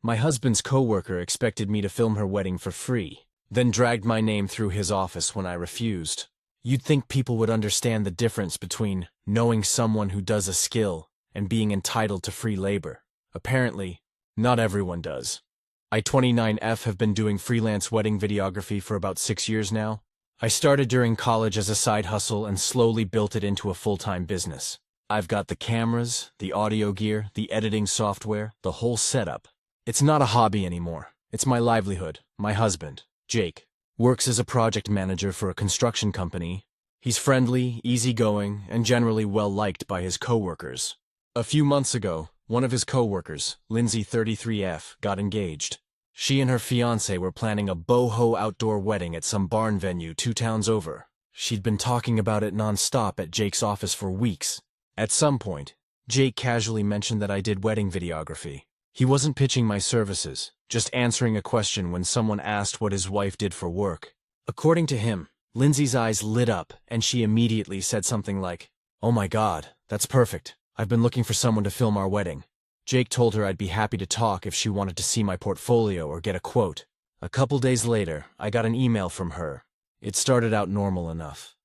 My husband's coworker expected me to film her wedding for free, then dragged my name through his office when I refused. You'd think people would understand the difference between knowing someone who does a skill and being entitled to free labor. Apparently, not everyone does. I 29F have been doing freelance wedding videography for about 6 years now. I started during college as a side hustle and slowly built it into a full-time business. I've got the cameras, the audio gear, the editing software, the whole setup. It's not a hobby anymore. It's my livelihood. My husband, Jake, works as a project manager for a construction company. He's friendly, easygoing, and generally well-liked by his coworkers. A few months ago, one of his coworkers, Lindsay 33F, got engaged. She and her fiancé were planning a boho outdoor wedding at some barn venue 2 towns over. She'd been talking about it non-stop at Jake's office for weeks. At some point, Jake casually mentioned that I did wedding videography. He wasn't pitching my services, just answering a question when someone asked what his wife did for work. According to him, Lindsay's eyes lit up and she immediately said something like, "Oh my God, that's perfect. I've been looking for someone to film our wedding." Jake told her I'd be happy to talk if she wanted to see my portfolio or get a quote. A couple days later, I got an email from her. It started out normal enough.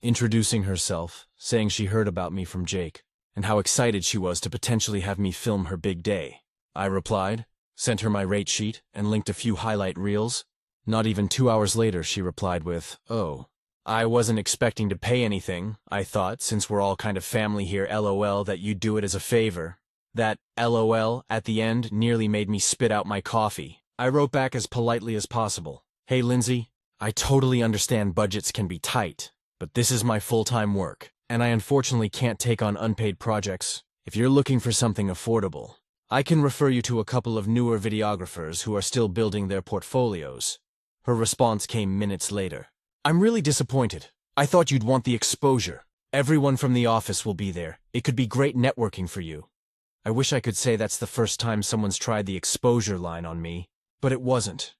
Introducing herself, saying she heard about me from Jake, and how excited she was to potentially have me film her big day. I replied, sent her my rate sheet, and linked a few highlight reels. Not even 2 hours later, she replied with, "Oh, I wasn't expecting to pay anything. I thought, since we're all kind of family here, LOL, that you'd do it as a favor." That LOL at the end nearly made me spit out my coffee. I wrote back as politely as possible. "Hey Lindsay, I totally understand budgets can be tight, but this is my full-time work, and I unfortunately can't take on unpaid projects. If you're looking for something affordable, I can refer you to a couple of newer videographers who are still building their portfolios." Her response came minutes later. "I'm really disappointed. I thought you'd want the exposure. Everyone from the office will be there. It could be great networking for you." I wish I could say that's the first time someone's tried the exposure line on me, but it wasn't.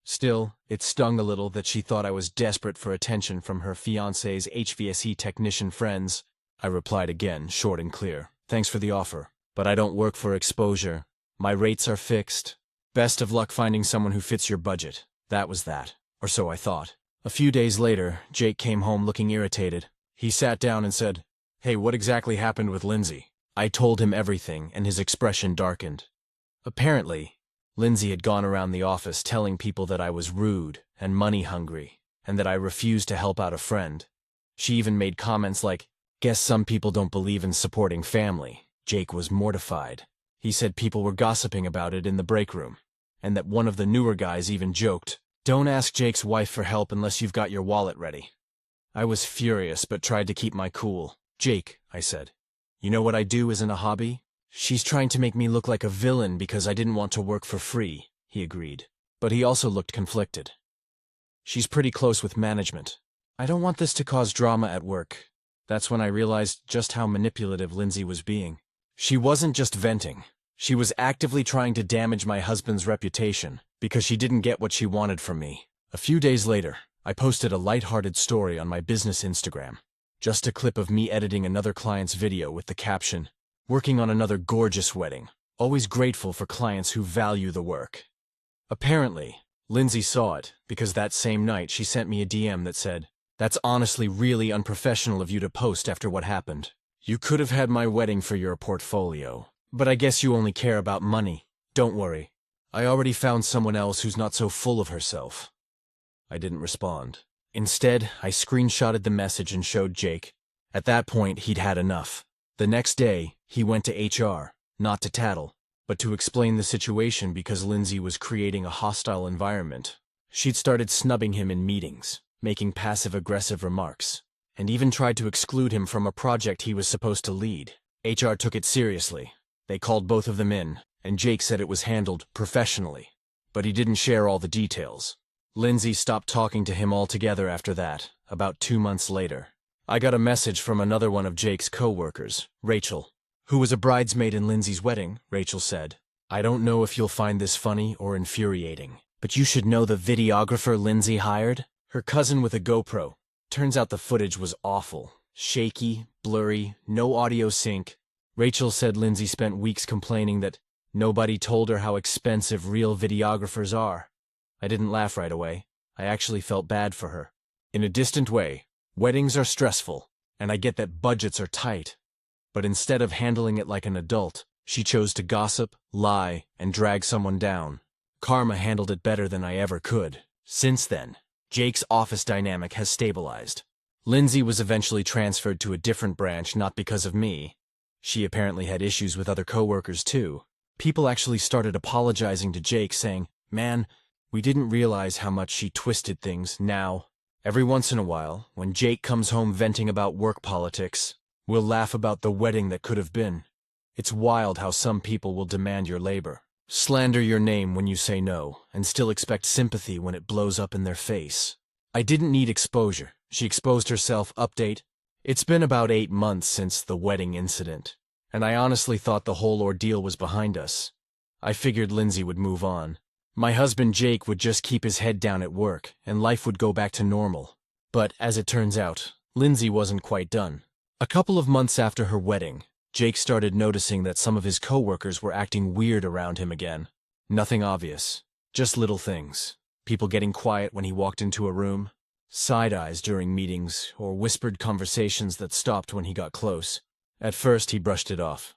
Still, it stung a little that she thought I was desperate for attention from her fiancé's HVAC technician friends. I replied again, short and clear. "Thanks for the offer, but I don't work for exposure. My rates are fixed. Best of luck finding someone who fits your budget." That was that, or so I thought. A few days later, Jake came home looking irritated. He sat down and said, "Hey, what exactly happened with Lindsay?" I told him everything, and his expression darkened. Apparently, Lindsay had gone around the office telling people that I was rude and money-hungry, and that I refused to help out a friend. She even made comments like, "Guess some people don't believe in supporting family." Jake was mortified. He said people were gossiping about it in the break room, and that one of the newer guys even joked, "Don't ask Jake's wife for help unless you've got your wallet ready." I was furious but tried to keep my cool. "Jake," I said, "you know what I do isn't a hobby?" "She's trying to make me look like a villain because I didn't want to work for free," he agreed. But he also looked conflicted. "She's pretty close with management. I don't want this to cause drama at work." That's when I realized just how manipulative Lindsay was being. She wasn't just venting. She was actively trying to damage my husband's reputation because she didn't get what she wanted from me. A few days later, I posted a lighthearted story on my business Instagram. Just a clip of me editing another client's video with the caption, "Working on another gorgeous wedding. Always grateful for clients who value the work." Apparently, Lindsay saw it because that same night she sent me a DM that said, "That's honestly really unprofessional of you to post after what happened. You could have had my wedding for your portfolio, but I guess you only care about money. Don't worry. I already found someone else who's not so full of herself." I didn't respond. Instead, I screenshotted the message and showed Jake. At that point, he'd had enough. The next day, he went to HR, not to tattle, but to explain the situation because Lindsay was creating a hostile environment. She'd started snubbing him in meetings, making passive-aggressive remarks, and even tried to exclude him from a project he was supposed to lead. HR took it seriously. They called both of them in, and Jake said it was handled professionally, but he didn't share all the details. Lindsay stopped talking to him altogether after that, about 2 months later. I got a message from another one of Jake's co-workers, Rachel, who was a bridesmaid in Lindsay's wedding. Rachel said, "I don't know if you'll find this funny or infuriating, but you should know the videographer Lindsay hired? Her cousin with a GoPro. Turns out the footage was awful. Shaky, blurry, no audio sync." Rachel said Lindsay spent weeks complaining that Nobody told her how expensive real videographers are. I didn't laugh right away. I actually felt bad for her. In a distant way, weddings are stressful, and I get that budgets are tight. But instead of handling it like an adult, she chose to gossip, lie, and drag someone down. Karma handled it better than I ever could. Since then, Jake's office dynamic has stabilized. Lindsay was eventually transferred to a different branch not because of me. She apparently had issues with other coworkers too. People actually started apologizing to Jake saying, "Man, we didn't realize how much she twisted things now." Every once in a while, when Jake comes home venting about work politics, we'll laugh about the wedding that could have been. It's wild how some people will demand your labor, slander your name when you say no, and still expect sympathy when it blows up in their face. I didn't need exposure. She exposed herself. Update. It's been about 8 months since the wedding incident, and I honestly thought the whole ordeal was behind us. I figured Lindsay would move on. My husband Jake would just keep his head down at work, and life would go back to normal. But as it turns out, Lindsay wasn't quite done. A couple of months after her wedding, Jake started noticing that some of his coworkers were acting weird around him again. Nothing obvious, just little things. People getting quiet when he walked into a room, side eyes during meetings, or whispered conversations that stopped when he got close. At first, he brushed it off.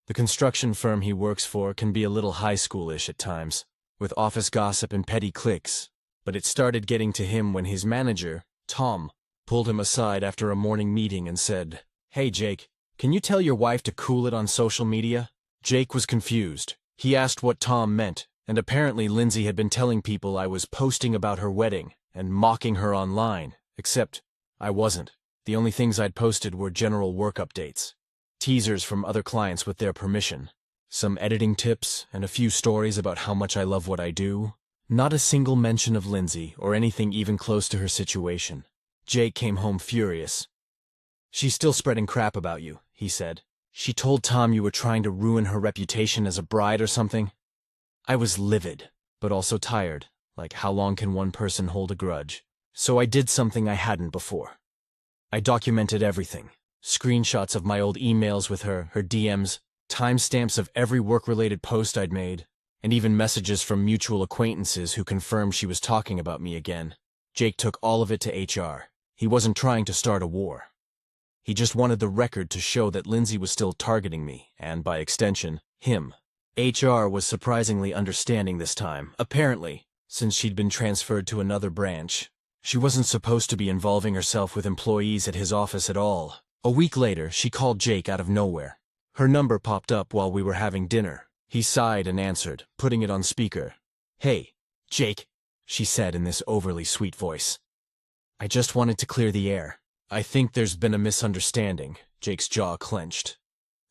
The construction firm he works for can be a little high schoolish at times, with office gossip and petty cliques, but it started getting to him when his manager, Tom, pulled him aside after a morning meeting and said, "Hey Jake, can you tell your wife to cool it on social media?" Jake was confused. He asked what Tom meant, and apparently Lindsay had been telling people I was posting about her wedding and mocking her online, except I wasn't. The only things I'd posted were general work updates, teasers from other clients with their permission, some editing tips, and a few stories about how much I love what I do. Not a single mention of Lindsay or anything even close to her situation. Jake came home furious. "She's still spreading crap about you," he said. "She told Tom you were trying to ruin her reputation as a bride or something." I was livid, but also tired. Like, how long can one person hold a grudge? So I did something I hadn't before. I documented everything. Screenshots of my old emails with her DMs, timestamps of every work-related post I'd made, and even messages from mutual acquaintances who confirmed she was talking about me again. Jake took all of it to HR. He wasn't trying to start a war. He just wanted the record to show that Lindsay was still targeting me, and by extension, him. HR was surprisingly understanding this time, apparently, since she'd been transferred to another branch. She wasn't supposed to be involving herself with employees at his office at all. A week later, she called Jake out of nowhere. Her number popped up while we were having dinner. He sighed and answered, putting it on speaker. "Hey, Jake," she said in this overly sweet voice. "I just wanted to clear the air. I think there's been a misunderstanding." Jake's jaw clenched.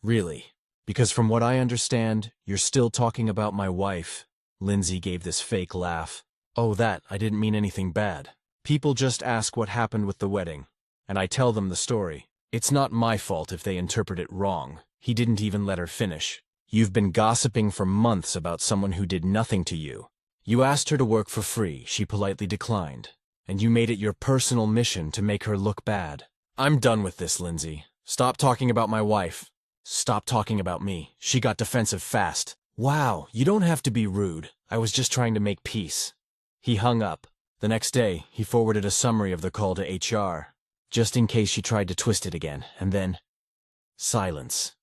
"Really? Because from what I understand, you're still talking about my wife." Lindsay gave this fake laugh. "Oh, that, I didn't mean anything bad. People just ask what happened with the wedding, and I tell them the story. It's not my fault if they interpret it wrong." He didn't even let her finish. "You've been gossiping for months about someone who did nothing to you. You asked her to work for free, she politely declined, and you made it your personal mission to make her look bad. I'm done with this, Lindsay. Stop talking about my wife. Stop talking about me." She got defensive fast. "Wow, you don't have to be rude. I was just trying to make peace." He hung up. The next day, he forwarded a summary of the call to HR, just in case she tried to twist it again, and then silence.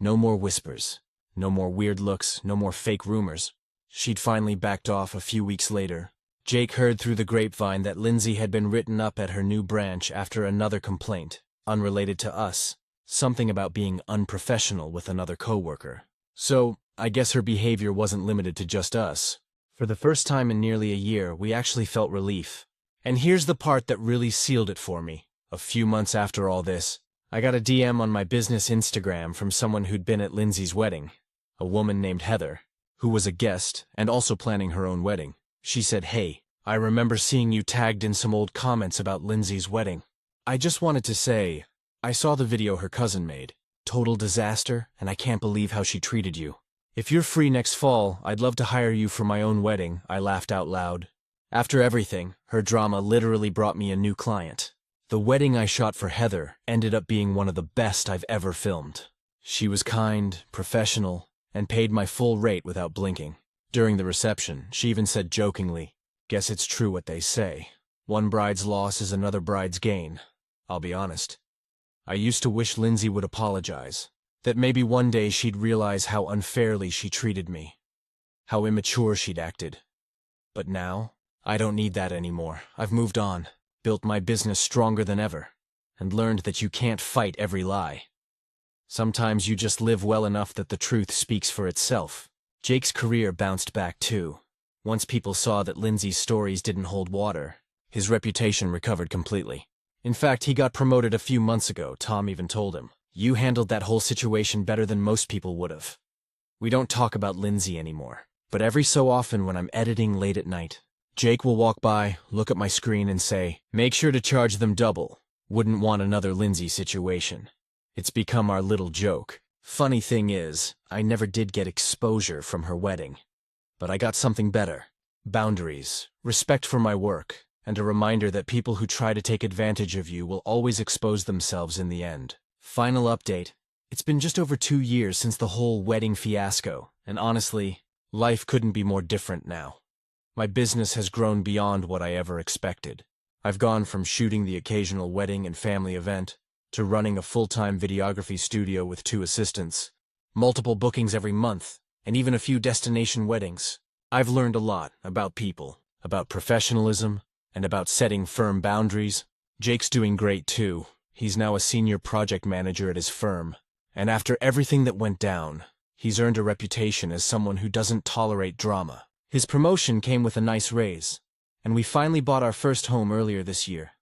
No more whispers. No more weird looks, no more fake rumors. She'd finally backed off a few weeks later. Jake heard through the grapevine that Lindsay had been written up at her new branch after another complaint, unrelated to us. Something about being unprofessional with another coworker. So, I guess her behavior wasn't limited to just us. For the first time in nearly a year, we actually felt relief. And here's the part that really sealed it for me. A few months after all this, I got a DM on my business Instagram from someone who'd been at Lindsay's wedding, a woman named Heather, who was a guest and also planning her own wedding. She said, "Hey, I remember seeing you tagged in some old comments about Lindsay's wedding. I just wanted to say, I saw the video her cousin made. Total disaster, and I can't believe how she treated you. If you're free next fall, I'd love to hire you for my own wedding." I laughed out loud. After everything, her drama literally brought me a new client. The wedding I shot for Heather ended up being one of the best I've ever filmed. She was kind, professional, and paid my full rate without blinking. During the reception, she even said jokingly, "Guess it's true what they say. One bride's loss is another bride's gain." I'll be honest. I used to wish Lindsay would apologize. That maybe one day she'd realize how unfairly she treated me. How immature she'd acted. But now, I don't need that anymore. I've moved on, built my business stronger than ever, and learned that you can't fight every lie. Sometimes you just live well enough that the truth speaks for itself. Jake's career bounced back too. Once people saw that Lindsay's stories didn't hold water, his reputation recovered completely. In fact, he got promoted a few months ago. Tom even told him, "You handled that whole situation better than most people would have." We don't talk about Lindsay anymore, but every so often when I'm editing late at night, Jake will walk by, look at my screen and say, "Make sure to charge them double. Wouldn't want another Lindsay situation." It's become our little joke. Funny thing is, I never did get exposure from her wedding. But I got something better. Boundaries, respect for my work, and a reminder that people who try to take advantage of you will always expose themselves in the end. Final update. It's been just over 2 years since the whole wedding fiasco, and honestly, life couldn't be more different now. My business has grown beyond what I ever expected. I've gone from shooting the occasional wedding and family event to running a full-time videography studio with 2 assistants, multiple bookings every month, and even a few destination weddings. I've learned a lot about people, about professionalism, and about setting firm boundaries. Jake's doing great too. He's now a senior project manager at his firm, and after everything that went down, he's earned a reputation as someone who doesn't tolerate drama. His promotion came with a nice raise, and we finally bought our first home earlier this year.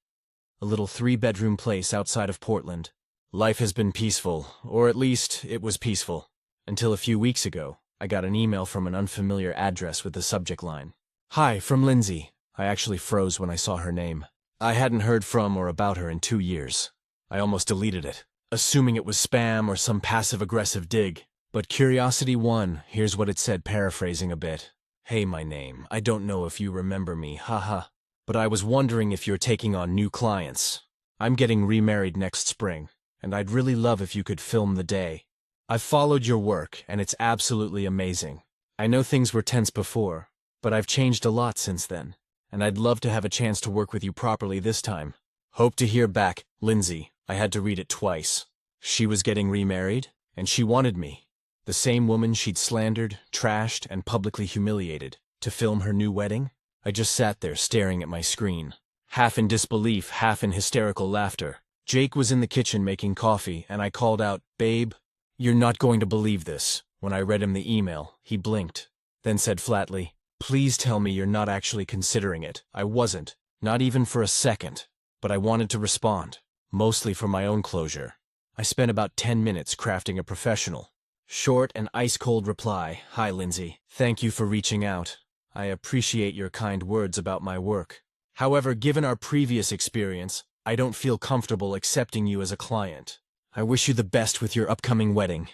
A little 3-bedroom place outside of Portland. Life has been peaceful, or at least it was peaceful, until a few weeks ago, I got an email from an unfamiliar address with the subject line, "Hi, from Lindsay." I actually froze when I saw her name. I hadn't heard from or about her in 2 years. I almost deleted it, assuming it was spam or some passive-aggressive dig. But curiosity won. Here's what it said, paraphrasing a bit. "Hey, my name. I don't know if you remember me, haha. But I was wondering if you're taking on new clients. I'm getting remarried next spring, and I'd really love if you could film the day. I've followed your work, and it's absolutely amazing. I know things were tense before, but I've changed a lot since then, and I'd love to have a chance to work with you properly this time. Hope to hear back, Lindsay." I had to read it twice. She was getting remarried, and she wanted me, the same woman she'd slandered, trashed, and publicly humiliated, to film her new wedding. I just sat there staring at my screen, half in disbelief, half in hysterical laughter. Jake was in the kitchen making coffee, and I called out, "Babe, you're not going to believe this." When I read him the email, he blinked, then said flatly, "Please tell me you're not actually considering it." I wasn't, not even for a second, but I wanted to respond, mostly for my own closure. I spent about 10 minutes crafting a professional, short and ice-cold reply. "Hi, Lindsay. Thank you for reaching out. I appreciate your kind words about my work. However, given our previous experience, I don't feel comfortable accepting you as a client. I wish you the best with your upcoming wedding.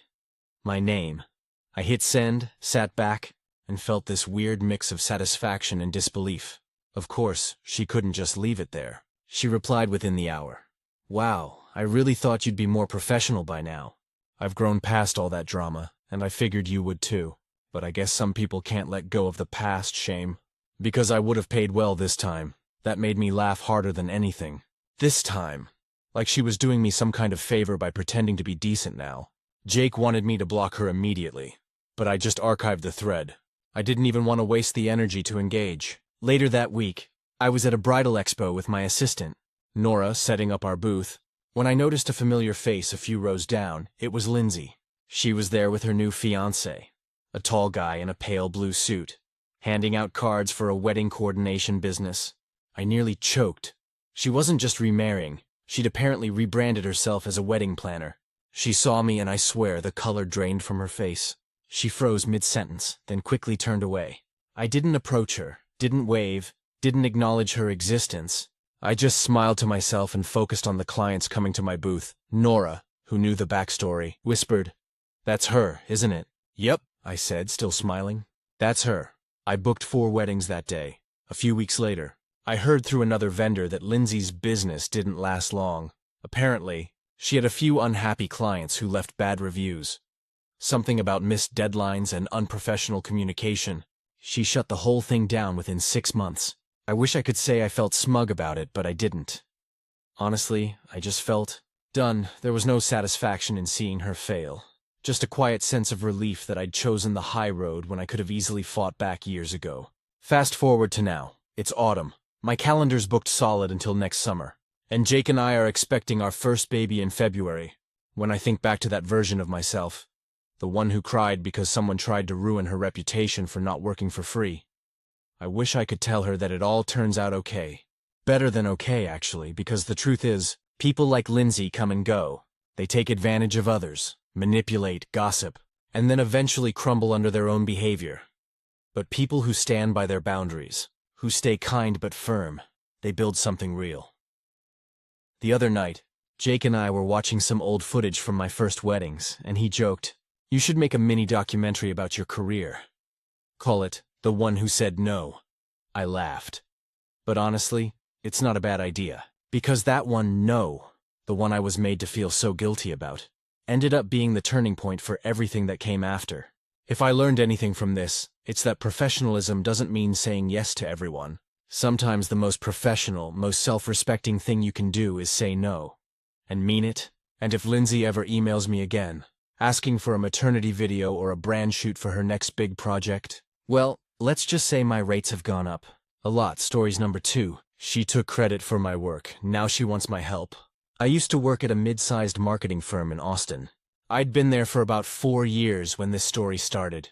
My name." I hit send, sat back, and felt this weird mix of satisfaction and disbelief. Of course, she couldn't just leave it there. She replied within the hour. "Wow, I really thought you'd be more professional by now. I've grown past all that drama, and I figured you would too. But I guess some people can't let go of the past, shame. Because I would have paid well this time. That made me laugh harder than anything. This time. Like she was doing me some kind of favor by pretending to be decent now. Jake wanted me to block her immediately, but I just archived the thread. I didn't even want to waste the energy to engage. Later that week, I was at a bridal expo with my assistant, Nora, setting up our booth. When I noticed a familiar face a few rows down, it was Lindsay. She was there with her new fiancé, a tall guy in a pale blue suit, handing out cards for a wedding coordination business. I nearly choked. She wasn't just remarrying. She'd apparently rebranded herself as a wedding planner. She saw me and I swear the color drained from her face. She froze mid-sentence, then quickly turned away. I didn't approach her, didn't wave, didn't acknowledge her existence. I just smiled to myself and focused on the clients coming to my booth. Nora, who knew the backstory, whispered, "That's her, isn't it?" "Yep," I said, still smiling. "That's her." I booked 4 weddings that day. A few weeks later, I heard through another vendor that Lindsay's business didn't last long. Apparently, she had a few unhappy clients who left bad reviews. Something about missed deadlines and unprofessional communication. She shut the whole thing down within 6 months. I wish I could say I felt smug about it, but I didn't. Honestly, I just felt done. There was no satisfaction in seeing her fail. Just a quiet sense of relief that I'd chosen the high road when I could have easily fought back years ago. Fast forward to now. It's autumn. My calendar's booked solid until next summer. And Jake and I are expecting our first baby in February. When I think back to that version of myself, the one who cried because someone tried to ruin her reputation for not working for free, I wish I could tell her that it all turns out okay. Better than okay, actually, because the truth is, people like Lindsay come and go. They take advantage of others, manipulate, gossip, and then eventually crumble under their own behavior. But people who stand by their boundaries, who stay kind but firm, they build something real. The other night, Jake and I were watching some old footage from my first weddings, and he joked, "You should make a mini documentary about your career. Call it The One Who Said No." I laughed. But honestly, it's not a bad idea. Because that one no, the one I was made to feel so guilty about, ended up being the turning point for everything that came after. If I learned anything from this, it's that professionalism doesn't mean saying yes to everyone. Sometimes the most professional, most self-respecting thing you can do is say no. And mean it. And if Lindsay ever emails me again, asking for a maternity video or a brand shoot for her next big project, well, let's just say my rates have gone up. A lot. Stories number 2. She took credit for my work. Now she wants my help. I used to work at a mid-sized marketing firm in Austin. I'd been there for about 4 years when this story started.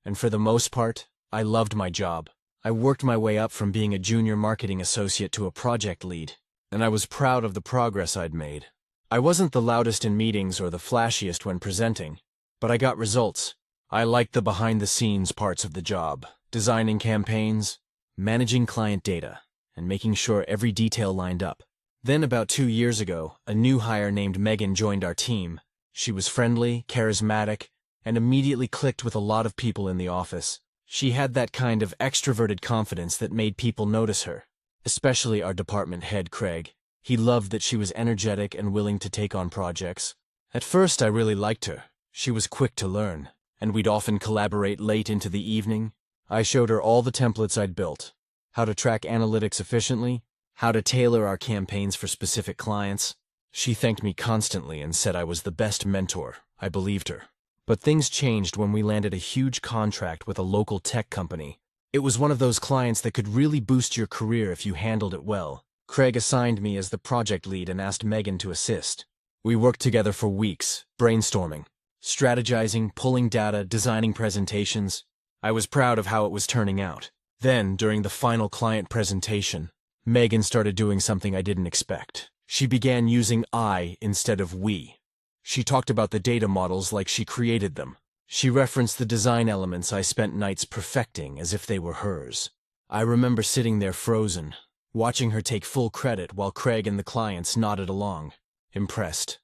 And for the most part, I loved my job. I worked my way up from being a junior marketing associate to a project lead, and I was proud of the progress I'd made. I wasn't the loudest in meetings or the flashiest when presenting, but I got results. I liked the behind-the-scenes parts of the job, designing campaigns, managing client data, and making sure every detail lined up. Then about 2 years ago, a new hire named Megan joined our team. She was friendly, charismatic, and immediately clicked with a lot of people in the office. She had that kind of extroverted confidence that made people notice her, especially our department head, Craig. He loved that she was energetic and willing to take on projects. At first, I really liked her. She was quick to learn, and we'd often collaborate late into the evening. I showed her all the templates I'd built, how to track analytics efficiently, how to tailor our campaigns for specific clients. She thanked me constantly and said I was the best mentor. I believed her. But things changed when we landed a huge contract with a local tech company. It was one of those clients that could really boost your career if you handled it well. Craig assigned me as the project lead and asked Megan to assist. We worked together for weeks, brainstorming, strategizing, pulling data, designing presentations. I was proud of how it was turning out. Then, during the final client presentation, Megan started doing something I didn't expect. She began using I instead of we. She talked about the data models like she created them. She referenced the design elements I spent nights perfecting as if they were hers. I remember sitting there frozen, watching her take full credit while Craig and the clients nodded along, impressed.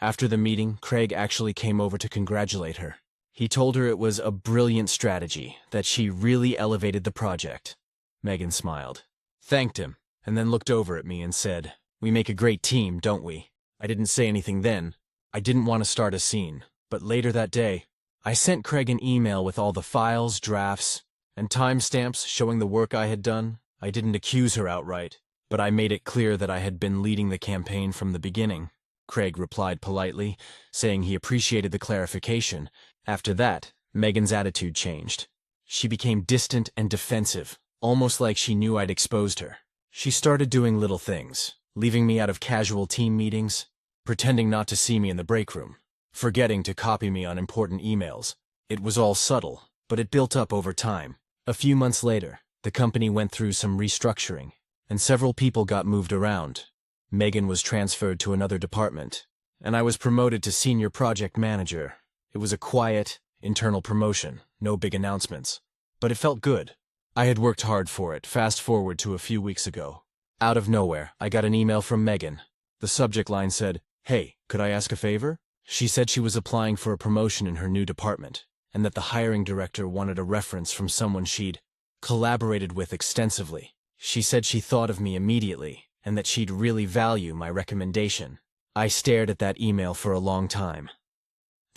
After the meeting, Craig actually came over to congratulate her. He told her it was a brilliant strategy, that she really elevated the project. Megan smiled, thanked him, and then looked over at me and said, "We make a great team, don't we?" I didn't say anything then. I didn't want to start a scene, but later that day, I sent Craig an email with all the files, drafts, and timestamps showing the work I had done. I didn't accuse her outright, but I made it clear that I had been leading the campaign from the beginning. Craig replied politely, saying he appreciated the clarification. After that, Megan's attitude changed. She became distant and defensive, almost like she knew I'd exposed her. She started doing little things, leaving me out of casual team meetings, pretending not to see me in the break room, forgetting to copy me on important emails. It was all subtle, but it built up over time. A few months later, the company went through some restructuring, and several people got moved around. Megan was transferred to another department, and I was promoted to senior project manager. It was a quiet, internal promotion, no big announcements, but it felt good. I had worked hard for it. Fast forward to a few weeks ago. Out of nowhere, I got an email from Megan. The subject line said, "Hey, could I ask a favor?" She said she was applying for a promotion in her new department, and that the hiring director wanted a reference from someone she'd collaborated with extensively. She said she thought of me immediately, and that she'd really value my recommendation. I stared at that email for a long time.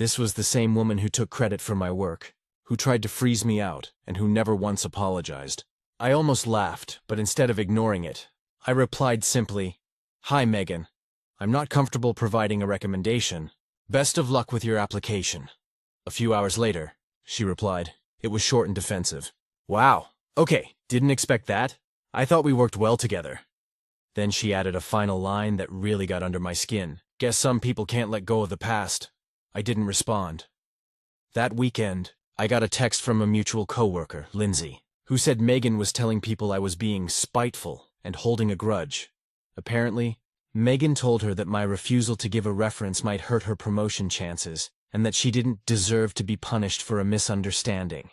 This was the same woman who took credit for my work, who tried to freeze me out, and who never once apologized. I almost laughed, but instead of ignoring it, I replied simply, "Hi, Megan. I'm not comfortable providing a recommendation. Best of luck with your application." A few hours later, she replied. It was short and defensive. "Wow. Okay, didn't expect that. I thought we worked well together." Then she added a final line that really got under my skin. "Guess some people can't let go of the past." I didn't respond. That weekend, I got a text from a mutual coworker, Lindsay, who said Megan was telling people I was being spiteful and holding a grudge. Apparently, Megan told her that my refusal to give a reference might hurt her promotion chances, and that she didn't deserve to be punished for a misunderstanding.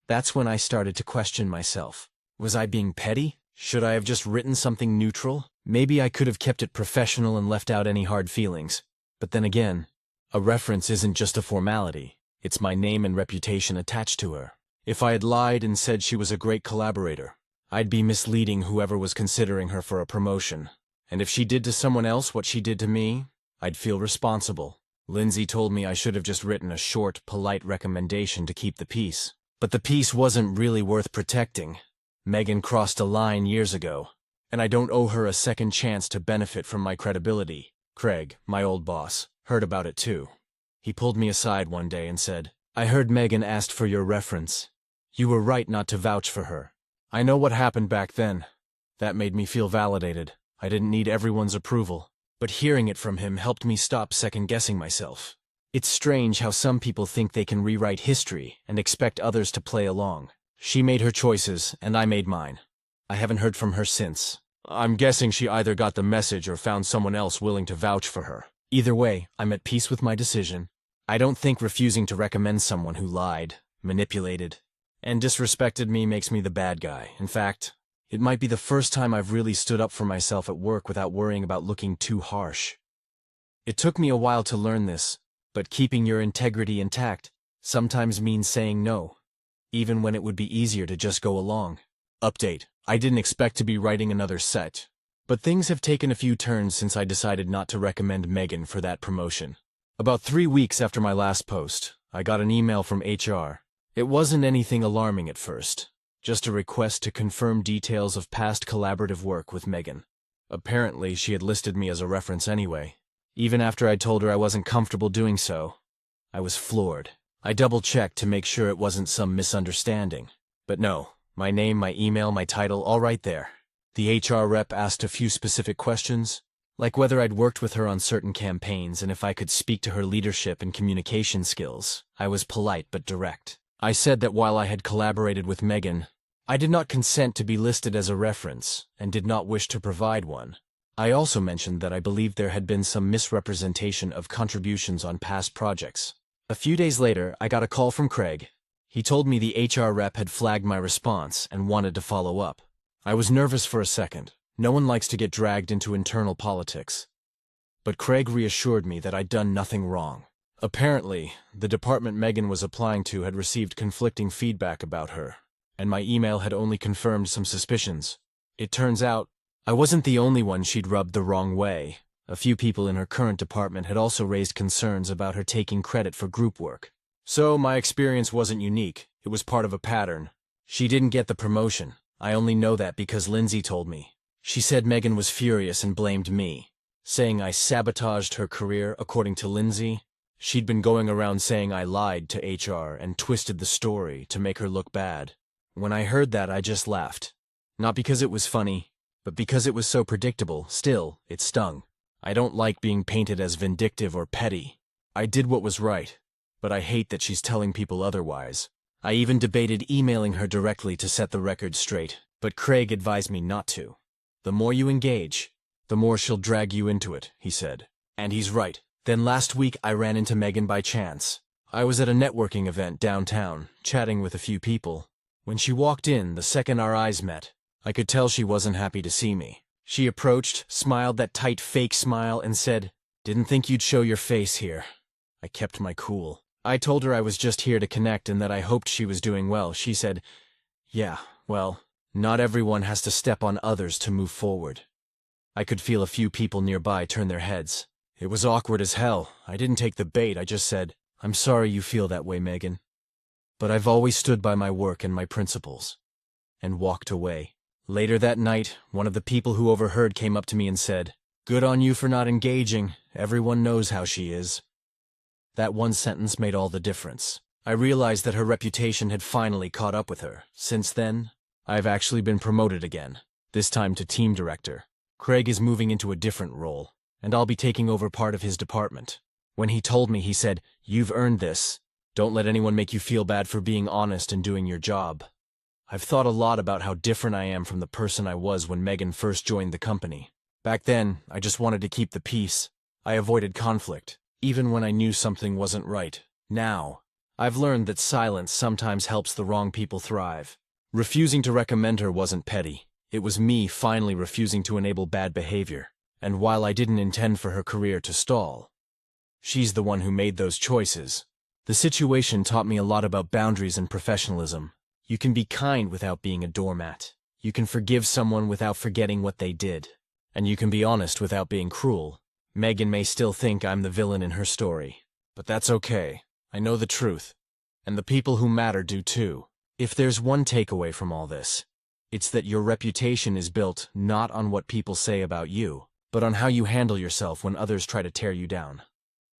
That's when I started to question myself. Was I being petty? Should I have just written something neutral? Maybe I could have kept it professional and left out any hard feelings. But then again, a reference isn't just a formality. It's my name and reputation attached to her. If I had lied and said she was a great collaborator, I'd be misleading whoever was considering her for a promotion. And if she did to someone else what she did to me, I'd feel responsible. Lindsay told me I should have just written a short, polite recommendation to keep the peace. But the peace wasn't really worth protecting. Megan crossed a line years ago, and I don't owe her a second chance to benefit from my credibility. Craig, my old boss, heard about it too. He pulled me aside one day and said, "I heard Megan asked for your reference. You were right not to vouch for her. I know what happened back then. That made me feel validated. I didn't need everyone's approval. But hearing it from him helped me stop second-guessing myself. It's strange how some people think they can rewrite history and expect others to play along. She made her choices, and I made mine. I haven't heard from her since. I'm guessing she either got the message or found someone else willing to vouch for her. Either way, I'm at peace with my decision. I don't think refusing to recommend someone who lied, manipulated, and disrespected me makes me the bad guy. In fact, it might be the first time I've really stood up for myself at work without worrying about looking too harsh. It took me a while to learn this, but keeping your integrity intact sometimes means saying no, even when it would be easier to just go along. Update: I didn't expect to be writing another set, but things have taken a few turns since I decided not to recommend Megan for that promotion. About 3 weeks after my last post, I got an email from HR. It wasn't anything alarming at first, just a request to confirm details of past collaborative work with Megan. Apparently, she had listed me as a reference anyway, even after I told her I wasn't comfortable doing so. I was floored. I double-checked to make sure it wasn't some misunderstanding. But no, my name, my email, my title, all right there. The HR rep asked a few specific questions, like whether I'd worked with her on certain campaigns and if I could speak to her leadership and communication skills. I was polite but direct. I said that while I had collaborated with Megan, I did not consent to be listed as a reference and did not wish to provide one. I also mentioned that I believed there had been some misrepresentation of contributions on past projects. A few days later, I got a call from Craig. He told me the HR rep had flagged my response and wanted to follow up. I was nervous for a second. No one likes to get dragged into internal politics. But Craig reassured me that I'd done nothing wrong. Apparently, the department Megan was applying to had received conflicting feedback about her, and my email had only confirmed some suspicions. It turns out, I wasn't the only one she'd rubbed the wrong way. A few people in her current department had also raised concerns about her taking credit for group work. So my experience wasn't unique. It was part of a pattern. She didn't get the promotion. I only know that because Lindsay told me. She said Megan was furious and blamed me, saying I sabotaged her career. According to Lindsay, she'd been going around saying I lied to HR and twisted the story to make her look bad. When I heard that, I just laughed. Not because it was funny, but because it was so predictable. Still, it stung. I don't like being painted as vindictive or petty. I did what was right, but I hate that she's telling people otherwise. I even debated emailing her directly to set the record straight, but Craig advised me not to. The more you engage, the more she'll drag you into it, he said. And he's right. Then last week I ran into Megan by chance. I was at a networking event downtown, chatting with a few people. When she walked in, the second our eyes met, I could tell she wasn't happy to see me. She approached, smiled that tight fake smile, and said, "Didn't think you'd show your face here." I kept my cool. I told her I was just here to connect and that I hoped she was doing well. She said, "Yeah, well, not everyone has to step on others to move forward." I could feel a few people nearby turn their heads. It was awkward as hell. I didn't take the bait. I just said, I'm sorry you feel that way, Megan. But I've always stood by my work and my principles. And walked away. Later that night, one of the people who overheard came up to me and said, "Good on you for not engaging. Everyone knows how she is." That one sentence made all the difference. I realized that her reputation had finally caught up with her. Since then, I've actually been promoted again, this time to team director. Craig is moving into a different role, and I'll be taking over part of his department. When he told me, he said, "You've earned this. Don't let anyone make you feel bad for being honest and doing your job." I've thought a lot about how different I am from the person I was when Megan first joined the company. Back then, I just wanted to keep the peace. I avoided conflict, even when I knew something wasn't right. Now, I've learned that silence sometimes helps the wrong people thrive. Refusing to recommend her wasn't petty. It was me finally refusing to enable bad behavior. And while I didn't intend for her career to stall, she's the one who made those choices. The situation taught me a lot about boundaries and professionalism. You can be kind without being a doormat. You can forgive someone without forgetting what they did. And you can be honest without being cruel. Megan may still think I'm the villain in her story. But that's okay. I know the truth. And the people who matter do too. If there's one takeaway from all this, it's that your reputation is built not on what people say about you, but on how you handle yourself when others try to tear you down.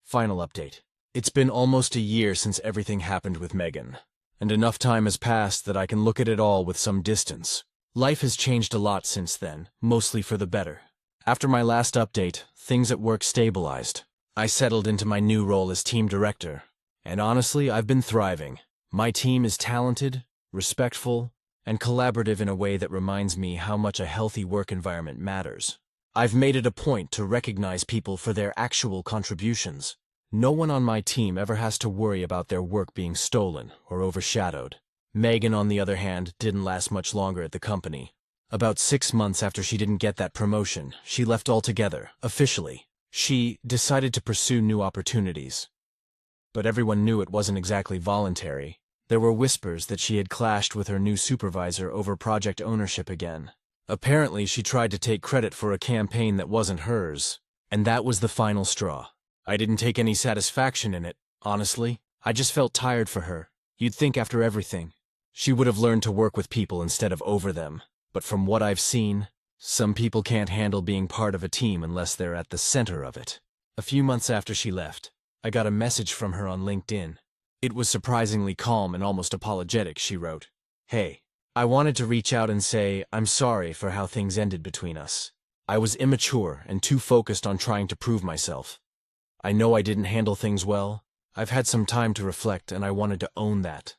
Final update. It's been almost a year since everything happened with Megan. And enough time has passed that I can look at it all with some distance. Life has changed a lot since then, mostly for the better. After my last update, things at work stabilized. I settled into my new role as team director. And honestly, I've been thriving. My team is talented, respectful, and collaborative in a way that reminds me how much a healthy work environment matters. I've made it a point to recognize people for their actual contributions. No one on my team ever has to worry about their work being stolen or overshadowed. Megan, on the other hand, didn't last much longer at the company. About 6 months after she didn't get that promotion, she left altogether, officially. She decided to pursue new opportunities. But everyone knew it wasn't exactly voluntary. There were whispers that she had clashed with her new supervisor over project ownership again. Apparently, she tried to take credit for a campaign that wasn't hers. And that was the final straw. I didn't take any satisfaction in it, honestly. I just felt tired for her. You'd think after everything, she would have learned to work with people instead of over them. But from what I've seen, some people can't handle being part of a team unless they're at the center of it. A few months after she left, I got a message from her on LinkedIn. It was surprisingly calm and almost apologetic. She wrote, "Hey, I wanted to reach out and say I'm sorry for how things ended between us. I was immature and too focused on trying to prove myself. I know I didn't handle things well. I've had some time to reflect, and I wanted to own that."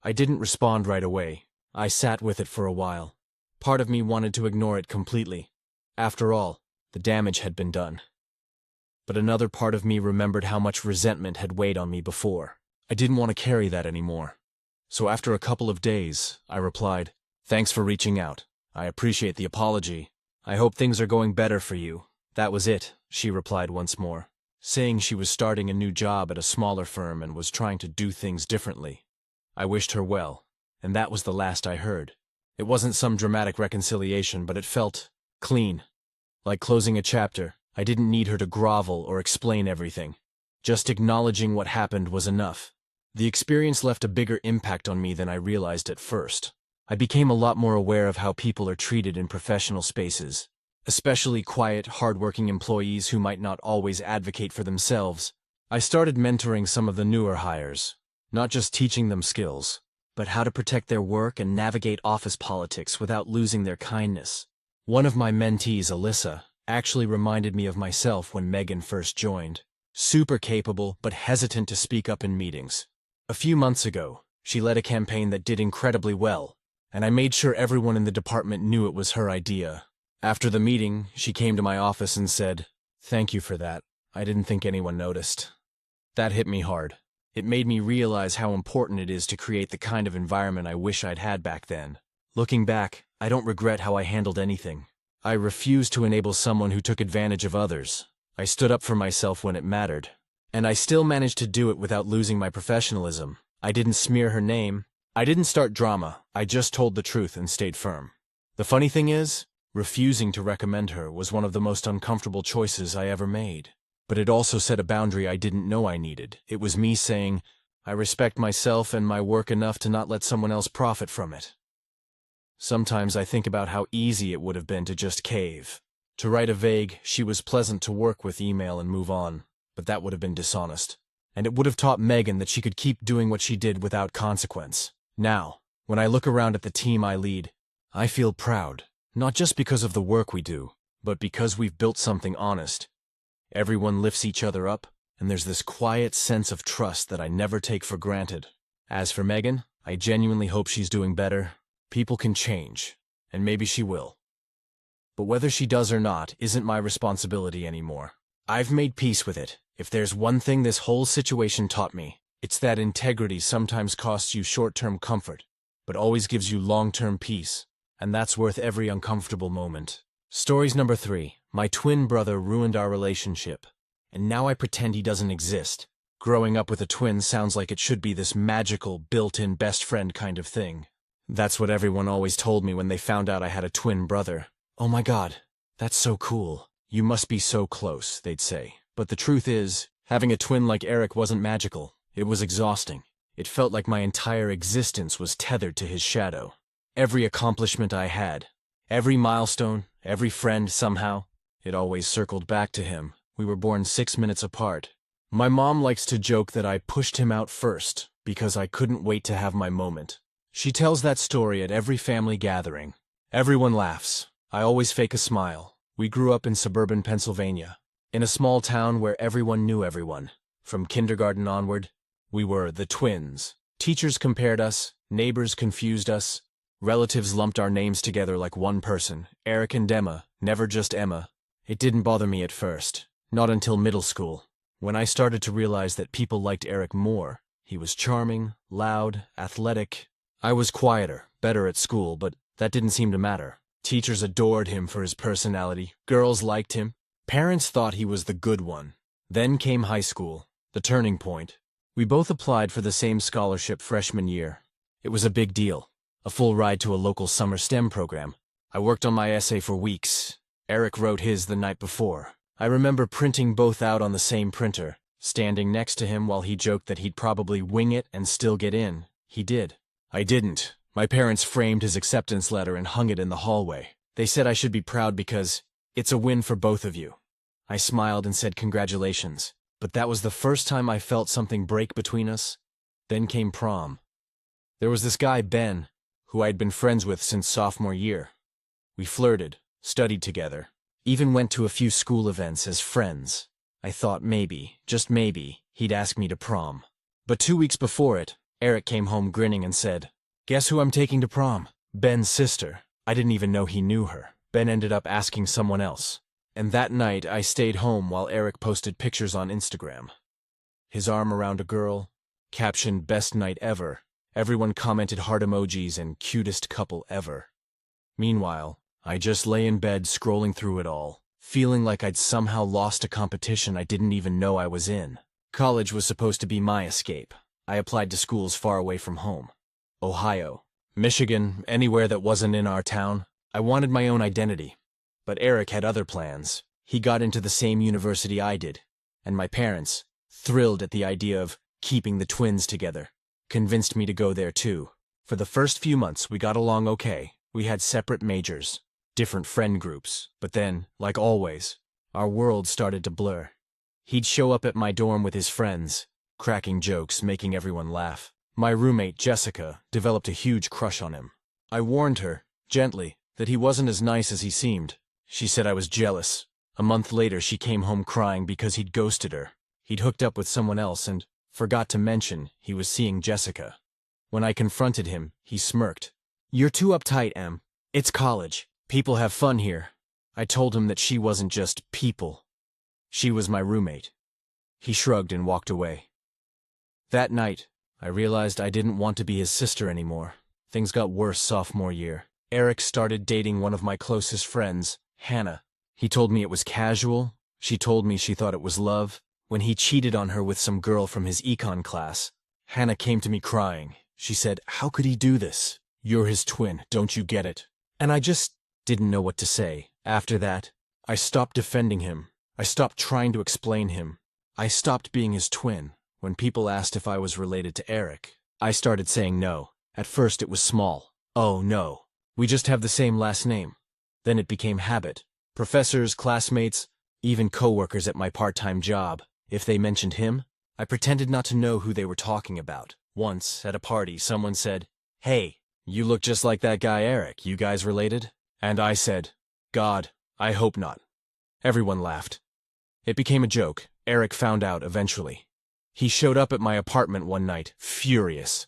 I didn't respond right away. I sat with it for a while. Part of me wanted to ignore it completely. After all, the damage had been done. But another part of me remembered how much resentment had weighed on me before. I didn't want to carry that anymore. So after a couple of days, I replied, "Thanks for reaching out. I appreciate the apology. I hope things are going better for you." That was it, she replied once more, saying she was starting a new job at a smaller firm and was trying to do things differently. I wished her well, and that was the last I heard. It wasn't some dramatic reconciliation, but it felt clean. Like closing a chapter, I didn't need her to grovel or explain everything. Just acknowledging what happened was enough. The experience left a bigger impact on me than I realized at first. I became a lot more aware of how people are treated in professional spaces, especially quiet, hardworking employees who might not always advocate for themselves. I started mentoring some of the newer hires, not just teaching them skills, but how to protect their work and navigate office politics without losing their kindness. One of my mentees, Alyssa, actually reminded me of myself when Megan first joined. Super capable, but hesitant to speak up in meetings. A few months ago, she led a campaign that did incredibly well, and I made sure everyone in the department knew it was her idea. After the meeting, she came to my office and said, "Thank you for that. I didn't think anyone noticed." That hit me hard. It made me realize how important it is to create the kind of environment I wish I'd had back then. Looking back, I don't regret how I handled anything. I refused to enable someone who took advantage of others. I stood up for myself when it mattered. And I still managed to do it without losing my professionalism. I didn't smear her name. I didn't start drama. I just told the truth and stayed firm. The funny thing is, refusing to recommend her was one of the most uncomfortable choices I ever made. But it also set a boundary I didn't know I needed. It was me saying, I respect myself and my work enough to not let someone else profit from it. Sometimes I think about how easy it would have been to just cave. To write a vague, she was pleasant to work with email and move on, but that would have been dishonest. And it would have taught Megan that she could keep doing what she did without consequence. Now, when I look around at the team I lead, I feel proud, not just because of the work we do, but because we've built something honest. Everyone lifts each other up, and there's this quiet sense of trust that I never take for granted. As for Megan, I genuinely hope she's doing better. People can change, and maybe she will. But whether she does or not isn't my responsibility anymore. I've made peace with it. If there's one thing this whole situation taught me, it's that integrity sometimes costs you short-term comfort, but always gives you long-term peace, and that's worth every uncomfortable moment. Stories number 3. My twin brother ruined our relationship, and now I pretend he doesn't exist. Growing up with a twin sounds like it should be this magical, built-in best friend kind of thing. That's what everyone always told me when they found out I had a twin brother. Oh my God, that's so cool. You must be so close, they'd say. But the truth is, having a twin like Eric wasn't magical. It was exhausting. It felt like my entire existence was tethered to his shadow. Every accomplishment I had, every milestone, every friend somehow, it always circled back to him. We were born 6 minutes apart. My mom likes to joke that I pushed him out first because I couldn't wait to have my moment. She tells that story at every family gathering. Everyone laughs. I always fake a smile. We grew up in suburban Pennsylvania, in a small town where everyone knew everyone. From kindergarten onward, we were the twins. Teachers compared us, neighbors confused us, relatives lumped our names together like one person, Eric and Emma, never just Emma. It didn't bother me at first, not until middle school, when I started to realize that people liked Eric more. He was charming, loud, athletic. I was quieter, better at school, but that didn't seem to matter. Teachers adored him for his personality. Girls liked him. Parents thought he was the good one. Then came high school, the turning point. We both applied for the same scholarship freshman year. It was a big deal. A full ride to a local summer STEM program. I worked on my essay for weeks. Eric wrote his the night before. I remember printing both out on the same printer, standing next to him while he joked that he'd probably wing it and still get in. He did. I didn't. My parents framed his acceptance letter and hung it in the hallway. They said I should be proud because it's a win for both of you. I smiled and said congratulations, but that was the first time I felt something break between us. Then came prom. There was this guy, Ben, who I'd been friends with since sophomore year. We flirted, studied together, even went to a few school events as friends. I thought maybe, just maybe, he'd ask me to prom. But 2 weeks before it, Eric came home grinning and said, "Guess who I'm taking to prom? Ben's sister." I didn't even know he knew her. Ben ended up asking someone else. And that night, I stayed home while Eric posted pictures on Instagram. His arm around a girl, captioned "Best night ever." Everyone commented heart emojis and "cutest couple ever." Meanwhile, I just lay in bed scrolling through it all, feeling like I'd somehow lost a competition I didn't even know I was in. College was supposed to be my escape. I applied to schools far away from home. Ohio, Michigan, anywhere that wasn't in our town. I wanted my own identity. But Eric had other plans. He got into the same university I did, and my parents, thrilled at the idea of keeping the twins together, convinced me to go there too. For the first few months, we got along okay. We had separate majors, different friend groups, but then, like always, our worlds started to blur. He'd show up at my dorm with his friends, cracking jokes, making everyone laugh. My roommate, Jessica, developed a huge crush on him. I warned her, gently, that he wasn't as nice as he seemed. She said I was jealous. A month later, she came home crying because he'd ghosted her. He'd hooked up with someone else and forgot to mention he was seeing Jessica. When I confronted him, he smirked. "You're too uptight, Em. It's college. People have fun here." I told him that she wasn't just people. She was my roommate. He shrugged and walked away. That night, I realized I didn't want to be his sister anymore. Things got worse sophomore year. Eric started dating one of my closest friends, Hannah. He told me it was casual. She told me she thought it was love. When he cheated on her with some girl from his econ class, Hannah came to me crying. She said, "How could he do this? You're his twin, don't you get it?" And I just didn't know what to say. After that, I stopped defending him. I stopped trying to explain him. I stopped being his twin. When people asked if I was related to Eric, I started saying no. At first it was small. Oh no, we just have the same last name. Then it became habit. Professors, classmates, even coworkers at my part-time job. If they mentioned him, I pretended not to know who they were talking about. Once, at a party, someone said, "Hey, you look just like that guy Eric. You guys related?" And I said, "God, I hope not." Everyone laughed. It became a joke. Eric found out eventually. He showed up at my apartment one night, furious.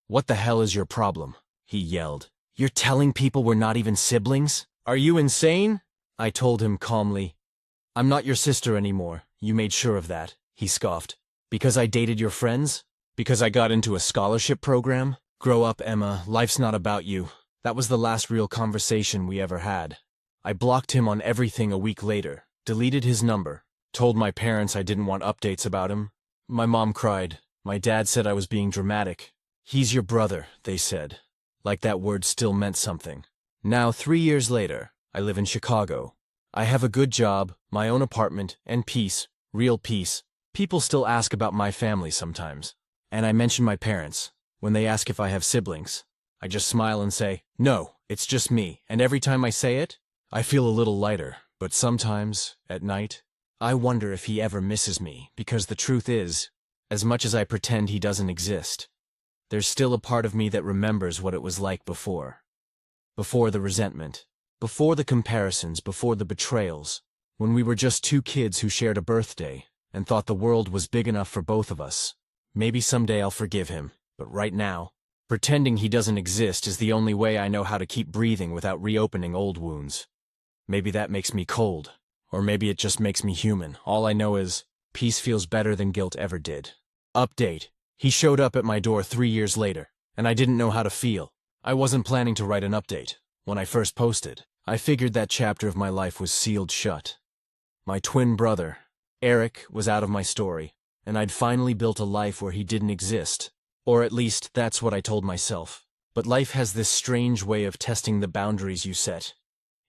"What the hell is your problem?" he yelled. "You're telling people we're not even siblings? Are you insane?" I told him calmly, "I'm not your sister anymore. You made sure of that," he scoffed. "Because I dated your friends? Because I got into a scholarship program? Grow up, Emma. Life's not about you." That was the last real conversation we ever had. I blocked him on everything a week later, deleted his number, told my parents I didn't want updates about him. My mom cried. My dad said I was being dramatic. "He's your brother," they said. Like that word still meant something. Now, 3 years later, I live in Chicago. I have a good job, my own apartment, and peace, real peace. People still ask about my family sometimes. And I mention my parents. When they ask if I have siblings, I just smile and say, "No, it's just me." And every time I say it, I feel a little lighter. But sometimes, at night, I wonder if he ever misses me, because the truth is, as much as I pretend he doesn't exist, there's still a part of me that remembers what it was like before. Before the resentment, before the comparisons, before the betrayals, when we were just two kids who shared a birthday and thought the world was big enough for both of us. Maybe someday I'll forgive him, but right now, pretending he doesn't exist is the only way I know how to keep breathing without reopening old wounds. Maybe that makes me cold, or maybe it just makes me human. All I know is, peace feels better than guilt ever did. Update. He showed up at my door 3 years later, and I didn't know how to feel. I wasn't planning to write an update. When I first posted, I figured that chapter of my life was sealed shut. My twin brother, Eric, was out of my story, and I'd finally built a life where he didn't exist. Or at least, that's what I told myself. But life has this strange way of testing the boundaries you set.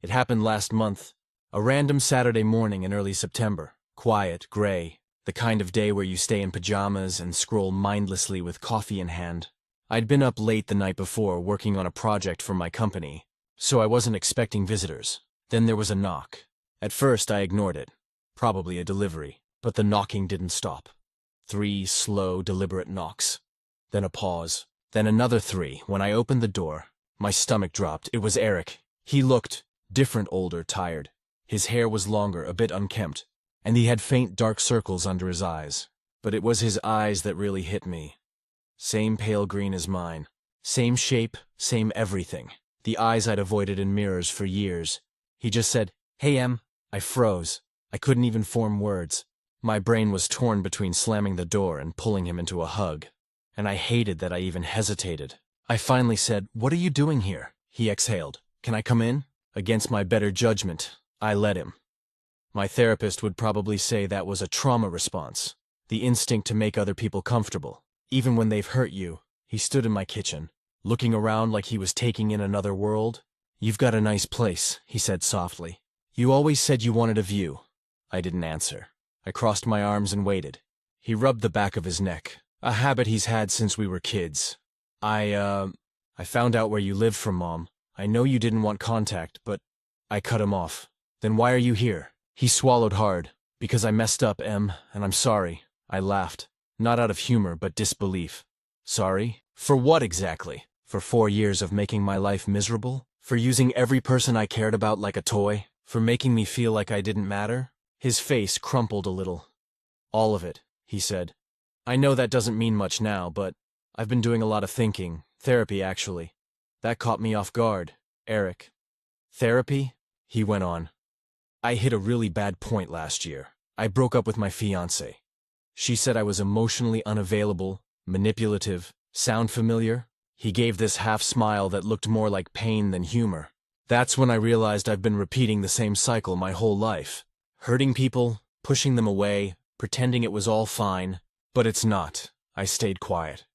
It happened last month, a random Saturday morning in early September. Quiet, gray, the kind of day where you stay in pajamas and scroll mindlessly with coffee in hand. I'd been up late the night before working on a project for my company, so I wasn't expecting visitors. Then there was a knock. At first I ignored it. Probably a delivery. But the knocking didn't stop. 3 slow, deliberate knocks. Then a pause. Then another 3. When I opened the door, my stomach dropped. It was Eric. He looked different, older, tired. His hair was longer, a bit unkempt, and he had faint dark circles under his eyes. But it was his eyes that really hit me. Same pale green as mine. Same shape, same everything. The eyes I'd avoided in mirrors for years. He just said, "Hey, Em." I froze. I couldn't even form words. My brain was torn between slamming the door and pulling him into a hug. And I hated that I even hesitated. I finally said, "What are you doing here?" He exhaled. "Can I come in?" Against my better judgment, I let him. My therapist would probably say that was a trauma response, the instinct to make other people comfortable, even when they've hurt you. He stood in my kitchen, looking around like he was taking in another world. "You've got a nice place," he said softly. "You always said you wanted a view." I didn't answer. I crossed my arms and waited. He rubbed the back of his neck, a habit he's had since we were kids. I found out where you lived from, Mom. I know you didn't want contact, but..." I cut him off. "Then why are you here?" He swallowed hard. "Because I messed up, Em, and I'm sorry." I laughed, not out of humor, but disbelief. "Sorry? For what exactly? For 4 years of making my life miserable? For using every person I cared about like a toy? For making me feel like I didn't matter?" His face crumpled a little. "All of it," he said. "I know that doesn't mean much now, but I've been doing a lot of thinking. Therapy, actually. That caught me off guard, Eric." "Therapy?" he went on. "I hit a really bad point last year. I broke up with my fiancée. She said I was emotionally unavailable, manipulative. Sound familiar?" He gave this half smile that looked more like pain than humor. "That's when I realized I've been repeating the same cycle my whole life. Hurting people, pushing them away, pretending it was all fine. But it's not." I stayed quiet.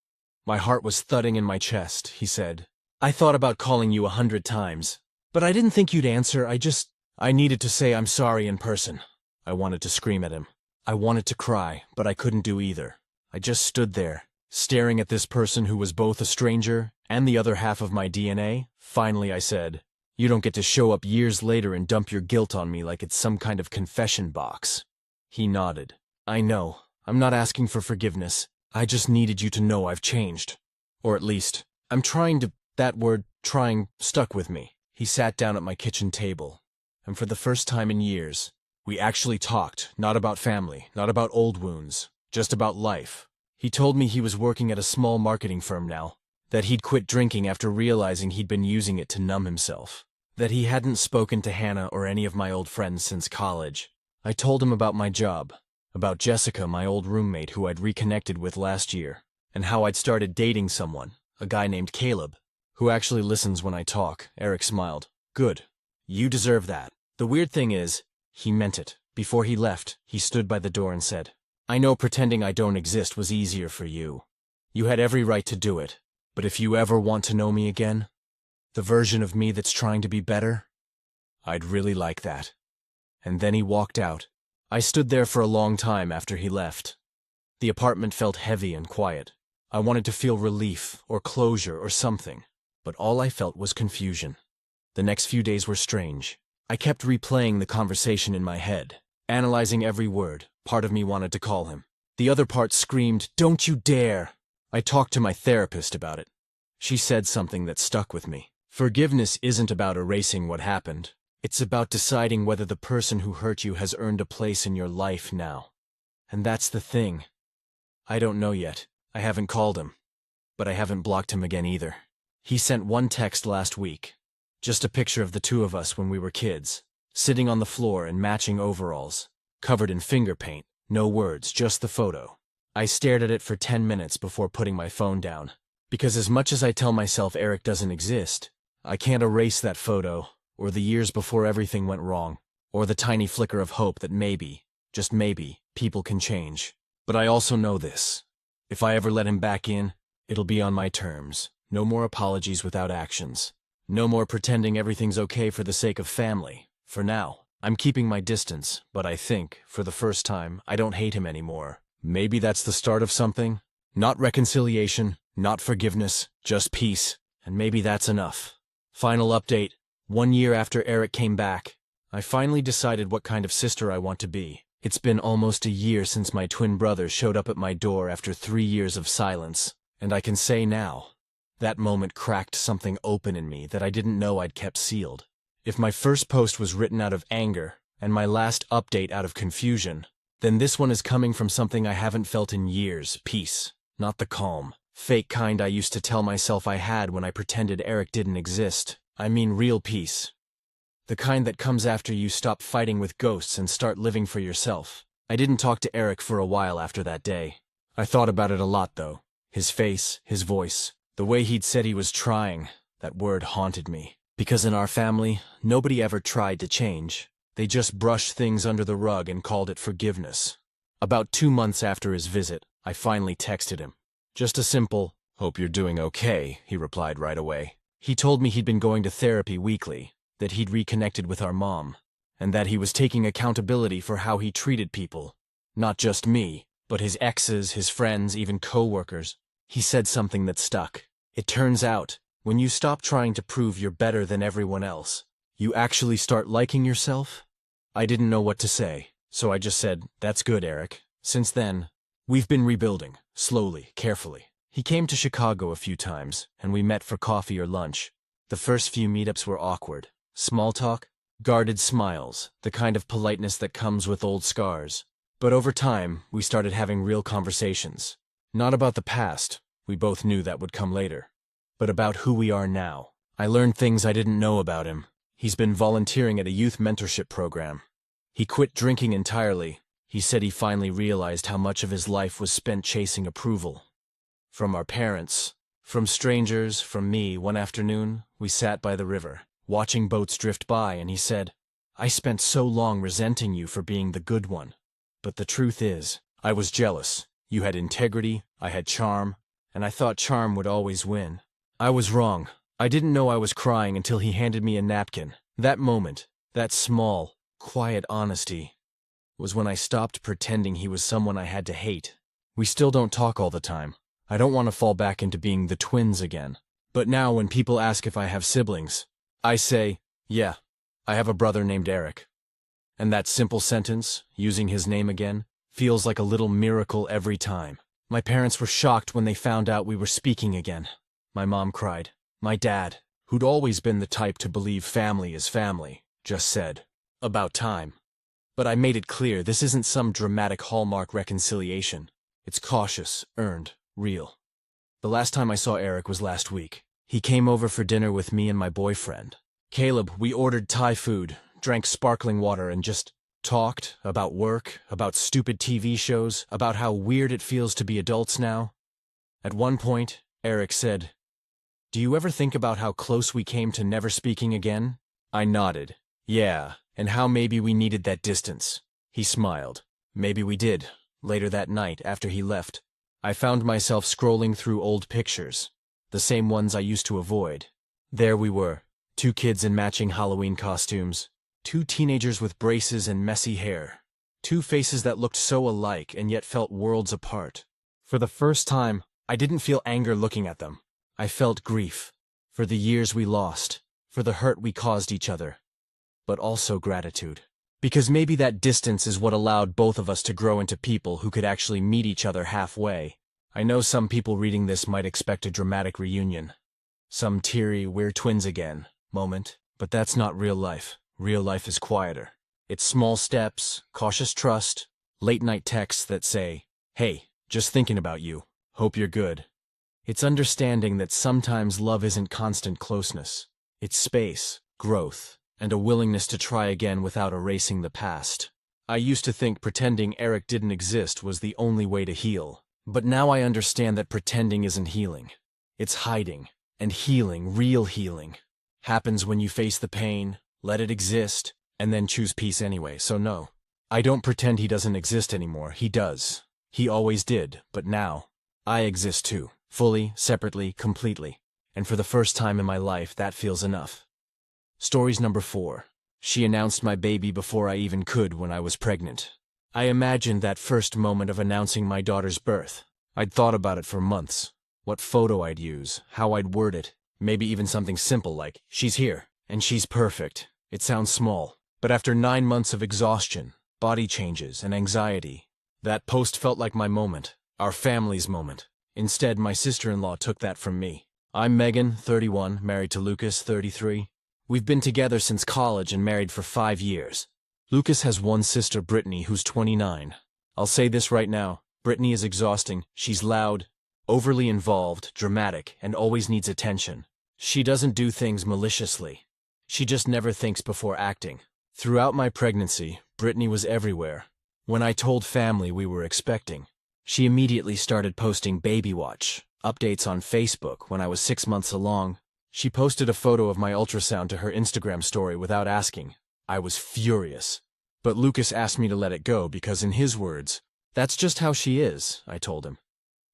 "My heart was thudding in my chest," he said. "I thought about calling you 100 times. But I didn't think you'd answer. I needed to say I'm sorry in person." I I wanted to scream at him. I wanted to cry, but I couldn't do either. I just stood there, staring at this person who was both a stranger and the other half of my DNA. Finally, I said, "You don't get to show up years later and dump your guilt on me like it's some kind of confession box." He nodded. "I know. I'm not asking for forgiveness. I just needed you to know I've changed. Or at least, I'm trying to—" That word, trying, stuck with me. He sat down at my kitchen table, and for the first time in years, we actually talked, not about family, not about old wounds, just about life. He told me he was working at a small marketing firm now, that he'd quit drinking after realizing he'd been using it to numb himself, that he hadn't spoken to Hannah or any of my old friends since college. I told him about my job, about Jessica, my old roommate who I'd reconnected with last year, and how I'd started dating someone, a guy named Caleb, who actually listens when I talk. Eric smiled. "Good. You deserve that." The weird thing is, he meant it. Before he left, he stood by the door and said, "I know pretending I don't exist was easier for you. You had every right to do it, but if you ever want to know me again, the version of me that's trying to be better, I'd really like that." And then he walked out. I stood there for a long time after he left. The apartment felt heavy and quiet. I wanted to feel relief or closure or something, but all I felt was confusion. The next few days were strange. I kept replaying the conversation in my head, analyzing every word. Part of me wanted to call him. The other part screamed, "Don't you dare!" I talked to my therapist about it. She said something that stuck with me. Forgiveness isn't about erasing what happened. It's about deciding whether the person who hurt you has earned a place in your life now. And that's the thing. I don't know yet. I haven't called him. But I haven't blocked him again either. He sent one text last week. Just a picture of the two of us when we were kids, sitting on the floor in matching overalls, covered in finger paint. No words, just the photo. I stared at it for 10 minutes before putting my phone down. Because as much as I tell myself Eric doesn't exist, I can't erase that photo, or the years before everything went wrong, or the tiny flicker of hope that maybe, just maybe, people can change. But I also know this. If I ever let him back in, it'll be on my terms. No more apologies without actions. No more pretending everything's okay for the sake of family. For now, I'm keeping my distance, but I think, for the first time, I don't hate him anymore. Maybe that's the start of something? Not reconciliation, not forgiveness, just peace. And maybe that's enough. Final update. 1 year after Eric came back, I finally decided what kind of sister I want to be. It's been almost a year since my twin brother showed up at my door after 3 years of silence. And I can say now, that moment cracked something open in me that I didn't know I'd kept sealed. If my first post was written out of anger, and my last update out of confusion, then this one is coming from something I haven't felt in years. Peace. Not the calm, fake kind I used to tell myself I had when I pretended Eric didn't exist. I mean real peace. The kind that comes after you stop fighting with ghosts and start living for yourself. I didn't talk to Eric for a while after that day. I thought about it a lot, though. His face, his voice, the way he'd said he was trying, that word haunted me. Because in our family, nobody ever tried to change. They just brushed things under the rug and called it forgiveness. About 2 months after his visit, I finally texted him. Just a simple, "Hope you're doing okay," he replied right away. He told me he'd been going to therapy weekly, that he'd reconnected with our mom, and that he was taking accountability for how he treated people. Not just me, but his exes, his friends, even co-workers. He said something that stuck. It turns out, when you stop trying to prove you're better than everyone else, you actually start liking yourself? I didn't know what to say, so I just said, "That's good, Eric." Since then, we've been rebuilding, slowly, carefully. He came to Chicago a few times, and we met for coffee or lunch. The first few meetups were awkward. Small talk, guarded smiles, the kind of politeness that comes with old scars. But over time, we started having real conversations. Not about the past, we both knew that would come later, but about who we are now. I learned things I didn't know about him. He's been volunteering at a youth mentorship program. He quit drinking entirely. He said he finally realized how much of his life was spent chasing approval. From our parents, from strangers, from me. One afternoon, we sat by the river, watching boats drift by, and he said, "I spent so long resenting you for being the good one. But the truth is, I was jealous. You had integrity, I had charm, and I thought charm would always win. I was wrong. I didn't know I was crying until he handed me a napkin. That moment, that small, quiet honesty, was when I stopped pretending he was someone I had to hate. We still don't talk all the time. I don't want to fall back into being the twins again. But now when people ask if I have siblings, I say, yeah, I have a brother named Eric. And that simple sentence, using his name again, feels like a little miracle every time. My parents were shocked when they found out we were speaking again. My mom cried. My dad, who'd always been the type to believe family is family, just said, about time. But I made it clear this isn't some dramatic Hallmark reconciliation. It's cautious, earned, real. The last time I saw Eric was last week. He came over for dinner with me and my boyfriend. Caleb, we ordered Thai food, drank sparkling water, and just talked about work, about stupid TV shows, about how weird it feels to be adults now. At one point, Eric said, "Do you ever think about how close we came to never speaking again?" I nodded. Yeah, and how maybe we needed that distance. He smiled. Maybe we did. Later that night, after he left, I found myself scrolling through old pictures, the same ones I used to avoid. There we were, two kids in matching Halloween costumes, two teenagers with braces and messy hair, two faces that looked so alike and yet felt worlds apart. For the first time, I didn't feel anger looking at them. I felt grief, for the years we lost, for the hurt we caused each other, but also gratitude. Because maybe that distance is what allowed both of us to grow into people who could actually meet each other halfway. I know some people reading this might expect a dramatic reunion. Some teary, we're twins again moment, but that's not real life. Real life is quieter. It's small steps, cautious trust, late-night texts that say, "Hey, just thinking about you. Hope you're good." It's understanding that sometimes love isn't constant closeness. It's space, growth, and a willingness to try again without erasing the past. I used to think pretending Eric didn't exist was the only way to heal. But now I understand that pretending isn't healing. It's hiding. And healing, real healing, happens when you face the pain, let it exist, and then choose peace anyway. So no, I don't pretend he doesn't exist anymore. He does. He always did, but now, I exist too. Fully, separately, completely. And for the first time in my life, that feels enough. Stories number 4. She announced my baby before I even could when I was pregnant. I imagined that first moment of announcing my daughter's birth. I'd thought about it for months. What photo I'd use, how I'd word it, maybe even something simple like, "She's here, and she's perfect." It sounds small, but after 9 months of exhaustion, body changes, and anxiety, that post felt like my moment, our family's moment. Instead, my sister-in-law took that from me. I'm Megan, 31, married to Lucas, 33. We've been together since college and married for 5 years. Lucas has one sister, Brittany, who's 29. I'll say this right now, Brittany is exhausting. She's loud, overly involved, dramatic, and always needs attention. She doesn't do things maliciously. She just never thinks before acting. Throughout my pregnancy, Brittany was everywhere. When I told family we were expecting, she immediately started posting baby watch updates on Facebook. When I was 6 months along, she posted a photo of my ultrasound to her Instagram story without asking. I was furious. But Lucas asked me to let it go because, in his words, "That's just how she is," I told him.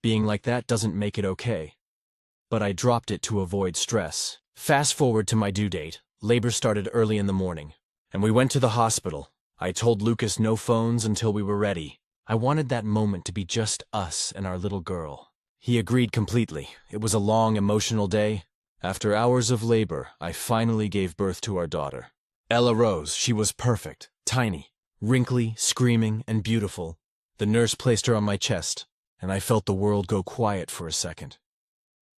Being like that doesn't make it okay. But I dropped it to avoid stress. Fast forward to my due date. Labor started early in the morning, and we went to the hospital. I told Lucas no phones until we were ready. I wanted that moment to be just us and our little girl. He agreed completely. It was a long, emotional day. After hours of labor, I finally gave birth to our daughter. Ella Rose. She was perfect, tiny, wrinkly, screaming, and beautiful. The nurse placed her on my chest, and I felt the world go quiet for a second.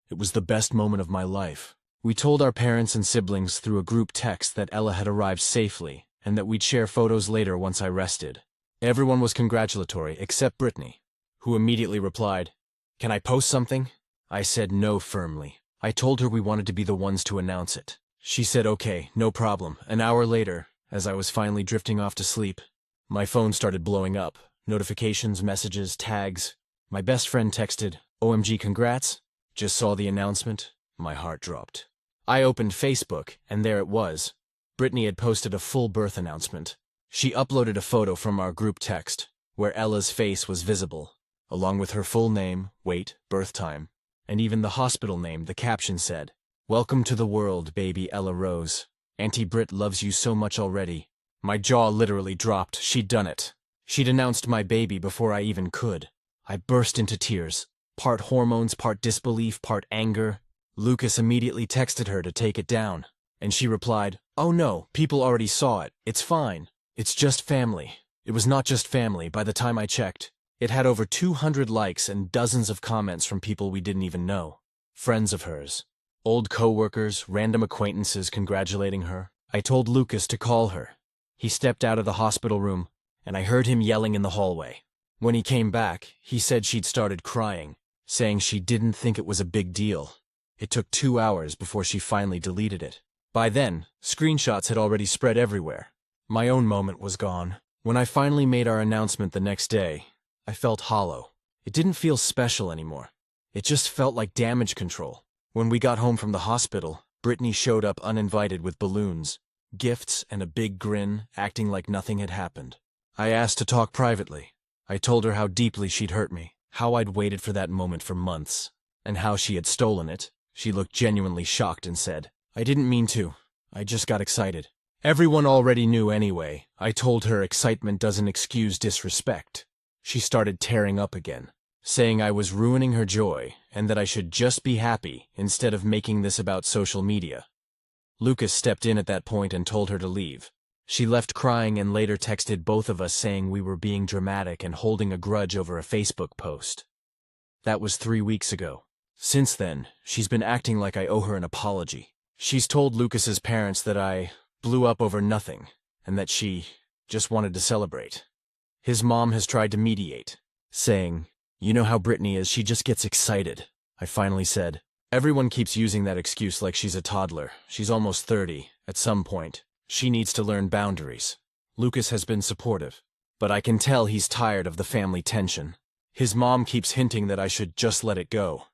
It was the best moment of my life. We told our parents and siblings through a group text that Ella had arrived safely, and that we'd share photos later once I rested. Everyone was congratulatory, except Brittany, who immediately replied, "Can I post something?" I said no firmly. I told her we wanted to be the ones to announce it. She said okay, no problem. An hour later, as I was finally drifting off to sleep, my phone started blowing up. Notifications, messages, tags. My best friend texted, "OMG, congrats." Just saw the announcement. My heart dropped. I opened Facebook, and there it was. Brittany had posted a full birth announcement. She uploaded a photo from our group text, where Ella's face was visible, along with her full name, weight, birth time, and even the hospital name. The caption said, "Welcome to the world, baby Ella Rose. Auntie Britt loves you so much already." My jaw literally dropped. She'd done it. She'd announced my baby before I even could. I burst into tears, part hormones, part disbelief, part anger. Lucas immediately texted her to take it down, and she replied, "Oh no, people already saw it. It's fine. It's just family." It was not just family. By the time I checked, it had over 200 likes and dozens of comments from people we didn't even know. Friends of hers, old co-workers, random acquaintances congratulating her. I told Lucas to call her. He stepped out of the hospital room, and I heard him yelling in the hallway. When he came back, he said she'd started crying, saying she didn't think it was a big deal. It took 2 hours before she finally deleted it. By then, screenshots had already spread everywhere. My own moment was gone. When I finally made our announcement the next day, I felt hollow. It didn't feel special anymore. It just felt like damage control. When we got home from the hospital, Brittany showed up uninvited with balloons, gifts, and a big grin, acting like nothing had happened. I asked to talk privately. I told her how deeply she'd hurt me, how I'd waited for that moment for months, and how she had stolen it. She looked genuinely shocked and said, "I didn't mean to. I just got excited." Everyone already knew anyway. I told her excitement doesn't excuse disrespect. She started tearing up again, saying I was ruining her joy and that I should just be happy instead of making this about social media. Lucas stepped in at that point and told her to leave. She left crying and later texted both of us saying we were being dramatic and holding a grudge over a Facebook post. That was 3 weeks ago. Since then, she's been acting like I owe her an apology. She's told Lucas's parents that I blew up over nothing and that she just wanted to celebrate. His mom has tried to mediate, saying, "You know how Brittany is, she just gets excited." I finally said, "Everyone keeps using that excuse like she's a toddler. She's almost 30. At some point, she needs to learn boundaries." Lucas has been supportive, but I can tell he's tired of the family tension. His mom keeps hinting that I should just let it go.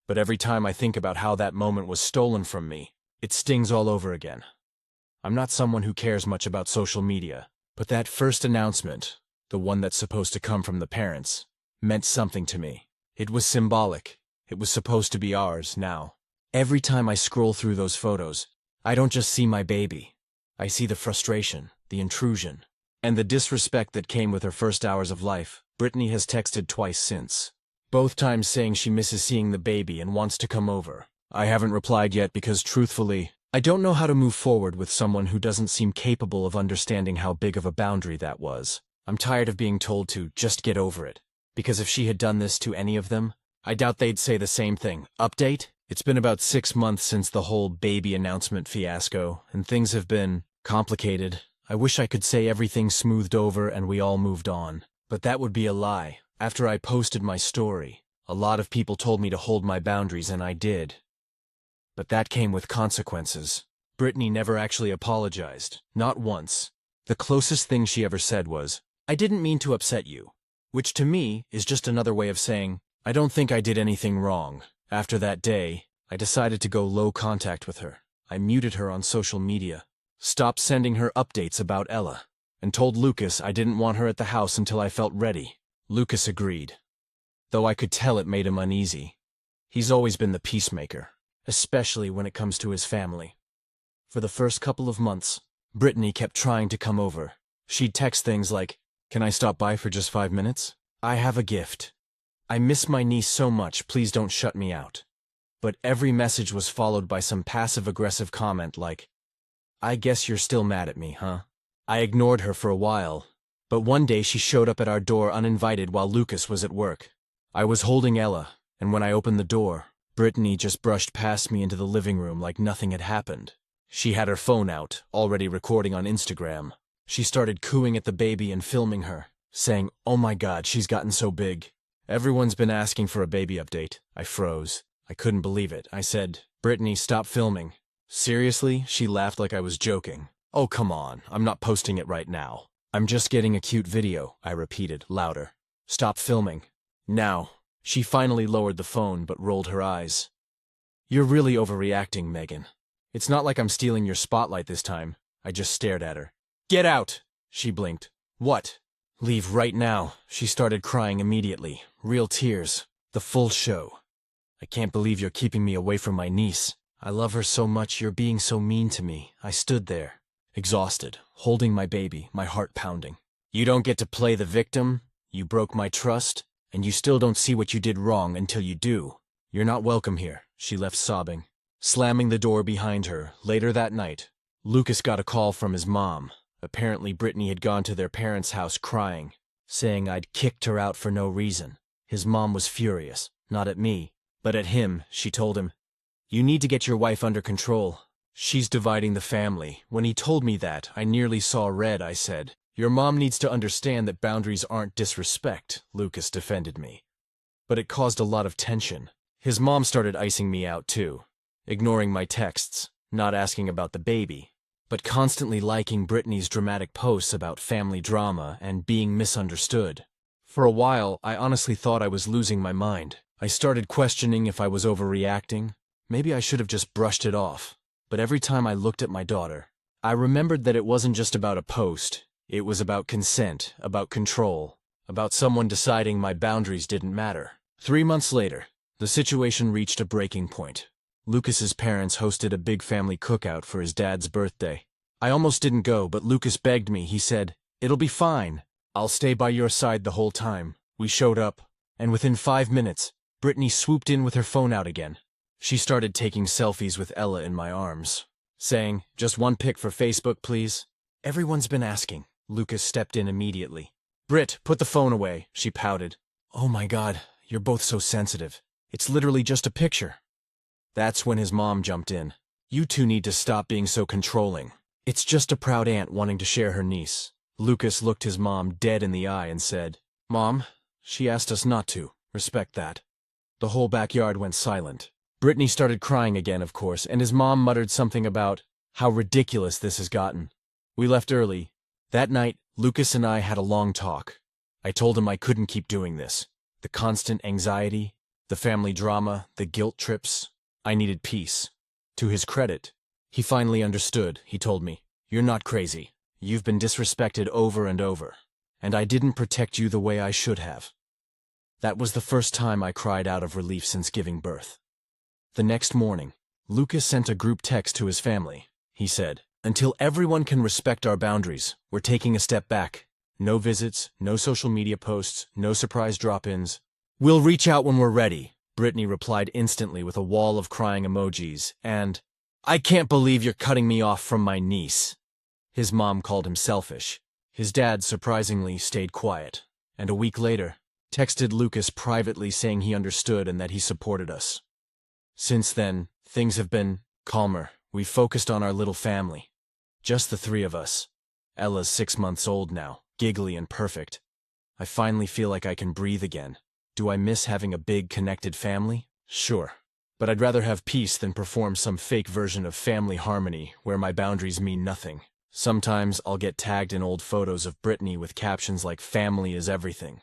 But every time I think about how that moment was stolen from me, it stings all over again. I'm not someone who cares much about social media, but that first announcement, the one that's supposed to come from the parents, meant something to me. It was symbolic. It was supposed to be ours now. Every time I scroll through those photos, I don't just see my baby. I see the frustration, the intrusion, and the disrespect that came with her first hours of life. Brittany has texted twice since, both times saying she misses seeing the baby and wants to come over. I haven't replied yet because, truthfully, I don't know how to move forward with someone who doesn't seem capable of understanding how big of a boundary that was. I'm tired of being told to just get over it, because if she had done this to any of them, I doubt they'd say the same thing. Update? It's been about 6 months since the whole baby announcement fiasco, and things have been complicated. I wish I could say everything's smoothed over and we all moved on, but that would be a lie. After I posted my story, a lot of people told me to hold my boundaries, and I did. But that came with consequences. Brittany never actually apologized, not once. The closest thing she ever said was, "I didn't mean to upset you," which to me is just another way of saying, I don't think I did anything wrong. After that day, I decided to go low contact with her. I muted her on social media, stopped sending her updates about Ella, and told Lucas I didn't want her at the house until I felt ready. Lucas agreed, though I could tell it made him uneasy. He's always been the peacemaker, especially when it comes to his family. For the first couple of months, Brittany kept trying to come over. She'd text things like, "Can I stop by for just 5 minutes? I have a gift. I miss my niece so much, please don't shut me out." But every message was followed by some passive-aggressive comment like, "I guess you're still mad at me, huh?" I ignored her for a while, but one day she showed up at our door uninvited while Lucas was at work. I was holding Ella, and when I opened the door, Brittany just brushed past me into the living room like nothing had happened. She had her phone out, already recording on Instagram. She started cooing at the baby and filming her, saying, "Oh my God, she's gotten so big. Everyone's been asking for a baby update." I froze. I couldn't believe it. I said, "Brittany, stop filming." "Seriously?" She laughed like I was joking. "Oh, come on. I'm not posting it right now. I'm just getting a cute video," I repeated, louder. "Stop filming. Now." She finally lowered the phone but rolled her eyes. "You're really overreacting, Megan. It's not like I'm stealing your spotlight this time." I just stared at her. "Get out!" She blinked. "What?" "Leave right now." She started crying immediately. Real tears. The full show. "I can't believe you're keeping me away from my niece. I love her so much, you're being so mean to me." I stood there, exhausted, holding my baby, my heart pounding. You don't get to play the victim, you broke my trust, and you still don't see what you did wrong until you do. You're not welcome here, she left sobbing, slamming the door behind her. Later that night, Lucas got a call from his mom. Apparently Brittany had gone to their parents' house crying, saying I'd kicked her out for no reason. His mom was furious, not at me, but at him. She told him, "You need to get your wife under control. She's dividing the family." When he told me that, I nearly saw red. I said, "Your mom needs to understand that boundaries aren't disrespect," Lucas defended me. But it caused a lot of tension. His mom started icing me out too, ignoring my texts, not asking about the baby, but constantly liking Brittany's dramatic posts about family drama and being misunderstood. For a while, I honestly thought I was losing my mind. I started questioning if I was overreacting. Maybe I should have just brushed it off. But every time I looked at my daughter, I remembered that it wasn't just about a post. It was about consent, about control, about someone deciding my boundaries didn't matter. 3 months later, the situation reached a breaking point. Lucas's parents hosted a big family cookout for his dad's birthday. I almost didn't go, but Lucas begged me. He said, "It'll be fine. I'll stay by your side the whole time." We showed up, and within 5 minutes, Brittany swooped in with her phone out again. She started taking selfies with Ella in my arms, saying, "Just one pic for Facebook, please." "Everyone's been asking." Lucas stepped in immediately. "Britt, put the phone away," she pouted. "Oh my God, you're both so sensitive. It's literally just a picture." That's when his mom jumped in. "You two need to stop being so controlling. It's just a proud aunt wanting to share her niece." Lucas looked his mom dead in the eye and said, "Mom, she asked us not to. Respect that." The whole backyard went silent. Brittany started crying again, of course, and his mom muttered something about how ridiculous this has gotten. We left early. That night, Lucas and I had a long talk. I told him I couldn't keep doing this. The constant anxiety, the family drama, the guilt trips. I needed peace. To his credit, he finally understood. He told me, "You're not crazy. You've been disrespected over and over, and I didn't protect you the way I should have." That was the first time I cried out of relief since giving birth. The next morning, Lucas sent a group text to his family. He said, "Until everyone can respect our boundaries, we're taking a step back. No visits, no social media posts, no surprise drop-ins. We'll reach out when we're ready." Brittany replied instantly with a wall of crying emojis, and, "I can't believe you're cutting me off from my niece." His mom called him selfish. His dad, surprisingly, stayed quiet, and a week later, texted Lucas privately saying he understood and that he supported us. Since then, things have been calmer. We focused on our little family. Just the 3 of us. Ella's 6 months old now, giggly and perfect. I finally feel like I can breathe again. Do I miss having a big, connected family? Sure. But I'd rather have peace than perform some fake version of family harmony where my boundaries mean nothing. Sometimes I'll get tagged in old photos of Brittany with captions like "family is everything."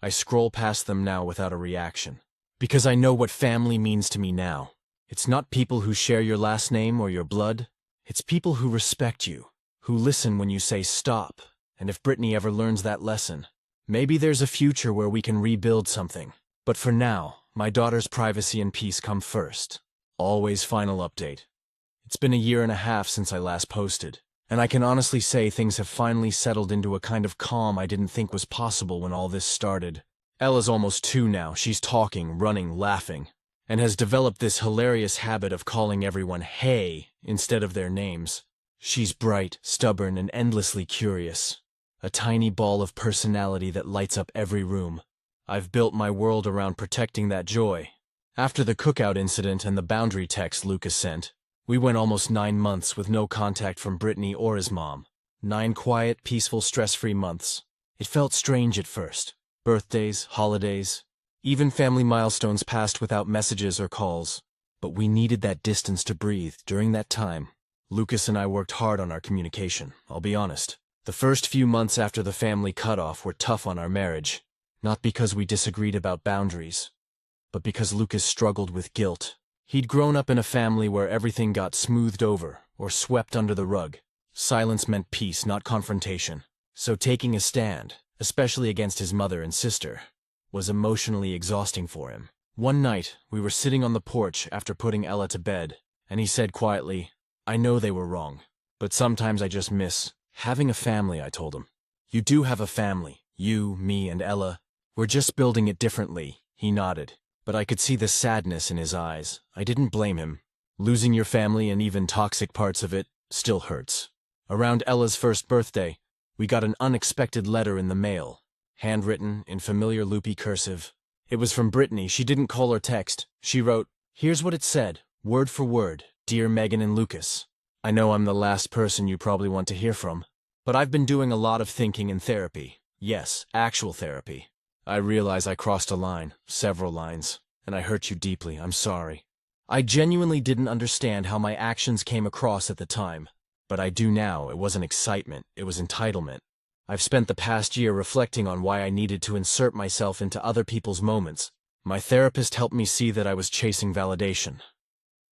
I scroll past them now without a reaction. Because I know what family means to me now. It's not people who share your last name or your blood. It's people who respect you, who listen when you say stop. And if Brittany ever learns that lesson, maybe there's a future where we can rebuild something. But for now, my daughter's privacy and peace come first. Always final update. It's been a 1.5 years since I last posted, and I can honestly say things have finally settled into a kind of calm I didn't think was possible when all this started. Ella's almost 2 now. She's talking, running, laughing, and has developed this hilarious habit of calling everyone "hey" instead of their names. She's bright, stubborn, and endlessly curious. A tiny ball of personality that lights up every room. I've built my world around protecting that joy. After the cookout incident and the boundary text Lucas sent, we went almost 9 months with no contact from Brittany or his mom. 9 quiet, peaceful, stress-free months. It felt strange at first. Birthdays, holidays, even family milestones passed without messages or calls. But we needed that distance to breathe. During that time, Lucas and I worked hard on our communication, I'll be honest. The first few months after the family cutoff were tough on our marriage. Not because we disagreed about boundaries, but because Lucas struggled with guilt. He'd grown up in a family where everything got smoothed over or swept under the rug. Silence meant peace, not confrontation. So taking a stand, especially against his mother and sister, was emotionally exhausting for him. One night, we were sitting on the porch after putting Ella to bed, and he said quietly, "I know they were wrong, but sometimes I just miss having a family," I told him. You do have a family. You, me, and Ella. We're just building it differently, he nodded. But I could see the sadness in his eyes. I didn't blame him. Losing your family and even toxic parts of it still hurts. Around Ella's first birthday, we got an unexpected letter in the mail. Handwritten, in familiar loopy cursive. It was from Brittany. She didn't call or text. She wrote, "Here's what it said, word for word. Dear Megan and Lucas. I know I'm the last person you probably want to hear from, but I've been doing a lot of thinking and therapy. Yes, actual therapy. I realize I crossed a line, several lines, and I hurt you deeply. I'm sorry. I genuinely didn't understand how my actions came across at the time, but I do now. It wasn't excitement, it was entitlement. I've spent the past year reflecting on why I needed to insert myself into other people's moments. My therapist helped me see that I was chasing validation,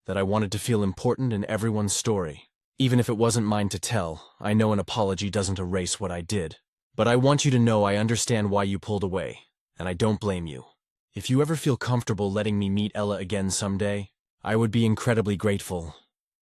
that I wanted to feel important in everyone's story. Even if it wasn't mine to tell, I know an apology doesn't erase what I did. But I want you to know I understand why you pulled away, and I don't blame you. If you ever feel comfortable letting me meet Ella again someday, I would be incredibly grateful.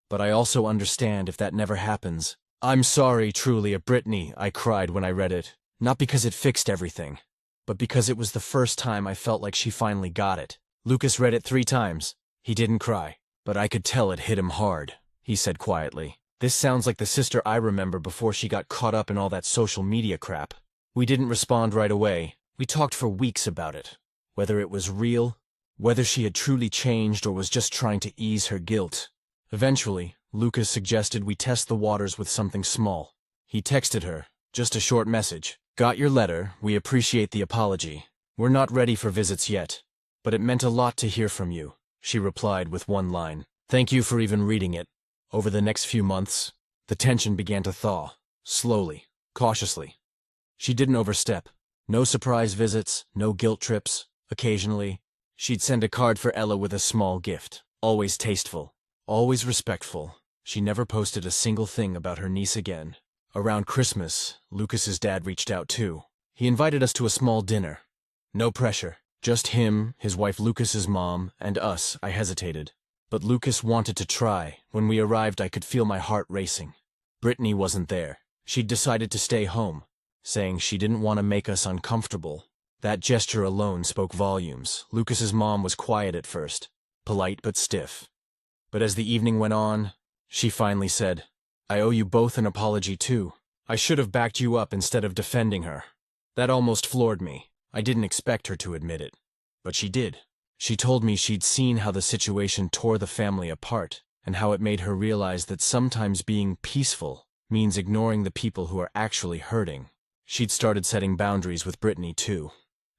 But I also understand if that never happens. I'm sorry, truly, Brittany, I cried when I read it. Not because it fixed everything, but because it was the first time I felt like she finally got it. Lucas read it 3 times. He didn't cry, but I could tell it hit him hard. He said quietly, "This sounds like the sister I remember before she got caught up in all that social media crap." We didn't respond right away. We talked for weeks about it. Whether it was real, whether she had truly changed or was just trying to ease her guilt. Eventually, Lucas suggested we test the waters with something small. He texted her, just a short message. "Got your letter, we appreciate the apology. We're not ready for visits yet, but it meant a lot to hear from you," she replied with one line. "Thank you for even reading it." Over the next few months, the tension began to thaw, slowly, cautiously. She didn't overstep. No surprise visits, no guilt trips. Occasionally, she'd send a card for Ella with a small gift, always tasteful, always respectful. She never posted a single thing about her niece again. Around Christmas, Lucas's dad reached out too. He invited us to a small dinner. No pressure, just him, his wife Lucas's mom, and us. I hesitated. But Lucas wanted to try. When we arrived, I could feel my heart racing. Brittany wasn't there. She'd decided to stay home, saying she didn't want to make us uncomfortable. That gesture alone spoke volumes. Lucas's mom was quiet at first, polite but stiff. But as the evening went on, she finally said, "I owe you both an apology too. I should have backed you up instead of defending her." That almost floored me. I didn't expect her to admit it, but she did. She told me she'd seen how the situation tore the family apart, and how it made her realize that sometimes being peaceful means ignoring the people who are actually hurting. She'd started setting boundaries with Brittany too.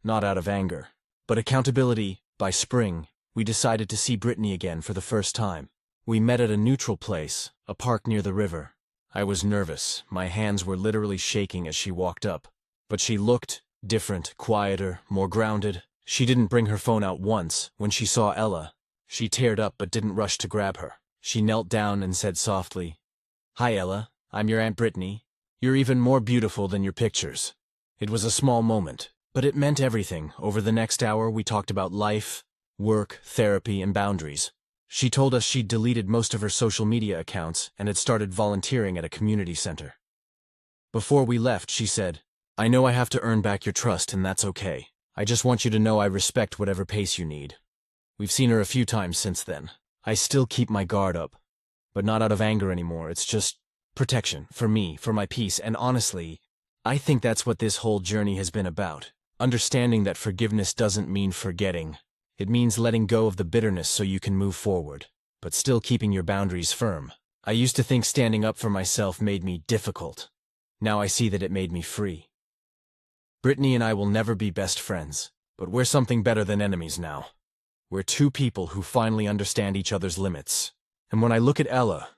Not out of anger, but accountability. By spring, we decided to see Brittany again for the first time. We met at a neutral place, a park near the river. I was nervous. My hands were literally shaking as she walked up. But she looked different, quieter, more grounded. She didn't bring her phone out once. When she saw Ella, she teared up but didn't rush to grab her. She knelt down and said softly, "Hi Ella, I'm your Aunt Brittany. You're even more beautiful than your pictures." It was a small moment, but it meant everything. Over the next hour, we talked about life, work, therapy, and boundaries. She told us she'd deleted most of her social media accounts and had started volunteering at a community center. Before we left, she said, "I know I have to earn back your trust, and that's okay. I just want you to know I respect whatever pace you need." We've seen her a few times since then. I still keep my guard up, but not out of anger anymore. It's just protection, for me, for my peace, and honestly, I think that's what this whole journey has been about. Understanding that forgiveness doesn't mean forgetting. It means letting go of the bitterness so you can move forward, but still keeping your boundaries firm. I used to think standing up for myself made me difficult. Now I see that it made me free. Brittany and I will never be best friends, but we're something better than enemies now. We're two people who finally understand each other's limits. And when I look at Ella,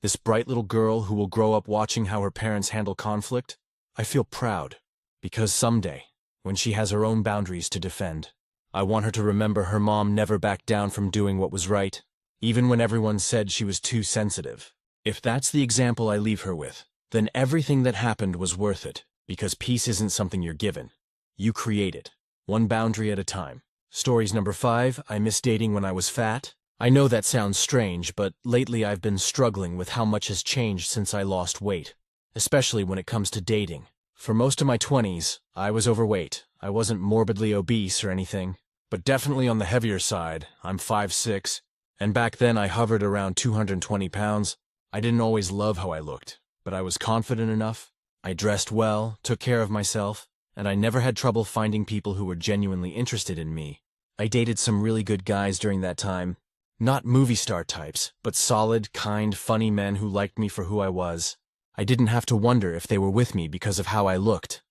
this bright little girl who will grow up watching how her parents handle conflict, I feel proud, because someday, when she has her own boundaries to defend, I want her to remember her mom never backed down from doing what was right, even when everyone said she was too sensitive. If that's the example I leave her with, then everything that happened was worth it, because peace isn't something you're given. You create it, one boundary at a time. Stories number 5, I miss dating when I was fat. I know that sounds strange, but lately I've been struggling with how much has changed since I lost weight, especially when it comes to dating. For most of my 20s, I was overweight. I wasn't morbidly obese or anything, but definitely on the heavier side. I'm 5'6", and back then I hovered around 220 pounds. I didn't always love how I looked, but I was confident enough. I dressed well, took care of myself, and I never had trouble finding people who were genuinely interested in me. I dated some really good guys during that time. Not movie star types, but solid, kind, funny men who liked me for who I was. I didn't have to wonder if they were with me because of how I looked.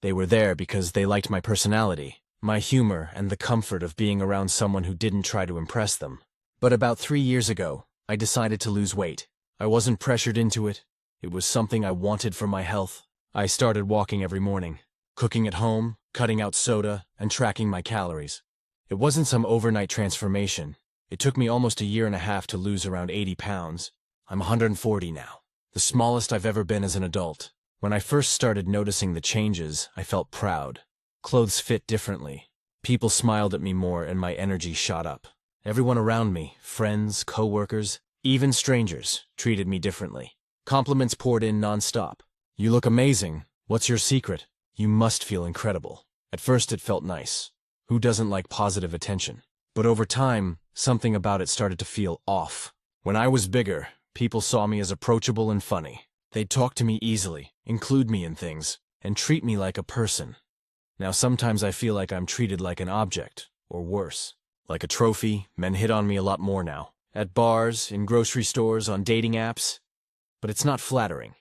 They were there because they liked my personality, my humor, and the comfort of being around someone who didn't try to impress them. But about 3 years ago, I decided to lose weight. I wasn't pressured into it. It was something I wanted for my health. I started walking every morning, cooking at home, cutting out soda, and tracking my calories. It wasn't some overnight transformation. It took me almost a year and a half to lose around 80 pounds. I'm 140 now, the smallest I've ever been as an adult. When I first started noticing the changes, I felt proud. Clothes fit differently. People smiled at me more and my energy shot up. Everyone around me, friends, co-workers, even strangers, treated me differently. Compliments poured in non-stop. You look amazing. What's your secret? You must feel incredible. At first it felt nice. Who doesn't like positive attention? But over time, something about it started to feel off. When I was bigger, people saw me as approachable and funny. They'd talk to me easily, include me in things, and treat me like a person. Now sometimes I feel like I'm treated like an object, or worse. Like a trophy. Men hit on me a lot more now. At bars, in grocery stores, on dating apps. But it's not flattering.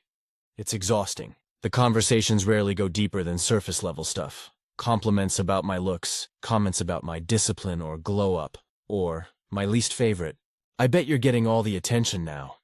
It's exhausting. The conversations rarely go deeper than surface-level stuff. Compliments about my looks, comments about my discipline or glow-up, or, my least favorite, I bet you're getting all the attention now.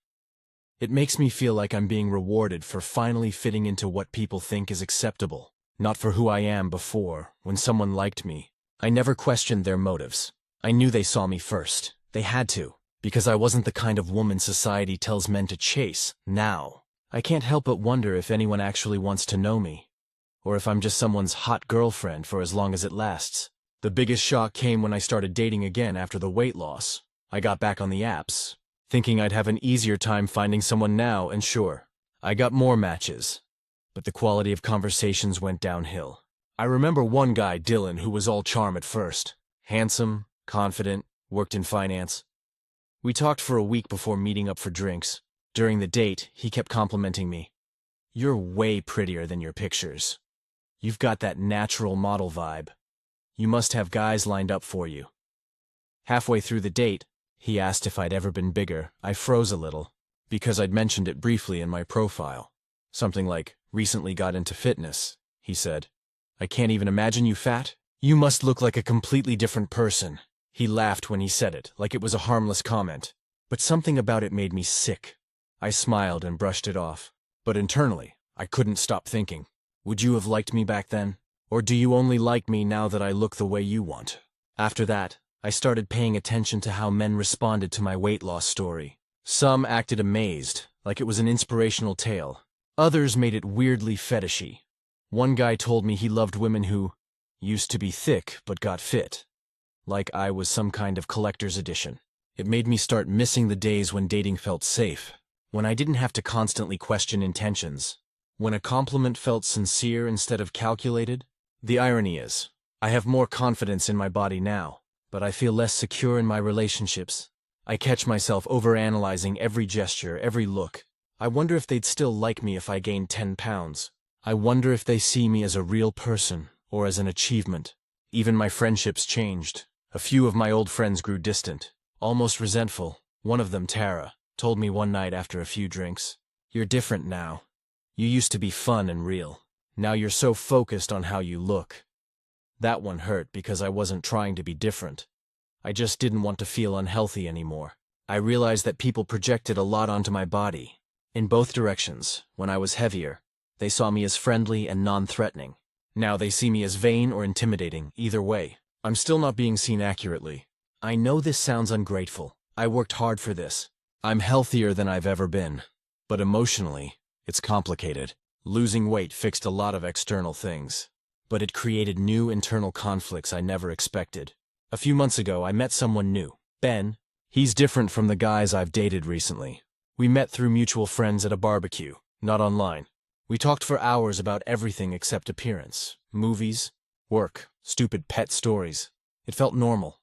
It makes me feel like I'm being rewarded for finally fitting into what people think is acceptable, not for who I am before, when someone liked me. I never questioned their motives. I knew they saw me first. They had to, because I wasn't the kind of woman society tells men to chase. Now, I can't help but wonder if anyone actually wants to know me. Or if I'm just someone's hot girlfriend for as long as it lasts. The biggest shock came when I started dating again after the weight loss. I got back on the apps, thinking I'd have an easier time finding someone now, and sure, I got more matches. But the quality of conversations went downhill. I remember one guy, Dylan, who was all charm at first. Handsome, confident, worked in finance. We talked for a week before meeting up for drinks. During the date, he kept complimenting me. "You're way prettier than your pictures. You've got that natural model vibe. You must have guys lined up for you." Halfway through the date, he asked if I'd ever been bigger. I froze a little, because I'd mentioned it briefly in my profile. Something like, "Recently got into fitness," he said. "I can't even imagine you fat. You must look like a completely different person." He laughed when he said it, like it was a harmless comment. But something about it made me sick. I smiled and brushed it off. But internally, I couldn't stop thinking. Would you have liked me back then? Or do you only like me now that I look the way you want? After that, I started paying attention to how men responded to my weight loss story. Some acted amazed, like it was an inspirational tale. Others made it weirdly fetishy. One guy told me he loved women who used to be thick but got fit. Like I was some kind of collector's edition. It made me start missing the days when dating felt safe, when I didn't have to constantly question intentions. When a compliment felt sincere instead of calculated. The irony is, I have more confidence in my body now, but I feel less secure in my relationships. I catch myself overanalyzing every gesture, every look. I wonder if they'd still like me if I gained 10 pounds. I wonder if they see me as a real person, or as an achievement. Even my friendships changed. A few of my old friends grew distant, almost resentful. One of them, Tara, told me one night after a few drinks, "You're different now. You used to be fun and real. Now you're so focused on how you look." That one hurt because I wasn't trying to be different. I just didn't want to feel unhealthy anymore. I realized that people projected a lot onto my body. In both directions. When I was heavier, they saw me as friendly and non-threatening. Now they see me as vain or intimidating. Either way, I'm still not being seen accurately. I know this sounds ungrateful. I worked hard for this. I'm healthier than I've ever been. But emotionally, it's complicated. Losing weight fixed a lot of external things, but it created new internal conflicts I never expected. A few months ago, I met someone new, Ben. He's different from the guys I've dated recently. We met through mutual friends at a barbecue, not online. We talked for hours about everything except appearance, movies, work, stupid pet stories. It felt normal.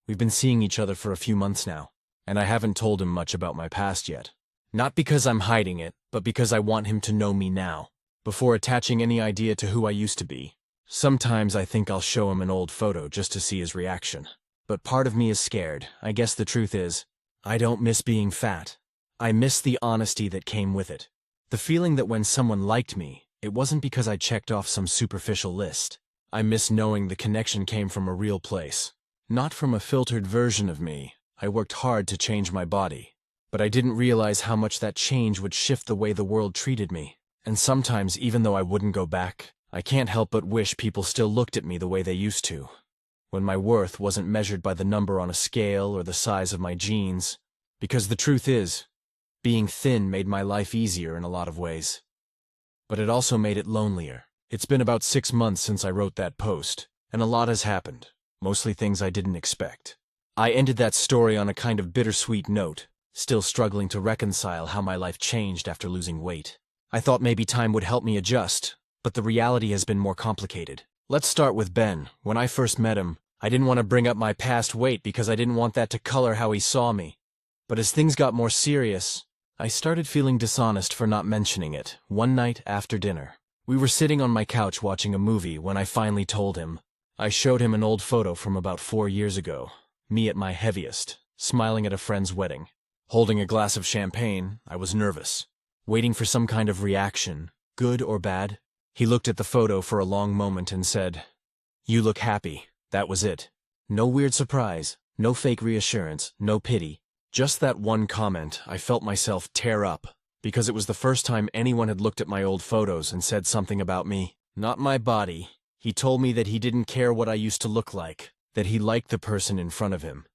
We've been seeing each other for a few months now, and I haven't told him much about my past yet. Not because I'm hiding it, but because I want him to know me now, before attaching any idea to who I used to be. Sometimes I think I'll show him an old photo just to see his reaction. But part of me is scared. I guess the truth is, I don't miss being fat. I miss the honesty that came with it. The feeling that when someone liked me, it wasn't because I checked off some superficial list. I miss knowing the connection came from a real place. Not from a filtered version of me. I worked hard to change my body. But I didn't realize how much that change would shift the way the world treated me. And sometimes, even though I wouldn't go back, I can't help but wish people still looked at me the way they used to. When my worth wasn't measured by the number on a scale or the size of my jeans. Because the truth is, being thin made my life easier in a lot of ways. But it also made it lonelier. It's been about 6 months since I wrote that post, and a lot has happened. Mostly things I didn't expect. I ended that story on a kind of bittersweet note, still struggling to reconcile how my life changed after losing weight. I thought maybe time would help me adjust, but the reality has been more complicated. Let's start with Ben. When I first met him, I didn't want to bring up my past weight because I didn't want that to color how he saw me. But as things got more serious, I started feeling dishonest for not mentioning it. One night after dinner, we were sitting on my couch watching a movie when I finally told him. I showed him an old photo from about 4 years ago, me at my heaviest, smiling at a friend's wedding. Holding a glass of champagne, I was nervous, waiting for some kind of reaction, good or bad. He looked at the photo for a long moment and said, "You look happy." That was it. No weird surprise, no fake reassurance, no pity. Just that one comment. I felt myself tear up, because it was the first time anyone had looked at my old photos and said something about me. Not my body. He told me that he didn't care what I used to look like, that he liked the person in front of him,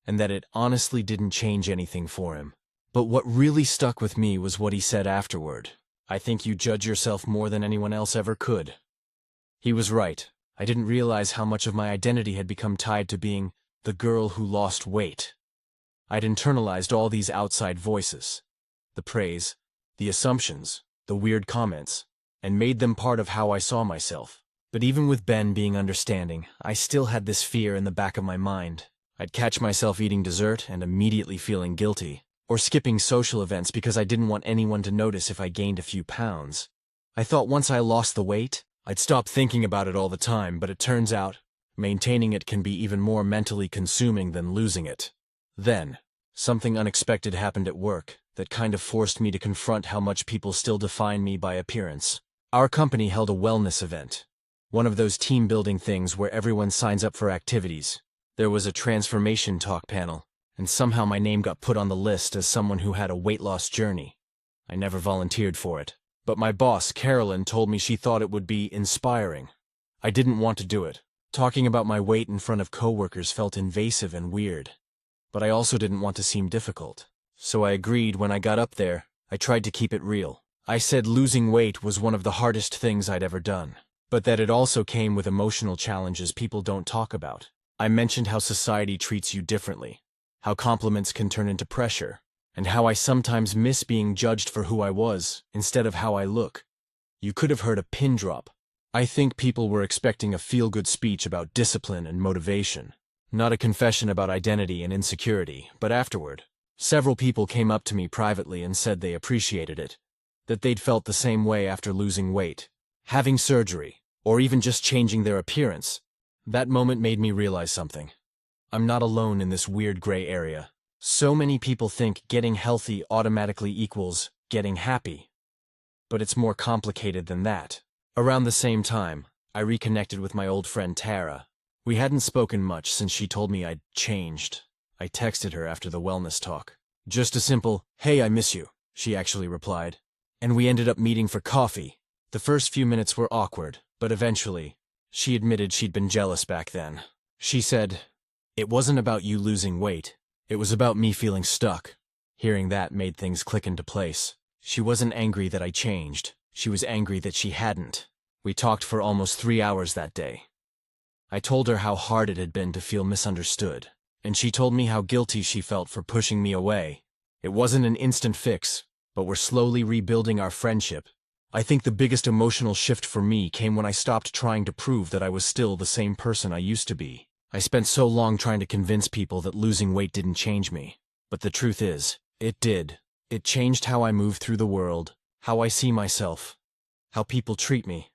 and that it honestly didn't change anything for him. But what really stuck with me was what he said afterward. "I think you judge yourself more than anyone else ever could." He was right. I didn't realize how much of my identity had become tied to being the girl who lost weight. I'd internalized all these outside voices, the praise, the assumptions, the weird comments, and made them part of how I saw myself. But even with Ben being understanding, I still had this fear in the back of my mind. I'd catch myself eating dessert and immediately feeling guilty, or skipping social events because I didn't want anyone to notice if I gained a few pounds. I thought once I lost the weight, I'd stop thinking about it all the time, but it turns out, maintaining it can be even more mentally consuming than losing it. Then, something unexpected happened at work that kind of forced me to confront how much people still define me by appearance. Our company held a wellness event, one of those team-building things where everyone signs up for activities. There was a transformation talk panel, and somehow my name got put on the list as someone who had a weight loss journey. I never volunteered for it. But my boss, Carolyn, told me she thought it would be inspiring. I didn't want to do it. Talking about my weight in front of coworkers felt invasive and weird. But I also didn't want to seem difficult. So I agreed. When I got up there, I tried to keep it real. I said losing weight was one of the hardest things I'd ever done, but that it also came with emotional challenges people don't talk about. I mentioned how society treats you differently, how compliments can turn into pressure, and how I sometimes miss being judged for who I was, instead of how I look. You could have heard a pin drop. I think people were expecting a feel-good speech about discipline and motivation, not a confession about identity and insecurity. But afterward, several people came up to me privately and said they appreciated it, that they'd felt the same way after losing weight, having surgery, or even just changing their appearance. That moment made me realize something. I'm not alone in this weird gray area. So many people think getting healthy automatically equals getting happy. But it's more complicated than that. Around the same time, I reconnected with my old friend Tara. We hadn't spoken much since she told me I'd changed. I texted her after the wellness talk. Just a simple, "Hey, I miss you," she actually replied. And we ended up meeting for coffee. The first few minutes were awkward, but eventually, she admitted she'd been jealous back then. She said, "It wasn't about you losing weight. It was about me feeling stuck." Hearing that made things click into place. She wasn't angry that I changed. She was angry that she hadn't. We talked for almost 3 hours that day. I told her how hard it had been to feel misunderstood, and she told me how guilty she felt for pushing me away. It wasn't an instant fix, but we're slowly rebuilding our friendship. I think the biggest emotional shift for me came when I stopped trying to prove that I was still the same person I used to be. I spent so long trying to convince people that losing weight didn't change me. But the truth is, it did. It changed how I move through the world, how I see myself, how people treat me.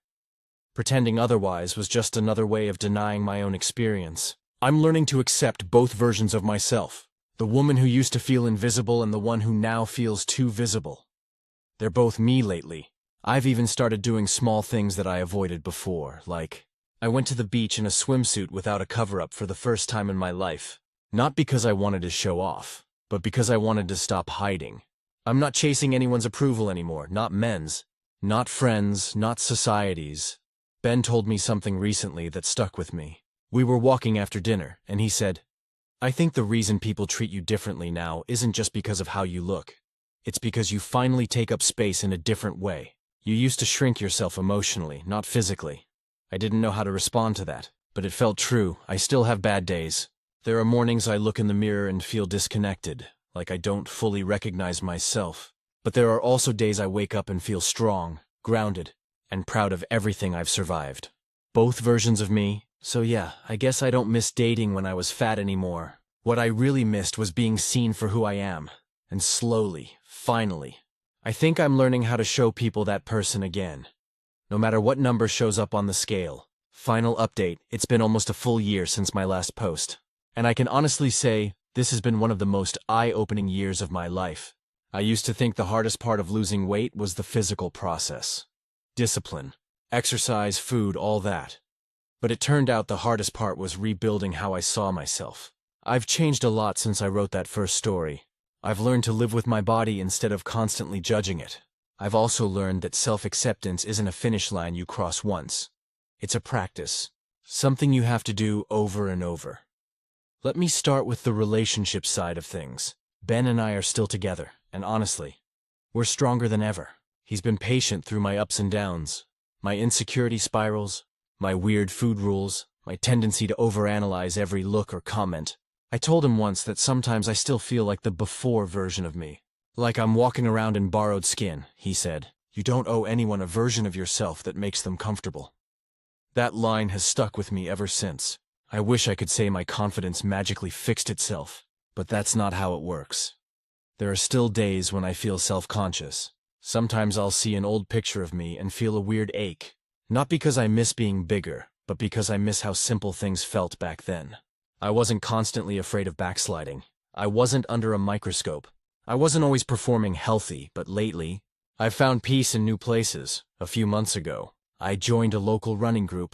Pretending otherwise was just another way of denying my own experience. I'm learning to accept both versions of myself, the woman who used to feel invisible and the one who now feels too visible. They're both me lately. I've even started doing small things that I avoided before, like I went to the beach in a swimsuit without a cover-up for the first time in my life. Not because I wanted to show off, but because I wanted to stop hiding. I'm not chasing anyone's approval anymore, not men's, not friends, not society's. Ben told me something recently that stuck with me. We were walking after dinner, and he said, "I think the reason people treat you differently now isn't just because of how you look. It's because you finally take up space in a different way. You used to shrink yourself emotionally, not physically." I didn't know how to respond to that, but it felt true. I still have bad days. There are mornings I look in the mirror and feel disconnected, like I don't fully recognize myself. But there are also days I wake up and feel strong, grounded, and proud of everything I've survived. Both versions of me, so yeah, I guess I don't miss dating when I was fat anymore. What I really missed was being seen for who I am. And slowly, finally, I think I'm learning how to show people that person again. No matter what number shows up on the scale. Final update, it's been almost a full year since my last post. And I can honestly say, this has been one of the most eye-opening years of my life. I used to think the hardest part of losing weight was the physical process. Discipline, exercise, food, all that. But it turned out the hardest part was rebuilding how I saw myself. I've changed a lot since I wrote that first story. I've learned to live with my body instead of constantly judging it. I've also learned that self-acceptance isn't a finish line you cross once. It's a practice. Something you have to do over and over. Let me start with the relationship side of things. Ben and I are still together, and honestly, we're stronger than ever. He's been patient through my ups and downs, my insecurity spirals, my weird food rules, my tendency to overanalyze every look or comment. I told him once that sometimes I still feel like the before version of me. Like I'm walking around in borrowed skin, he said. You don't owe anyone a version of yourself that makes them comfortable. That line has stuck with me ever since. I wish I could say my confidence magically fixed itself, but that's not how it works. There are still days when I feel self-conscious. Sometimes I'll see an old picture of me and feel a weird ache. Not because I miss being bigger, but because I miss how simple things felt back then. I wasn't constantly afraid of backsliding. I wasn't under a microscope. I wasn't always performing healthy, but lately, I've found peace in new places. A few months ago, I joined a local running group.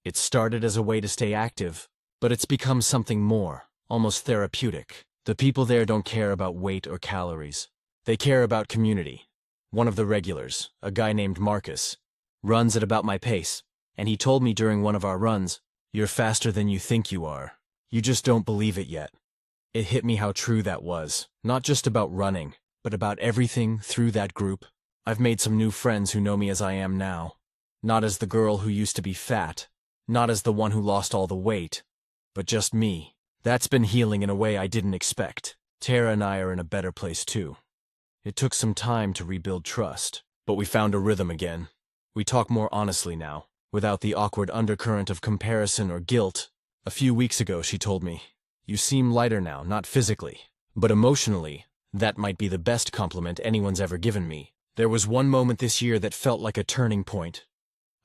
It started as a way to stay active, but it's become something more, almost therapeutic. The people there don't care about weight or calories. They care about community. One of the regulars, a guy named Marcus, runs at about my pace, and he told me during one of our runs, "You're faster than you think you are. You just don't believe it yet." It hit me how true that was, not just about running, but about everything through that group. I've made some new friends who know me as I am now. Not as the girl who used to be fat, not as the one who lost all the weight, but just me. That's been healing in a way I didn't expect. Tara and I are in a better place too. It took some time to rebuild trust, but we found a rhythm again. We talk more honestly now, without the awkward undercurrent of comparison or guilt. A few weeks ago she told me, "You seem lighter now, not physically, but emotionally." That might be the best compliment anyone's ever given me. There was one moment this year that felt like a turning point.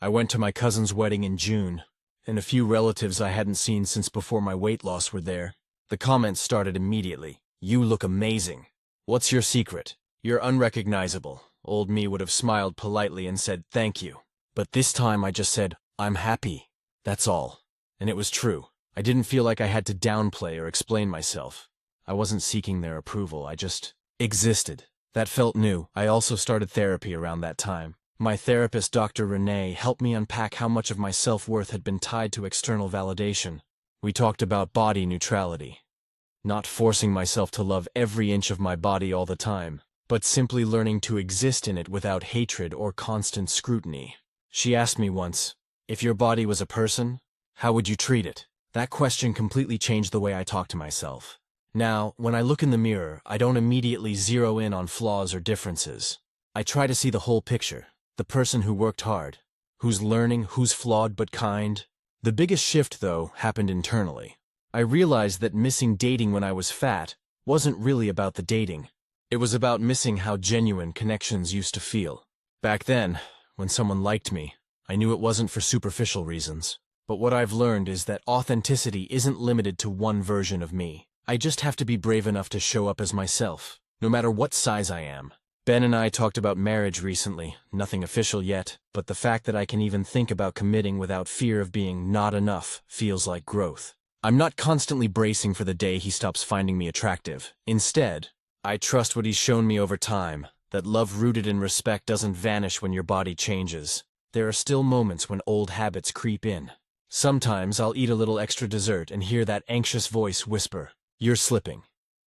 I went to my cousin's wedding in June, and a few relatives I hadn't seen since before my weight loss were there. The comments started immediately. "You look amazing. What's your secret? You're unrecognizable." Old me would have smiled politely and said thank you. But this time I just said, "I'm happy." That's all. And it was true. I didn't feel like I had to downplay or explain myself. I wasn't seeking their approval, I just existed. That felt new. I also started therapy around that time. My therapist, Dr. Renee, helped me unpack how much of my self-worth had been tied to external validation. We talked about body neutrality. Not forcing myself to love every inch of my body all the time, but simply learning to exist in it without hatred or constant scrutiny. She asked me once, "If your body was a person, how would you treat it?" That question completely changed the way I talk to myself. Now, when I look in the mirror, I don't immediately zero in on flaws or differences. I try to see the whole picture. The person who worked hard, who's learning, who's flawed but kind. The biggest shift, though, happened internally. I realized that missing dating when I was fat wasn't really about the dating. It was about missing how genuine connections used to feel. Back then, when someone liked me, I knew it wasn't for superficial reasons. But what I've learned is that authenticity isn't limited to one version of me. I just have to be brave enough to show up as myself, no matter what size I am. Ben and I talked about marriage recently, nothing official yet, but the fact that I can even think about committing without fear of being not enough feels like growth. I'm not constantly bracing for the day he stops finding me attractive. Instead, I trust what he's shown me over time, that love rooted in respect doesn't vanish when your body changes. There are still moments when old habits creep in. Sometimes I'll eat a little extra dessert and hear that anxious voice whisper, "You're slipping."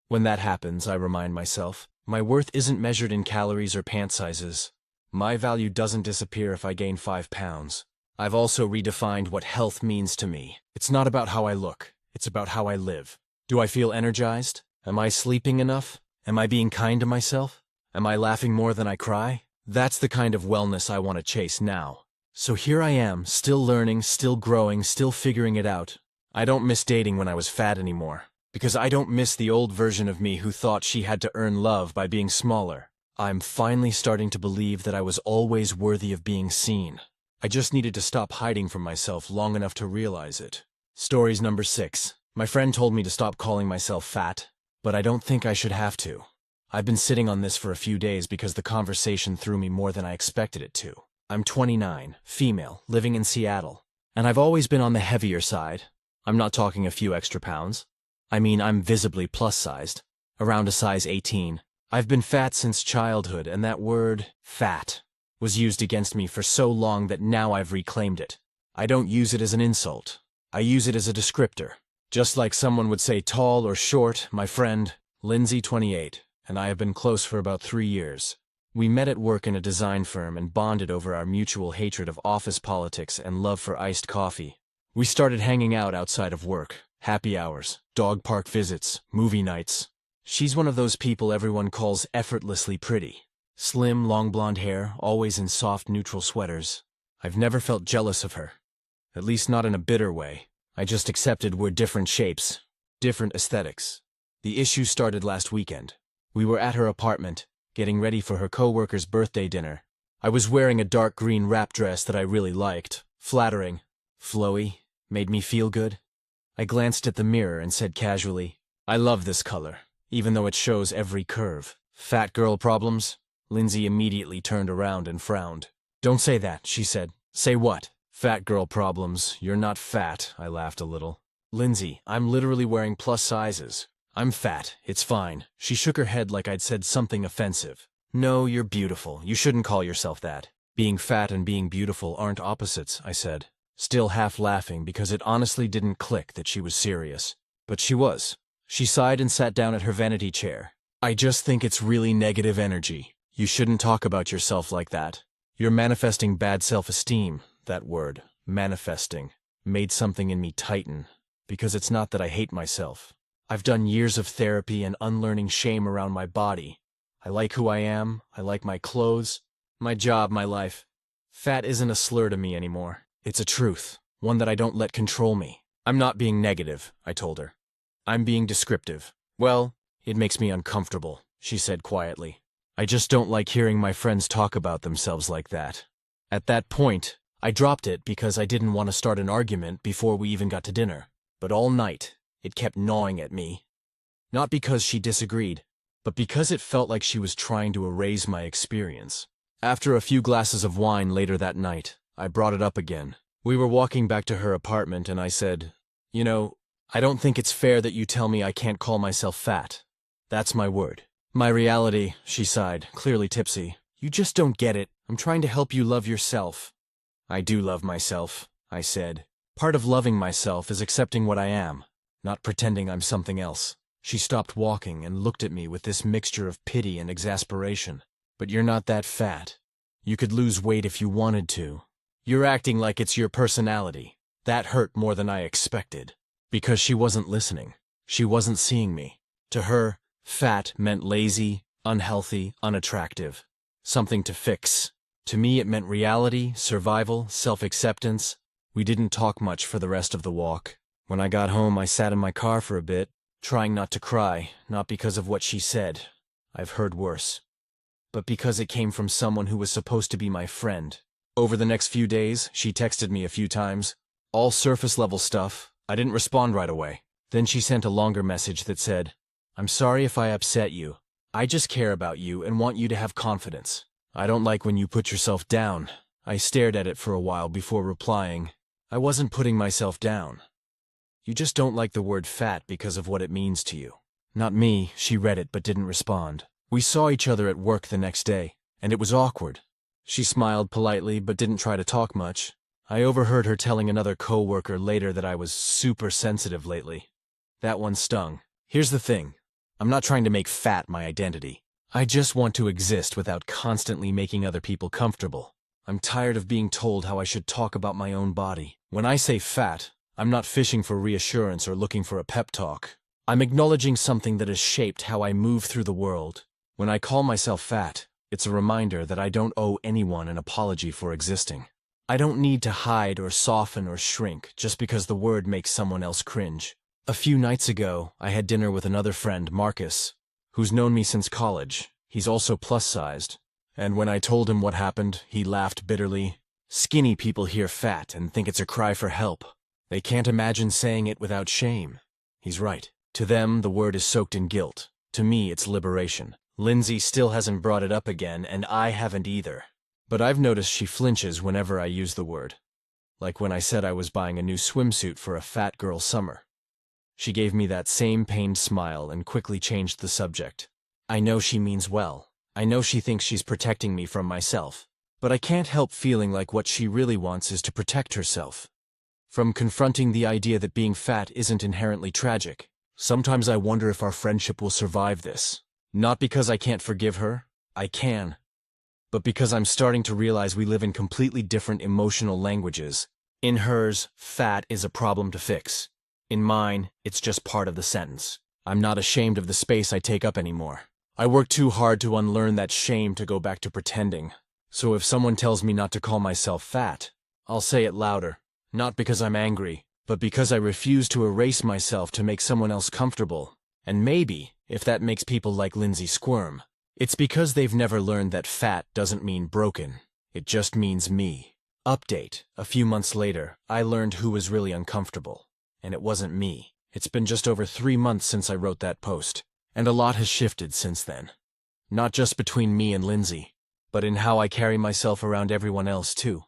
When that happens, I remind myself, my worth isn't measured in calories or pant sizes. My value doesn't disappear if I gain 5 pounds. I've also redefined what health means to me. It's not about how I look, it's about how I live. Do I feel energized? Am I sleeping enough? Am I being kind to myself? Am I laughing more than I cry? That's the kind of wellness I want to chase now. So here I am, still learning, still growing, still figuring it out. I don't miss dating when I was fat anymore, because I don't miss the old version of me who thought she had to earn love by being smaller. I'm finally starting to believe that I was always worthy of being seen. I just needed to stop hiding from myself long enough to realize it. Stories number 6. My friend told me to stop calling myself fat, but I don't think I should have to. I've been sitting on this for a few days because the conversation threw me more than I expected it to. I'm 29, female, living in Seattle, and I've always been on the heavier side. I'm not talking a few extra pounds. I mean, I'm visibly plus-sized, around a size 18. I've been fat since childhood, and that word, fat, was used against me for so long that now I've reclaimed it. I don't use it as an insult. I use it as a descriptor. Just like someone would say tall or short, my friend, Lindsay, 28, and I have been close for about 3 years. We met at work in a design firm and bonded over our mutual hatred of office politics and love for iced coffee. We started hanging out outside of work, happy hours, dog park visits, movie nights. She's one of those people everyone calls effortlessly pretty. Slim, long blonde hair, always in soft, neutral sweaters. I've never felt jealous of her. At least not in a bitter way. I just accepted we're different shapes, different aesthetics. The issue started last weekend. We were at her apartment, getting ready for her coworker's birthday dinner. I was wearing a dark green wrap dress that I really liked, flattering, flowy, made me feel good. I glanced at the mirror and said casually, "I love this color, even though it shows every curve." "Fat girl problems?" Lindsay immediately turned around and frowned. "Don't say that," she said. "Say what?" "Fat girl problems. You're not fat," I laughed a little. "Lindsay, I'm literally wearing plus sizes. I'm fat, it's fine." She shook her head like I'd said something offensive. "No, you're beautiful. You shouldn't call yourself that. Being fat and being beautiful aren't opposites," I said, still half laughing because it honestly didn't click that she was serious. But she was. She sighed and sat down at her vanity chair. "I just think it's really negative energy. You shouldn't talk about yourself like that. You're manifesting bad self-esteem." That word, manifesting, made something in me tighten, because it's not that I hate myself. I've done years of therapy and unlearning shame around my body. I like who I am, I like my clothes, my job, my life. Fat isn't a slur to me anymore. It's a truth, one that I don't let control me. "I'm not being negative," I told her. "I'm being descriptive." "Well, it makes me uncomfortable," she said quietly. "I just don't like hearing my friends talk about themselves like that." At that point, I dropped it because I didn't want to start an argument before we even got to dinner. But all night, it kept gnawing at me. Not because she disagreed, but because it felt like she was trying to erase my experience. After a few glasses of wine later that night, I brought it up again. We were walking back to her apartment and I said, "You know, I don't think it's fair that you tell me I can't call myself fat. That's my word." "My reality," she sighed, clearly tipsy. "You just don't get it. I'm trying to help you love yourself." "I do love myself," I said. "Part of loving myself is accepting what I am, not pretending I'm something else." She stopped walking and looked at me with this mixture of pity and exasperation. "But you're not that fat. You could lose weight if you wanted to. You're acting like it's your personality." That hurt more than I expected. Because she wasn't listening. She wasn't seeing me. To her, fat meant lazy, unhealthy, unattractive. Something to fix. To me, it meant reality, survival, self-acceptance. We didn't talk much for the rest of the walk. When I got home, I sat in my car for a bit, trying not to cry, not because of what she said. I've heard worse. But because it came from someone who was supposed to be my friend. Over the next few days, she texted me a few times. All surface-level stuff. I didn't respond right away. Then she sent a longer message that said, "I'm sorry if I upset you. I just care about you and want you to have confidence. I don't like when you put yourself down." I stared at it for a while before replying. I wasn't putting myself down. You just don't like the word fat because of what it means to you. Not me. She read it but didn't respond. We saw each other at work the next day, and it was awkward. She smiled politely but didn't try to talk much. I overheard her telling another co-worker later that I was super sensitive lately. That one stung. Here's the thing. I'm not trying to make fat my identity. I just want to exist without constantly making other people comfortable. I'm tired of being told how I should talk about my own body. When I say fat, I'm not fishing for reassurance or looking for a pep talk. I'm acknowledging something that has shaped how I move through the world. When I call myself fat, it's a reminder that I don't owe anyone an apology for existing. I don't need to hide or soften or shrink just because the word makes someone else cringe. A few nights ago, I had dinner with another friend, Marcus, who's known me since college. He's also plus-sized. And when I told him what happened, he laughed bitterly. Skinny people hear fat and think it's a cry for help. They can't imagine saying it without shame. He's right. To them, the word is soaked in guilt. To me, it's liberation. Lindsay still hasn't brought it up again, and I haven't either. But I've noticed she flinches whenever I use the word. Like when I said I was buying a new swimsuit for a fat girl summer. She gave me that same pained smile and quickly changed the subject. I know she means well. I know she thinks she's protecting me from myself. But I can't help feeling like what she really wants is to protect herself from confronting the idea that being fat isn't inherently tragic. Sometimes I wonder if our friendship will survive this. Not because I can't forgive her. I can. But because I'm starting to realize we live in completely different emotional languages. In hers, fat is a problem to fix. In mine, it's just part of the sentence. I'm not ashamed of the space I take up anymore. I work too hard to unlearn that shame to go back to pretending. So if someone tells me not to call myself fat, I'll say it louder. Not because I'm angry, but because I refuse to erase myself to make someone else comfortable. And maybe, if that makes people like Lindsay squirm, it's because they've never learned that fat doesn't mean broken. It just means me. Update. A few months later, I learned who was really uncomfortable. And it wasn't me. It's been just over 3 months since I wrote that post. And a lot has shifted since then. Not just between me and Lindsay, but in how I carry myself around everyone else too.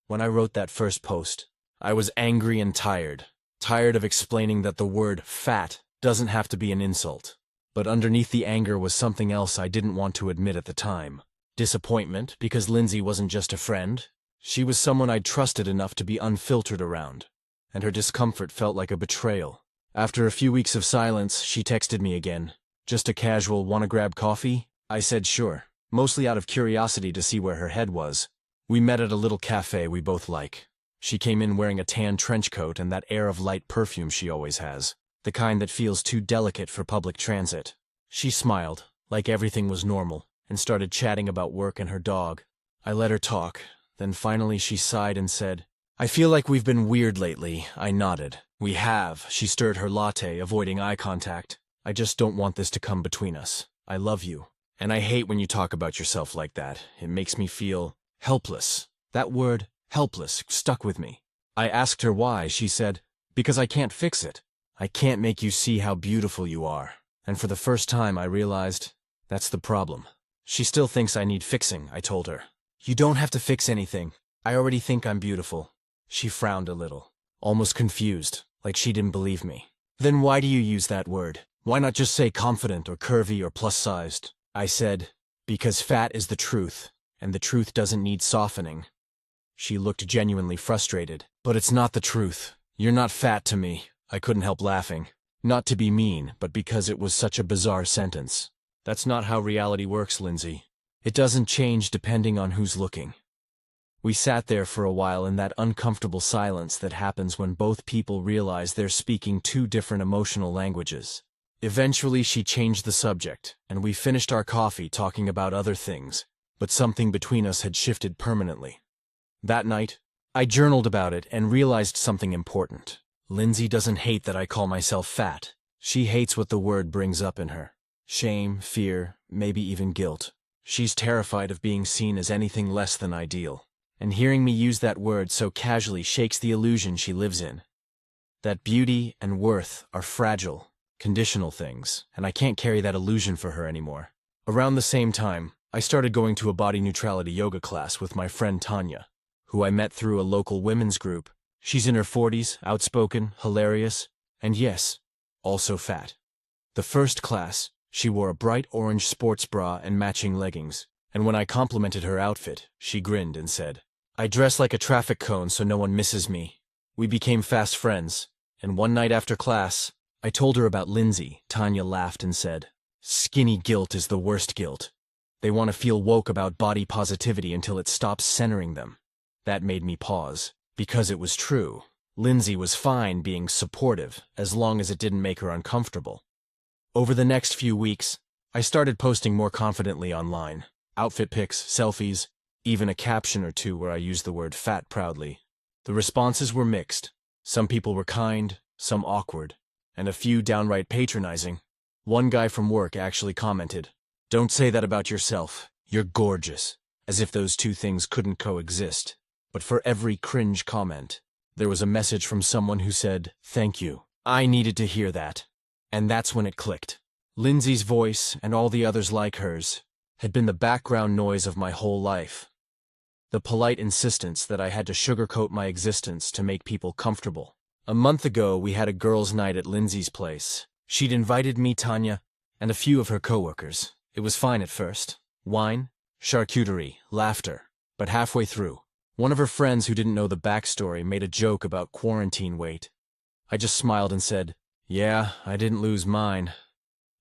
When I wrote that first post, I was angry and tired. Tired of explaining that the word fat doesn't have to be an insult. But underneath the anger was something else I didn't want to admit at the time. Disappointment, because Lindsay wasn't just a friend. She was someone I'd trusted enough to be unfiltered around. And her discomfort felt like a betrayal. After a few weeks of silence, she texted me again. Just a casual "wanna grab coffee?" I said sure, mostly out of curiosity to see where her head was. We met at a little cafe we both like. She came in wearing a tan trench coat and that air of light perfume she always has, the kind that feels too delicate for public transit. She smiled, like everything was normal, and started chatting about work and her dog. I let her talk, then finally she sighed and said, "I feel like we've been weird lately." I nodded. "We have." She stirred her latte, avoiding eye contact. "I just don't want this to come between us. I love you. And I hate when you talk about yourself like that. It makes me feel helpless." That word, helpless, stuck with me. I asked her why. She said, "Because I can't fix it. I can't make you see how beautiful you are." And for the first time I realized, that's the problem. She still thinks I need fixing, I told her. "You don't have to fix anything. I already think I'm beautiful." She frowned a little, almost confused, like she didn't believe me. "Then why do you use that word? Why not just say confident or curvy or plus-sized?" I said, "Because fat is the truth, and the truth doesn't need softening." She looked genuinely frustrated. "But it's not the truth. You're not fat to me." I couldn't help laughing. Not to be mean, but because it was such a bizarre sentence. That's not how reality works, Lindsay. It doesn't change depending on who's looking. We sat there for a while in that uncomfortable silence that happens when both people realize they're speaking two different emotional languages. Eventually she changed the subject, and we finished our coffee talking about other things. but something between us had shifted permanently. That night, I journaled about it and realized something important. Lindsay doesn't hate that I call myself fat. She hates what the word brings up in her. Shame, fear, maybe even guilt. She's terrified of being seen as anything less than ideal. And hearing me use that word so casually shakes the illusion she lives in. That beauty and worth are fragile, conditional things, and I can't carry that illusion for her anymore. Around the same time, I started going to a body neutrality yoga class with my friend Tanya, who I met through a local women's group. She's in her 40s, outspoken, hilarious, and yes, also fat. The first class, she wore a bright orange sports bra and matching leggings, and when I complimented her outfit, she grinned and said, "I dress like a traffic cone so no one misses me." We became fast friends, and one night after class, I told her about Lindsay. Tanya laughed and said, "Skinny guilt is the worst guilt. They want to feel woke about body positivity until it stops centering them." That made me pause, because it was true. Lindsay was fine being supportive as long as it didn't make her uncomfortable. Over the next few weeks, I started posting more confidently online. Outfit pics, selfies, even a caption or two where I used the word fat proudly. The responses were mixed. Some people were kind, some awkward, and a few downright patronizing. One guy from work actually commented, "Don't say that about yourself. You're gorgeous," as if those two things couldn't coexist. But for every cringe comment, there was a message from someone who said, "Thank you. I needed to hear that." And that's when it clicked. Lindsay's voice, and all the others like hers, had been the background noise of my whole life. The polite insistence that I had to sugarcoat my existence to make people comfortable. A month ago, we had a girls' night at Lindsay's place. She'd invited me, Tanya, and a few of her coworkers. It was fine at first. Wine, charcuterie, laughter. But halfway through, one of her friends who didn't know the backstory made a joke about quarantine weight. I just smiled and said, "Yeah, I didn't lose mine.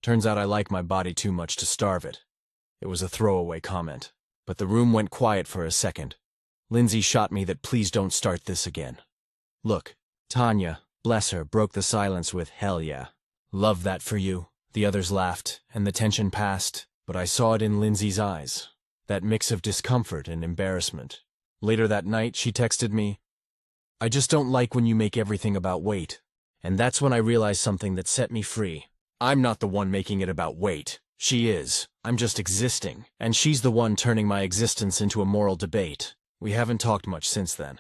Turns out I like my body too much to starve it." It was a throwaway comment, but the room went quiet for a second. Lindsay shot me that please don't start this again. Look, Tanya, bless her, broke the silence with, "Hell yeah. Love that for you." The others laughed, and the tension passed, but I saw it in Lindsay's eyes. That mix of discomfort and embarrassment. Later that night, she texted me, "I just don't like when you make everything about weight." And that's when I realized something that set me free. I'm not the one making it about weight. She is. I'm just existing. And she's the one turning my existence into a moral debate. We haven't talked much since then.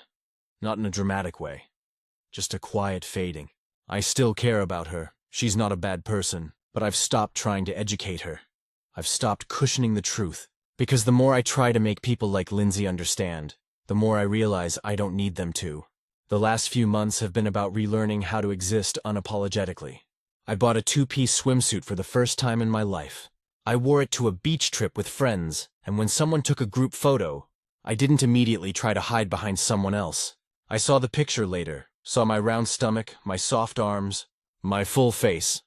Not in a dramatic way. Just a quiet fading. I still care about her. She's not a bad person. But I've stopped trying to educate her. I've stopped cushioning the truth. Because the more I try to make people like Lindsay understand, the more I realize I don't need them to. The last few months have been about relearning how to exist unapologetically. I bought a two-piece swimsuit for the first time in my life. I wore it to a beach trip with friends, and when someone took a group photo, I didn't immediately try to hide behind someone else. I saw the picture later, saw my round stomach, my soft arms, my full face,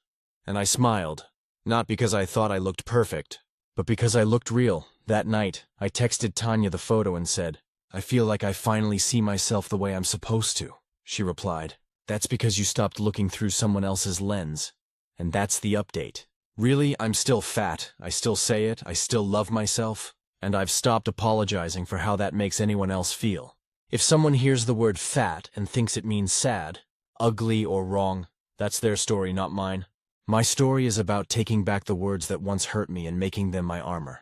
and I smiled. Not because I thought I looked perfect, but because I looked real. That night, I texted Tanya the photo and said, "I feel like I finally see myself the way I'm supposed to." She replied, "That's because you stopped looking through someone else's lens." And that's the update. Really, I'm still fat. I still say it. I still love myself. And I've stopped apologizing for how that makes anyone else feel. If someone hears the word fat and thinks it means sad, ugly, or wrong, that's their story, not mine. My story is about taking back the words that once hurt me and making them my armor.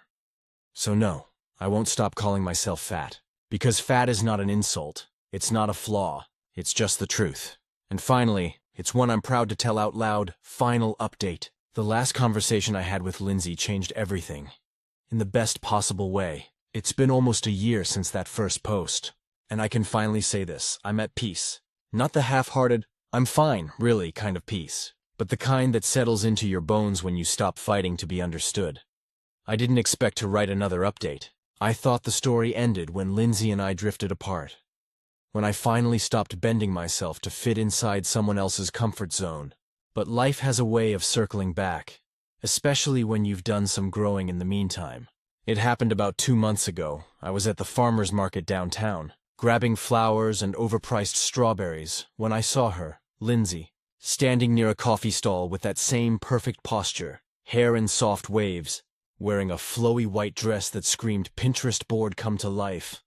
So no, I won't stop calling myself fat. Because fat is not an insult, it's not a flaw, it's just the truth. And finally, it's one I'm proud to tell out loud, final update. The last conversation I had with Lindsay changed everything. In the best possible way. It's been almost a year since that first post. And I can finally say this, I'm at peace. Not the half-hearted, "I'm fine, really" kind of peace, but the kind that settles into your bones when you stop fighting to be understood. I didn't expect to write another update. I thought the story ended when Lindsay and I drifted apart. When I finally stopped bending myself to fit inside someone else's comfort zone. But life has a way of circling back, especially when you've done some growing in the meantime. It happened about 2 months ago. I was at the farmer's market downtown, grabbing flowers and overpriced strawberries, when I saw her, Lindsay, standing near a coffee stall with that same perfect posture, hair in soft waves, wearing a flowy white dress that screamed Pinterest board come to life.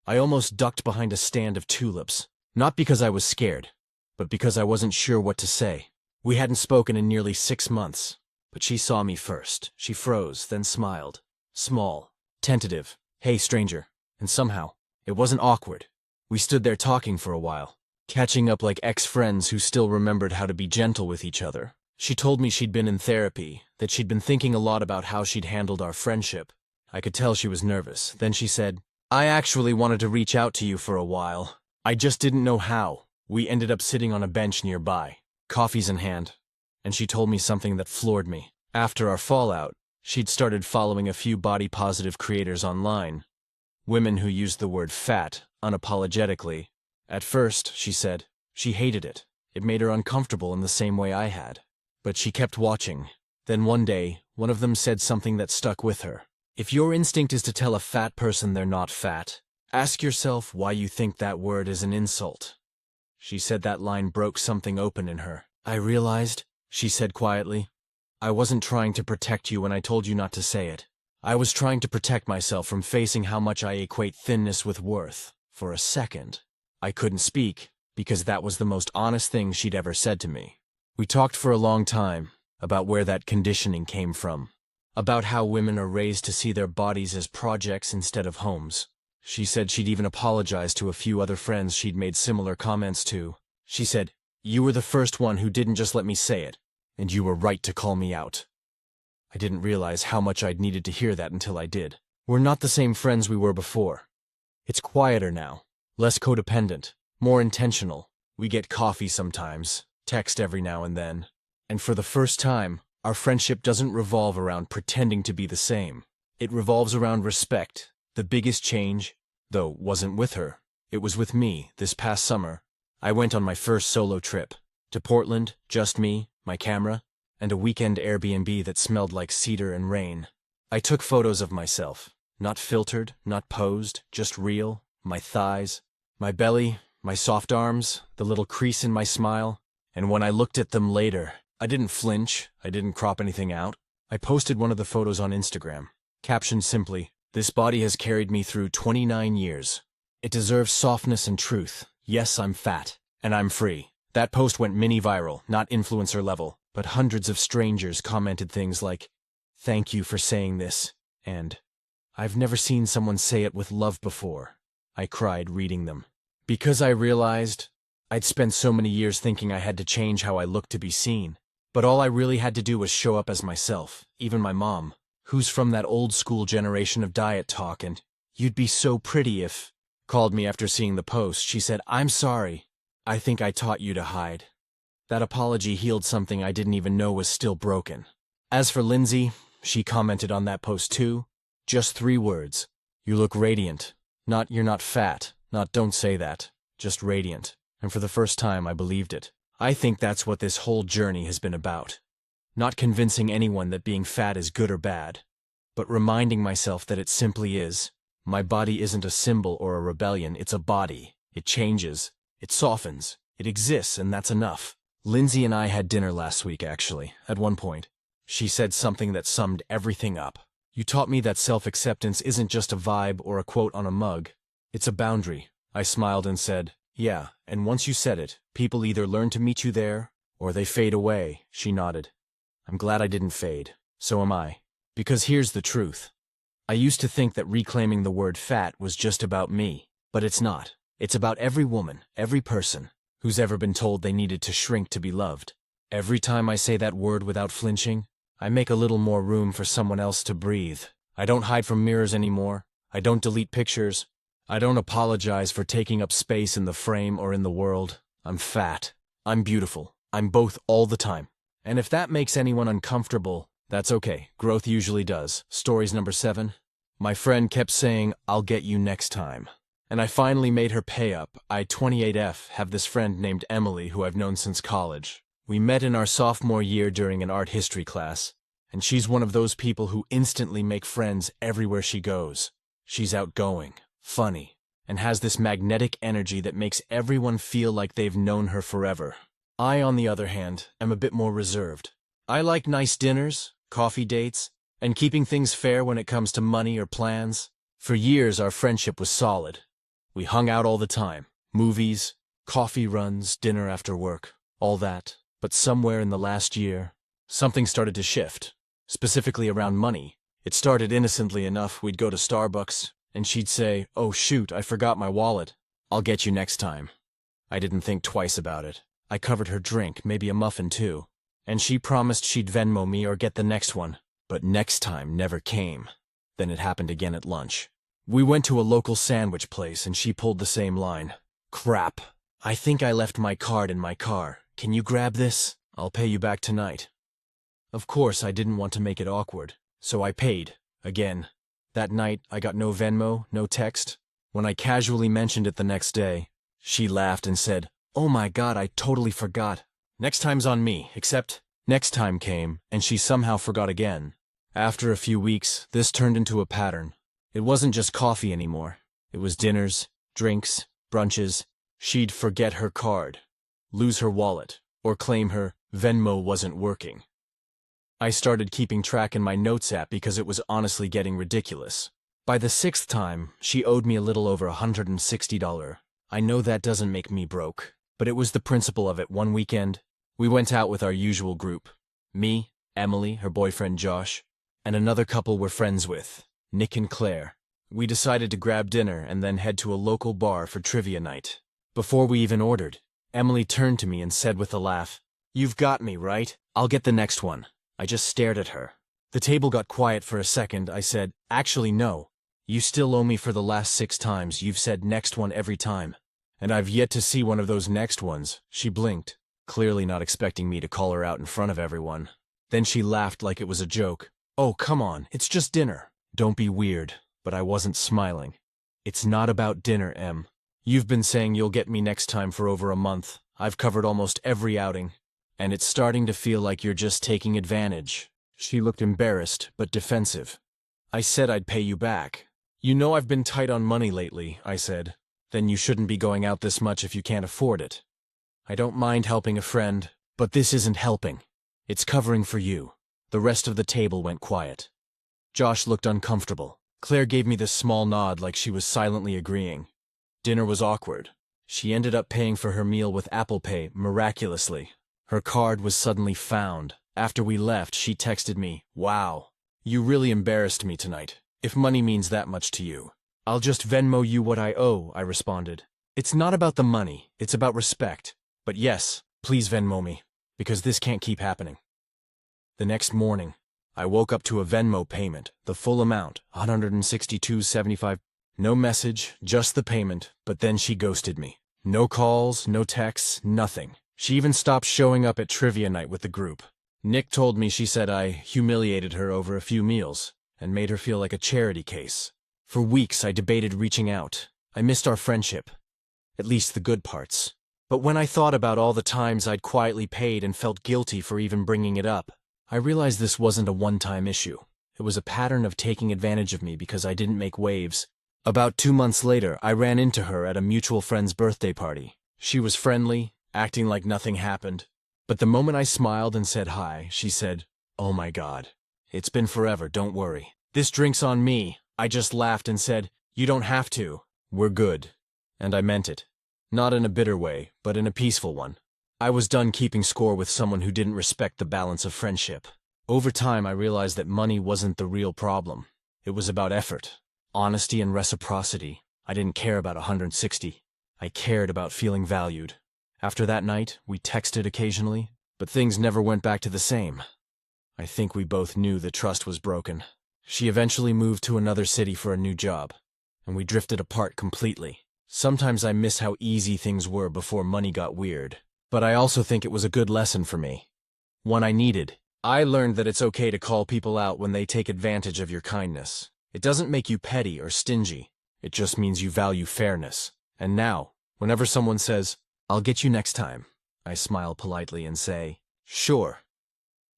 I almost ducked behind a stand of tulips, not because I was scared, but because I wasn't sure what to say. We hadn't spoken in nearly 6 months, but she saw me first. She froze, then smiled. Small, tentative, "Hey, stranger." And somehow, it wasn't awkward. We stood there talking for a while, catching up like ex-friends who still remembered how to be gentle with each other. She told me she'd been in therapy, that she'd been thinking a lot about how she'd handled our friendship. I could tell she was nervous. Then she said, "I actually wanted to reach out to you for a while. I just didn't know how." We ended up sitting on a bench nearby, coffees in hand, and she told me something that floored me. After our fallout, she'd started following a few body-positive creators online, women who used the word fat unapologetically. At first, she said, she hated it. It made her uncomfortable in the same way I had. But she kept watching. Then one day, one of them said something that stuck with her. If your instinct is to tell a fat person they're not fat, ask yourself why you think that word is an insult. She said that line broke something open in her. I realized, she said quietly, I wasn't trying to protect you when I told you not to say it. I was trying to protect myself from facing how much I equate thinness with worth. For a second, I couldn't speak, because that was the most honest thing she'd ever said to me. We talked for a long time about where that conditioning came from, about how women are raised to see their bodies as projects instead of homes. She said she'd even apologized to a few other friends she'd made similar comments to. She said, "You were the first one who didn't just let me say it, and you were right to call me out." I didn't realize how much I'd needed to hear that until I did. We're not the same friends we were before. It's quieter now, less codependent, more intentional. We get coffee sometimes, text every now and then. And for the first time, our friendship doesn't revolve around pretending to be the same. It revolves around respect. The biggest change, though, wasn't with her. It was with me. This past summer, I went on my first solo trip. To Portland, just me, my camera, and a weekend Airbnb that smelled like cedar and rain. I took photos of myself. Not filtered, not posed, just real. My thighs, my belly, my soft arms, the little crease in my smile. And when I looked at them later, I didn't flinch, I didn't crop anything out. I posted one of the photos on Instagram, captioned simply, "This body has carried me through 29 years. It deserves softness and truth. Yes, I'm fat, and I'm free." That post went mini viral, not influencer level, but hundreds of strangers commented things like, "Thank you for saying this," and "I've never seen someone say it with love before." I cried reading them. Because I realized I'd spent so many years thinking I had to change how I looked to be seen. But all I really had to do was show up as myself. Even my mom, who's from that old school generation of diet talk and "you'd be so pretty if," called me after seeing the post. She said, "I'm sorry. I think I taught you to hide." That apology healed something I didn't even know was still broken. As for Lindsay, she commented on that post too. Just 3 words. "You look radiant." Not "you're not fat," not "don't say that," just radiant. And for the first time, I believed it. I think that's what this whole journey has been about. Not convincing anyone that being fat is good or bad, but reminding myself that it simply is. My body isn't a symbol or a rebellion, it's a body. It changes, it softens, it exists, and that's enough. Lindsay and I had dinner last week, actually, at one point. She said something that summed everything up. "You taught me that self-acceptance isn't just a vibe or a quote on a mug. It's a boundary." I smiled and said, "Yeah, and once you said it, people either learn to meet you there, or they fade away." She nodded. I'm glad I didn't fade. So am I. Because here's the truth. I used to think that reclaiming the word fat was just about me, but it's not. It's about every woman, every person, who's ever been told they needed to shrink to be loved. Every time I say that word without flinching, I make a little more room for someone else to breathe. I don't hide from mirrors anymore. I don't delete pictures. I don't apologize for taking up space in the frame or in the world. I'm fat. I'm beautiful. I'm both all the time. And if that makes anyone uncomfortable, that's okay. Growth usually does. Stories number 7. My friend kept saying, "I'll get you next time." And I finally made her pay up. I, 28F, have this friend named Emily who I've known since college. We met in our sophomore year during an art history class, and she's one of those people who instantly make friends everywhere she goes. She's outgoing, funny, and has this magnetic energy that makes everyone feel like they've known her forever. I, on the other hand, am a bit more reserved. I like nice dinners, coffee dates, and keeping things fair when it comes to money or plans. For years, our friendship was solid. We hung out all the time. Movies, coffee runs, dinner after work, all that. But somewhere in the last year, something started to shift, specifically around money. It started innocently enough. We'd go to Starbucks, and she'd say, "Oh shoot, I forgot my wallet. I'll get you next time." I didn't think twice about it. I covered her drink, maybe a muffin too. And she promised she'd Venmo me or get the next one. But next time never came. Then it happened again at lunch. We went to a local sandwich place and she pulled the same line. "Crap. I think I left my card in my car. Can you grab this? I'll pay you back tonight." Of course, I didn't want to make it awkward, so I paid. Again. That night, I got no Venmo, no text. When I casually mentioned it the next day, she laughed and said, "Oh my God, I totally forgot. Next time's on me," except next time came, and she somehow forgot again. After a few weeks, this turned into a pattern. It wasn't just coffee anymore. It was dinners, drinks, brunches. She'd forget her card, lose her wallet, or claim her Venmo wasn't working. I started keeping track in my notes app because it was honestly getting ridiculous. By the sixth time, she owed me a little over $160. I know that doesn't make me broke, but it was the principle of it. One weekend, we went out with our usual group. Me, Emily, her boyfriend Josh, and another couple we're friends with, Nick and Claire. We decided to grab dinner and then head to a local bar for trivia night. Before we even ordered, Emily turned to me and said with a laugh, "You've got me, right? I'll get the next one." I just stared at her. The table got quiet for a second. I said, "Actually, no. You still owe me for the last 6 times. You've said next one every time. And I've yet to see one of those next ones." She blinked, clearly not expecting me to call her out in front of everyone. Then she laughed like it was a joke. "Oh, come on, it's just dinner. Don't be weird." But I wasn't smiling. "It's not about dinner, Em. You've been saying you'll get me next time for over a month. I've covered almost every outing. And it's starting to feel like you're just taking advantage." She looked embarrassed, but defensive. "I said I'd pay you back." "You know I've been tight on money lately," I said. "Then you shouldn't be going out this much if you can't afford it." "I don't mind helping a friend, but this isn't helping. It's covering for you." The rest of the table went quiet. Josh looked uncomfortable. Claire gave me this small nod like she was silently agreeing. Dinner was awkward. She ended up paying for her meal with Apple Pay, miraculously. Her card was suddenly found. After we left, she texted me, "Wow, you really embarrassed me tonight. If money means that much to you, I'll just Venmo you what I owe," I responded. "It's not about the money, it's about respect. But yes, please Venmo me, because this can't keep happening." The next morning, I woke up to a Venmo payment, the full amount, $162.75. No message, just the payment, but then she ghosted me. No calls, no texts, nothing. She even stopped showing up at trivia night with the group. Nick told me she said I humiliated her over a few meals and made her feel like a charity case. For weeks I debated reaching out. I missed our friendship, at least the good parts. But when I thought about all the times I'd quietly paid and felt guilty for even bringing it up, I realized this wasn't a one-time issue. It was a pattern of taking advantage of me because I didn't make waves. About 2 months later, I ran into her at a mutual friend's birthday party. She was friendly, acting like nothing happened. But the moment I smiled and said hi, she said, "Oh my God. It's been forever, don't worry. This drink's on me." I just laughed and said, "You don't have to. We're good." And I meant it. Not in a bitter way, but in a peaceful one. I was done keeping score with someone who didn't respect the balance of friendship. Over time, I realized that money wasn't the real problem. It was about effort, honesty, and reciprocity. I didn't care about 160. I cared about feeling valued. After that night, we texted occasionally, but things never went back to the same. I think we both knew the trust was broken. She eventually moved to another city for a new job, and we drifted apart completely. Sometimes I miss how easy things were before money got weird. But I also think it was a good lesson for me. One I needed. I learned that it's okay to call people out when they take advantage of your kindness. It doesn't make you petty or stingy. It just means you value fairness. And now, whenever someone says, "I'll get you next time," I smile politely and say, "Sure.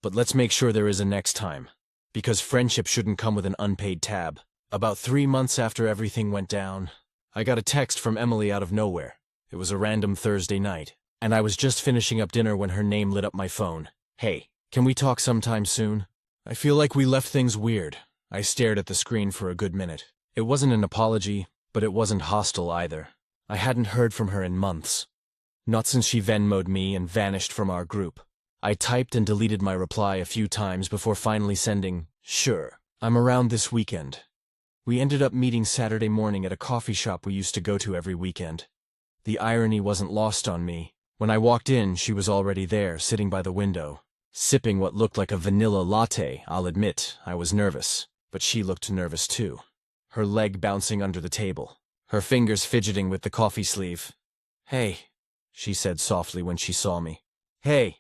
But let's make sure there is a next time. Because friendship shouldn't come with an unpaid tab." About 3 months after everything went down, I got a text from Emily out of nowhere. It was a random Thursday night, and I was just finishing up dinner when her name lit up my phone. "Hey, can we talk sometime soon?" I feel like we left things weird. I stared at the screen for a good minute. It wasn't an apology, but it wasn't hostile either. I hadn't heard from her in months. Not since she Venmo'd me and vanished from our group. I typed and deleted my reply a few times before finally sending, "Sure, I'm around this weekend." We ended up meeting Saturday morning at a coffee shop we used to go to every weekend. The irony wasn't lost on me. When I walked in, she was already there, sitting by the window, sipping what looked like a vanilla latte. I'll admit, I was nervous, but she looked nervous too. Her leg bouncing under the table, her fingers fidgeting with the coffee sleeve. "Hey," she said softly when she saw me. "Hey."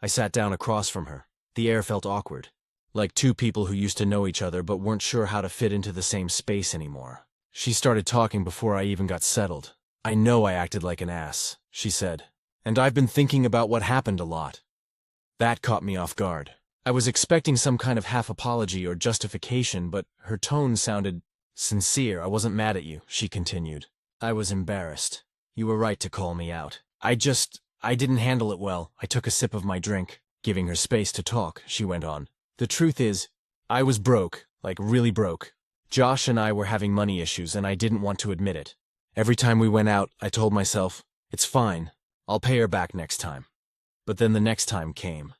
I sat down across from her. The air felt awkward, like two people who used to know each other but weren't sure how to fit into the same space anymore. She started talking before I even got settled. "I know I acted like an ass," she said, "and I've been thinking about what happened a lot." That caught me off guard. I was expecting some kind of half apology or justification, but her tone sounded sincere. "I wasn't mad at you," she continued. "I was embarrassed. You were right to call me out. I didn't handle it well." I took a sip of my drink. Giving her space to talk, she went on. "The truth is, I was broke, like really broke. Josh and I were having money issues, and I didn't want to admit it. Every time we went out, I told myself, it's fine, I'll pay her back next time. But then the next time came,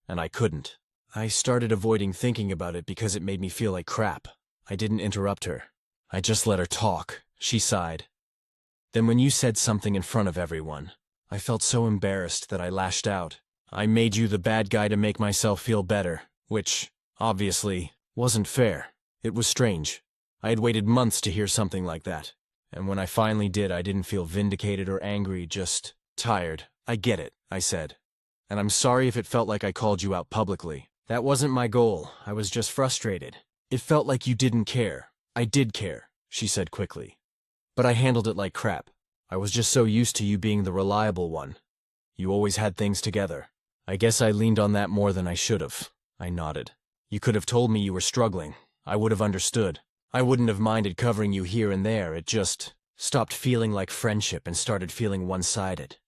and I couldn't. I started avoiding thinking about it because it made me feel like crap." I didn't interrupt her. I just let her talk. She sighed. "Then when you said something in front of everyone, I felt so embarrassed that I lashed out. I made you the bad guy to make myself feel better, which, obviously, wasn't fair. It was strange. I had waited months to hear something like that. And when I finally did, I didn't feel vindicated or angry, just tired." "I get it," I said. "And I'm sorry if it felt like I called you out publicly. That wasn't my goal. I was just frustrated. It felt like you didn't care." "I did care," she said quickly. "But I handled it like crap. I was just so used to you being the reliable one. You always had things together. I guess I leaned on that more than I should have." I nodded. "You could have told me you were struggling. I would have understood. I wouldn't have minded covering you here and there. It just stopped feeling like friendship and started feeling one-sided."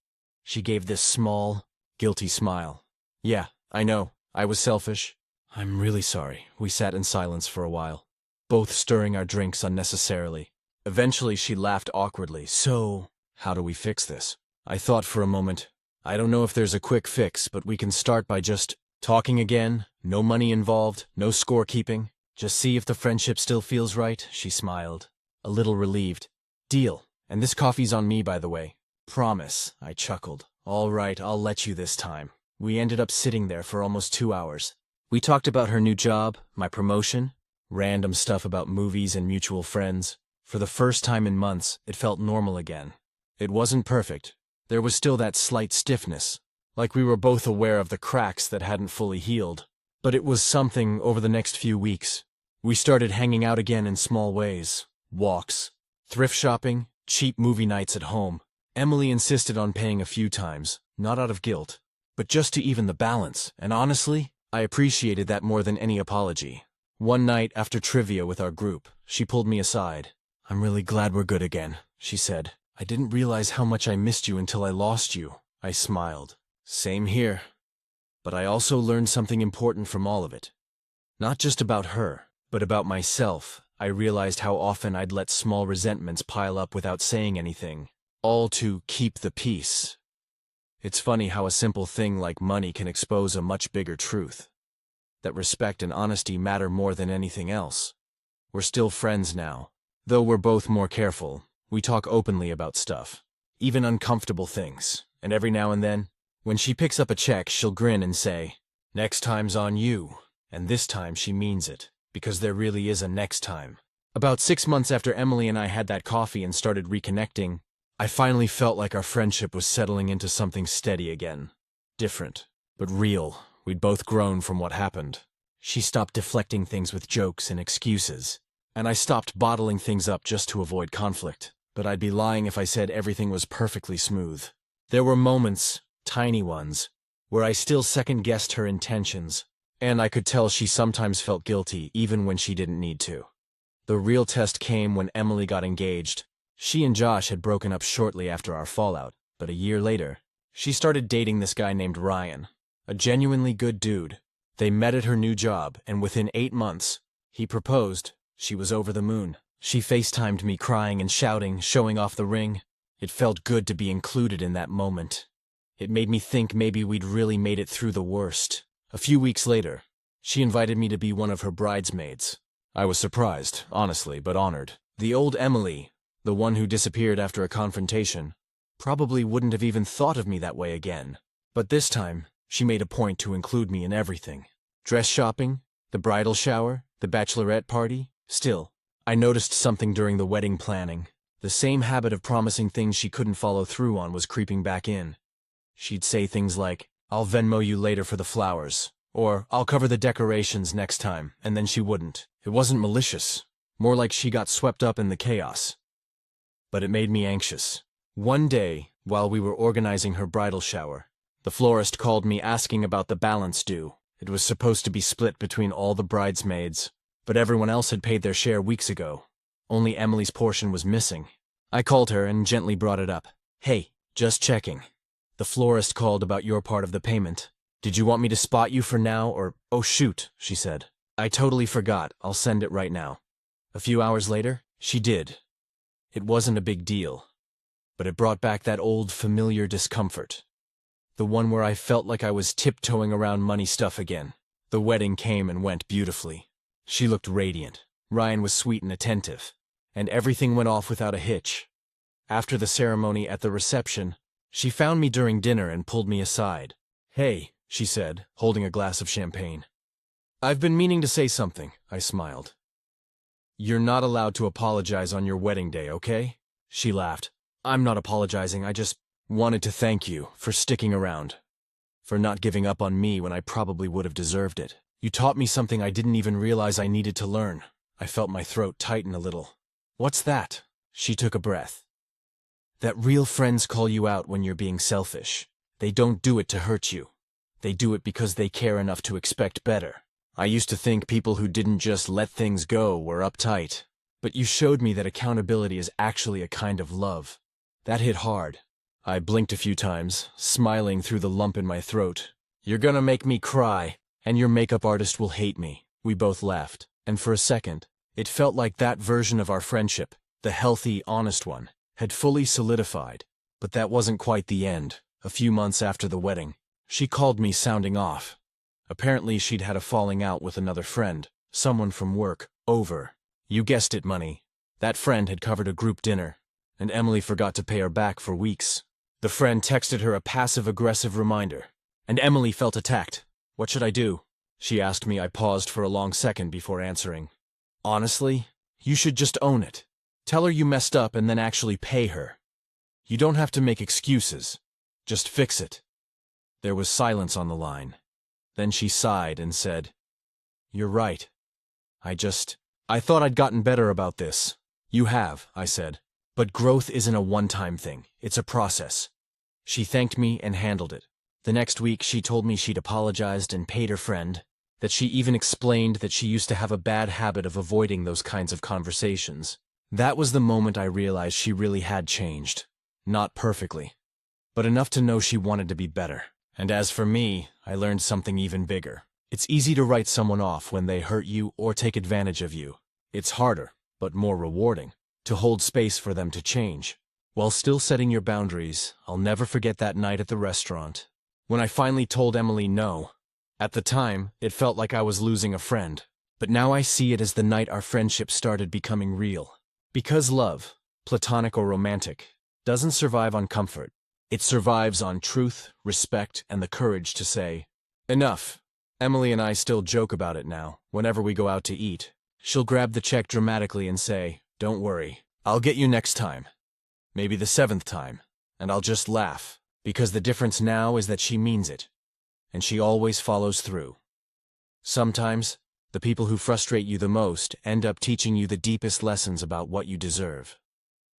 She gave this small, guilty smile. "Yeah, I know. I was selfish. I'm really sorry." We sat in silence for a while, both stirring our drinks unnecessarily. Eventually she laughed awkwardly. "So, how do we fix this?" I thought for a moment. "I don't know if there's a quick fix, but we can start by just talking again. No money involved, no scorekeeping. Just see if the friendship still feels right." She smiled, a little relieved. "Deal. And this coffee's on me, by the way." "Promise," I chuckled. "All right, I'll let you this time." We ended up sitting there for almost 2 hours. We talked about her new job, my promotion, random stuff about movies and mutual friends. For the first time in months, it felt normal again. It wasn't perfect. There was still that slight stiffness, like we were both aware of the cracks that hadn't fully healed. But it was something over the next few weeks. We started hanging out again in small ways. Walks, thrift shopping, cheap movie nights at home. Emily insisted on paying a few times, not out of guilt, but just to even the balance, and honestly, I appreciated that more than any apology. One night after trivia with our group, she pulled me aside. "I'm really glad we're good again," she said. "I didn't realize how much I missed you until I lost you." I smiled. "Same here. But I also learned something important from all of it. Not just about her, but about myself. I realized how often I'd let small resentments pile up without saying anything, all to keep the peace. It's funny how a simple thing like money can expose a much bigger truth. That respect and honesty matter more than anything else. We're still friends now. Though we're both more careful, we talk openly about stuff, even uncomfortable things, and every now and then, when she picks up a check, she'll grin and say, "Next time's on you." And this time she means it, because there really is a next time. About 6 months after Emily and I had that coffee and started reconnecting, I finally felt like our friendship was settling into something steady again. Different, but real. We'd both grown from what happened. She stopped deflecting things with jokes and excuses, and I stopped bottling things up just to avoid conflict. But I'd be lying if I said everything was perfectly smooth. There were moments, tiny ones, where I still second-guessed her intentions, and I could tell she sometimes felt guilty even when she didn't need to. The real test came when Emily got engaged. She and Josh had broken up shortly after our fallout, but a year later, she started dating this guy named Ryan, a genuinely good dude. They met at her new job, and within 8 months, he proposed. She was over the moon. She FaceTimed me crying and shouting, showing off the ring. It felt good to be included in that moment. It made me think maybe we'd really made it through the worst. A few weeks later, she invited me to be one of her bridesmaids. I was surprised, honestly, but honored. The old Emily, the one who disappeared after a confrontation, probably wouldn't have even thought of me that way again. But this time, she made a point to include me in everything. Dress shopping, the bridal shower, the bachelorette party. Still, I noticed something during the wedding planning. The same habit of promising things she couldn't follow through on was creeping back in. She'd say things like, "I'll Venmo you later for the flowers," or "I'll cover the decorations next time," and then she wouldn't. It wasn't malicious, more like she got swept up in the chaos. But it made me anxious. One day, while we were organizing her bridal shower, the florist called me asking about the balance due. It was supposed to be split between all the bridesmaids, but everyone else had paid their share weeks ago. Only Emily's portion was missing. I called her and gently brought it up. "Hey, just checking. The florist called about your part of the payment. Did you want me to spot you for now or—" "Oh shoot," she said. "I totally forgot. I'll send it right now." A few hours later, she did. It wasn't a big deal, but it brought back that old familiar discomfort. The one where I felt like I was tiptoeing around money stuff again. The wedding came and went beautifully. She looked radiant. Ryan was sweet and attentive. And everything went off without a hitch. After the ceremony at the reception, she found me during dinner and pulled me aside. "Hey," she said, holding a glass of champagne. "I've been meaning to say something," I smiled. "You're not allowed to apologize on your wedding day, okay?" She laughed. "I'm not apologizing, I just wanted to thank you for sticking around, for not giving up on me when I probably would have deserved it. You taught me something I didn't even realize I needed to learn." I felt my throat tighten a little. "What's that?" She took a breath. "That real friends call you out when you're being selfish. They don't do it to hurt you. They do it because they care enough to expect better. I used to think people who didn't just let things go were uptight. But you showed me that accountability is actually a kind of love." That hit hard. I blinked a few times, smiling through the lump in my throat. "You're gonna make me cry, and your makeup artist will hate me." We both laughed, and for a second, it felt like that version of our friendship, the healthy, honest one, had fully solidified. But that wasn't quite the end. A few months after the wedding, she called me sounding off. Apparently she'd had a falling out with another friend, someone from work, over. You guessed it, money. That friend had covered a group dinner, and Emily forgot to pay her back for weeks. The friend texted her a passive-aggressive reminder, and Emily felt attacked. "What should I do?" she asked me. I paused for a long second before answering. "Honestly, you should just own it. Tell her you messed up and then actually pay her. You don't have to make excuses. Just fix it." There was silence on the line. Then she sighed and said, "You're right. I thought I'd gotten better about this." "You have," I said. "But growth isn't a one-time thing. It's a process." She thanked me and handled it. The next week she told me she'd apologized and paid her friend, that she even explained that she used to have a bad habit of avoiding those kinds of conversations. That was the moment I realized she really had changed. Not perfectly, but enough to know she wanted to be better. And as for me, I learned something even bigger. It's easy to write someone off when they hurt you or take advantage of you. It's harder, but more rewarding, to hold space for them to change. While still setting your boundaries, I'll never forget that night at the restaurant, when I finally told Emily no. At the time, it felt like I was losing a friend. But now I see it as the night our friendship started becoming real. Because love, platonic or romantic, doesn't survive on comfort. It survives on truth, respect, and the courage to say, "Enough." Emily and I still joke about it now. Whenever we go out to eat, she'll grab the check dramatically and say, "Don't worry, I'll get you next time. Maybe the 7th time." And I'll just laugh, because the difference now is that she means it, and she always follows through. Sometimes, the people who frustrate you the most end up teaching you the deepest lessons about what you deserve,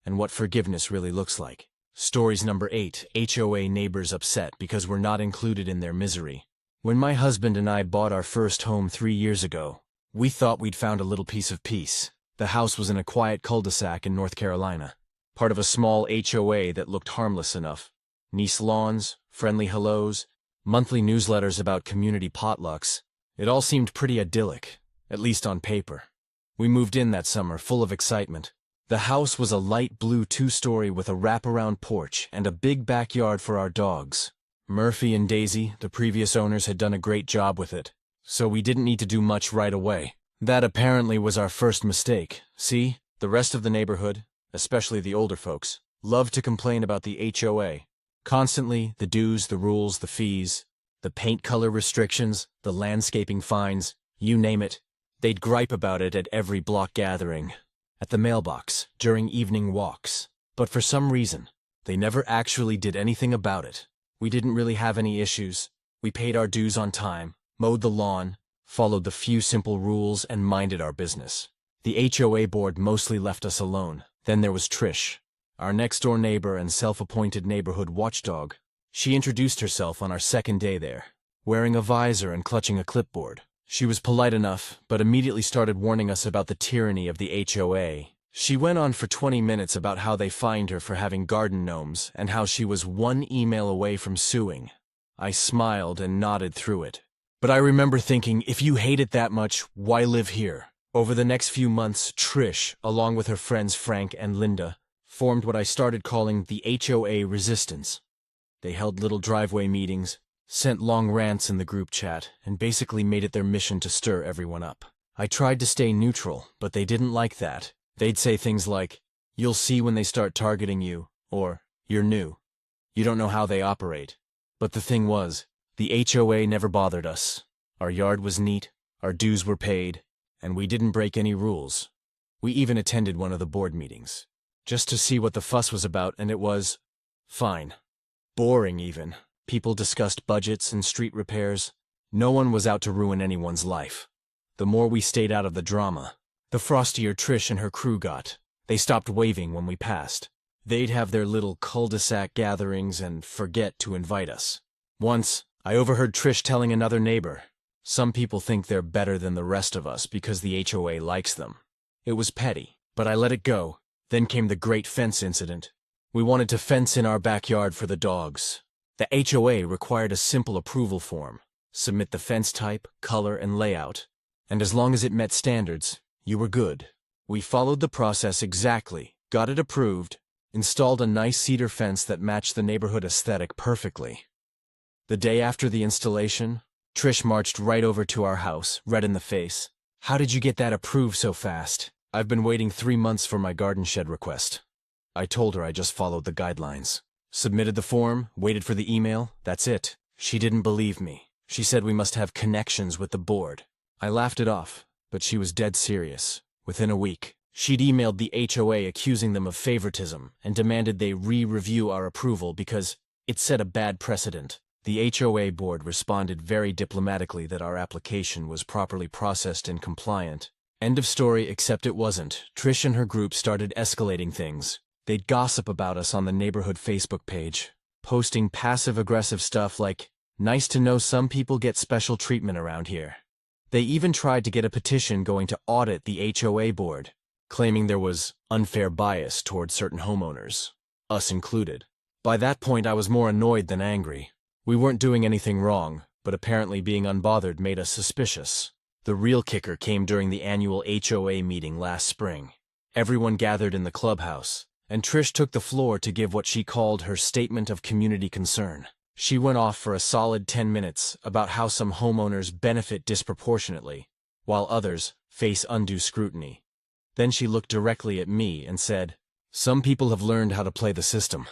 and what forgiveness really looks like. Stories number 8, HOA neighbors upset because we're not included in their misery. When my husband and I bought our first home 3 years ago, we thought we'd found a little piece of peace. The house was in a quiet cul-de-sac in North Carolina, part of a small HOA that looked harmless enough. Nice lawns, friendly hellos, monthly newsletters about community potlucks. It all seemed pretty idyllic, at least on paper. We moved in that summer, full of excitement. The house was a light blue two-story with a wraparound porch and a big backyard for our dogs. Murphy and Daisy, the previous owners, had done a great job with it, so we didn't need to do much right away. That apparently was our first mistake. See, the rest of the neighborhood, especially the older folks, loved to complain about the HOA. Constantly, the dues, the rules, the fees, the paint color restrictions, the landscaping fines, you name it. They'd gripe about it at every block gathering, at the mailbox, during evening walks. But for some reason, they never actually did anything about it. We didn't really have any issues. We paid our dues on time, mowed the lawn, followed the few simple rules, and minded our business. The HOA board mostly left us alone. Then there was Trish, our next-door neighbor and self-appointed neighborhood watchdog. She introduced herself on our second day there, wearing a visor and clutching a clipboard. She was polite enough, but immediately started warning us about the tyranny of the HOA. She went on for 20 minutes about how they fined her for having garden gnomes and how she was one email away from suing. I smiled and nodded through it. But I remember thinking, if you hate it that much, why live here? Over the next few months, Trish, along with her friends Frank and Linda, formed what I started calling the HOA Resistance. They held little driveway meetings, sent long rants in the group chat, and basically made it their mission to stir everyone up. I tried to stay neutral, but they didn't like that. They'd say things like, "You'll see when they start targeting you," or, "You're new. You don't know how they operate." But the thing was, the HOA never bothered us. Our yard was neat, our dues were paid, and we didn't break any rules. We even attended one of the board meetings, just to see what the fuss was about, and it was fine. Boring, even. People discussed budgets and street repairs. No one was out to ruin anyone's life. The more we stayed out of the drama, the frostier Trish and her crew got. They stopped waving when we passed. They'd have their little cul-de-sac gatherings and forget to invite us. Once, I overheard Trish telling another neighbor, "Some people think they're better than the rest of us because the HOA likes them." It was petty, but I let it go. Then came the great fence incident. We wanted to fence in our backyard for the dogs. The HOA required a simple approval form. Submit the fence type, color, and layout. And as long as it met standards, you were good. We followed the process exactly, got it approved, installed a nice cedar fence that matched the neighborhood aesthetic perfectly. The day after the installation, Trish marched right over to our house, red in the face. "How did you get that approved so fast?" "I've been waiting 3 months for my garden shed request." I told her I just followed the guidelines. Submitted the form, waited for the email, that's it. She didn't believe me. She said we must have connections with the board. I laughed it off, but she was dead serious. Within a week, she'd emailed the HOA accusing them of favoritism and demanded they re-review our approval because it set a bad precedent. The HOA board responded very diplomatically that our application was properly processed and compliant. End of story, except it wasn't. Trish and her group started escalating things. They'd gossip about us on the neighborhood Facebook page, posting passive-aggressive stuff like, "Nice to know some people get special treatment around here." They even tried to get a petition going to audit the HOA board, claiming there was unfair bias toward certain homeowners, us included. By that point, I was more annoyed than angry. We weren't doing anything wrong, but apparently being unbothered made us suspicious. The real kicker came during the annual HOA meeting last spring. Everyone gathered in the clubhouse, and Trish took the floor to give what she called her statement of community concern. She went off for a solid 10 minutes about how some homeowners benefit disproportionately, while others face undue scrutiny. Then she looked directly at me and said, "Some people have learned how to play the system."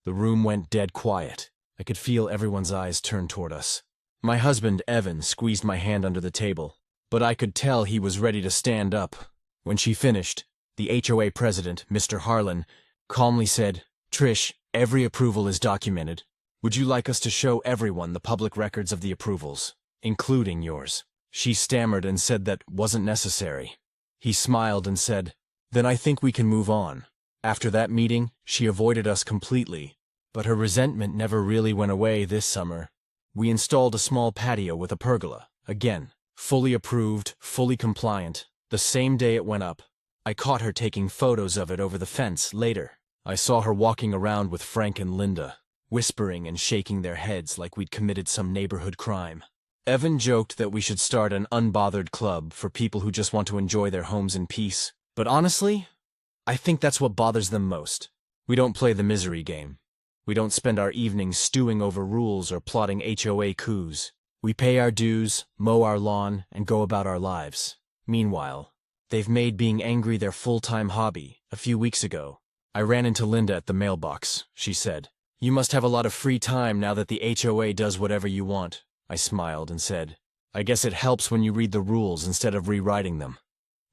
The room went dead quiet. I could feel everyone's eyes turn toward us. My husband, Evan, squeezed my hand under the table, but I could tell he was ready to stand up. When she finished, the HOA president, Mr. Harlan, calmly said, "Trish, every approval is documented. Would you like us to show everyone the public records of the approvals, including yours?" She stammered and said that wasn't necessary. He smiled and said, "Then I think we can move on." After that meeting, she avoided us completely, but her resentment never really went away this summer. We installed a small patio with a pergola, again, fully approved, fully compliant, the same day it went up. I caught her taking photos of it over the fence later. I saw her walking around with Frank and Linda, whispering and shaking their heads like we'd committed some neighborhood crime. Evan joked that we should start an unbothered club for people who just want to enjoy their homes in peace. But honestly, I think that's what bothers them most. We don't play the misery game. We don't spend our evenings stewing over rules or plotting HOA coups. We pay our dues, mow our lawn, and go about our lives. Meanwhile, they've made being angry their full-time hobby. A few weeks ago, I ran into Linda at the mailbox. She said, "You must have a lot of free time now that the HOA does whatever you want." I smiled and said, "I guess it helps when you read the rules instead of rewriting them."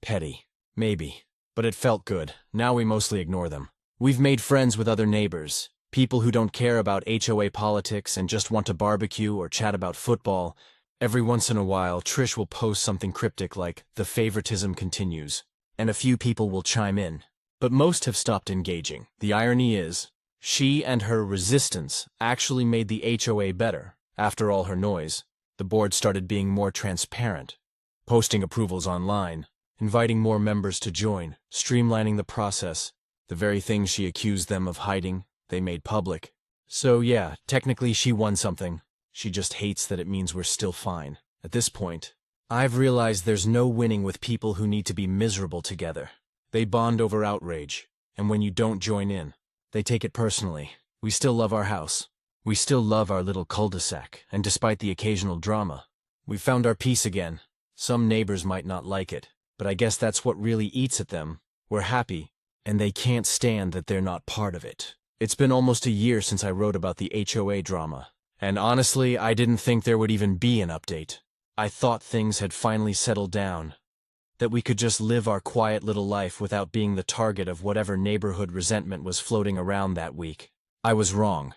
Petty. Maybe. But it felt good. Now we mostly ignore them. We've made friends with other neighbors, people who don't care about HOA politics and just want to barbecue or chat about football. Every once in a while, Trish will post something cryptic like, "The favoritism continues," and a few people will chime in. But most have stopped engaging. The irony is, she and her resistance actually made the HOA better. After all her noise, the board started being more transparent, posting approvals online, inviting more members to join, streamlining the process. The very things she accused them of hiding, they made public. So yeah, technically she won something. She just hates that it means we're still fine. At this point, I've realized there's no winning with people who need to be miserable together. They bond over outrage, and when you don't join in, they take it personally. We still love our house. We still love our little cul-de-sac, and despite the occasional drama, we've found our peace again. Some neighbors might not like it, but I guess that's what really eats at them. We're happy, and they can't stand that they're not part of it. It's been almost a year since I wrote about the HOA drama, and honestly, I didn't think there would even be an update. I thought things had finally settled down, that we could just live our quiet little life without being the target of whatever neighborhood resentment was floating around that week. I was wrong.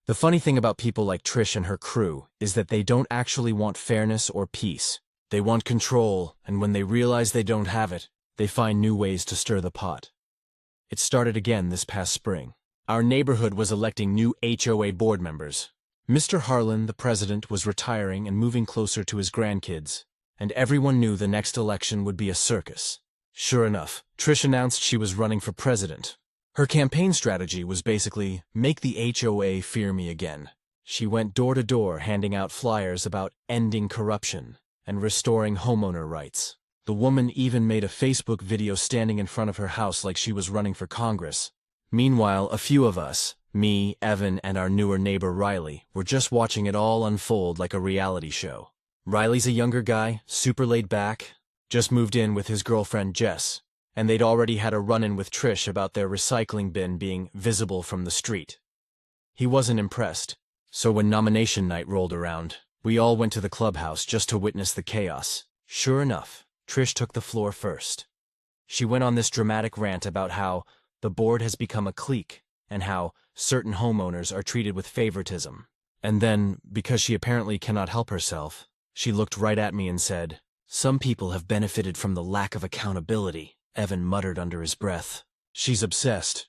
The funny thing about people like Trish and her crew is that they don't actually want fairness or peace. They want control, and when they realize they don't have it, they find new ways to stir the pot. It started again this past spring. Our neighborhood was electing new HOA board members. Mr. Harlan, the president, was retiring and moving closer to his grandkids, and everyone knew the next election would be a circus. Sure enough, Trish announced she was running for president. Her campaign strategy was basically, make the HOA fear me again. She went door to door handing out flyers about ending corruption and restoring homeowner rights. The woman even made a Facebook video standing in front of her house like she was running for Congress. Meanwhile, a few of us, me, Evan, and our newer neighbor Riley, were just watching it all unfold like a reality show. Riley's a younger guy, super laid back, just moved in with his girlfriend Jess, and they'd already had a run-in with Trish about their recycling bin being visible from the street. He wasn't impressed, so when nomination night rolled around, we all went to the clubhouse just to witness the chaos. Sure enough, Trish took the floor first. She went on this dramatic rant about how the board has become a clique and how certain homeowners are treated with favoritism. And then, because she apparently cannot help herself, she looked right at me and said, "Some people have benefited from the lack of accountability," Evan muttered under his breath. "She's obsessed."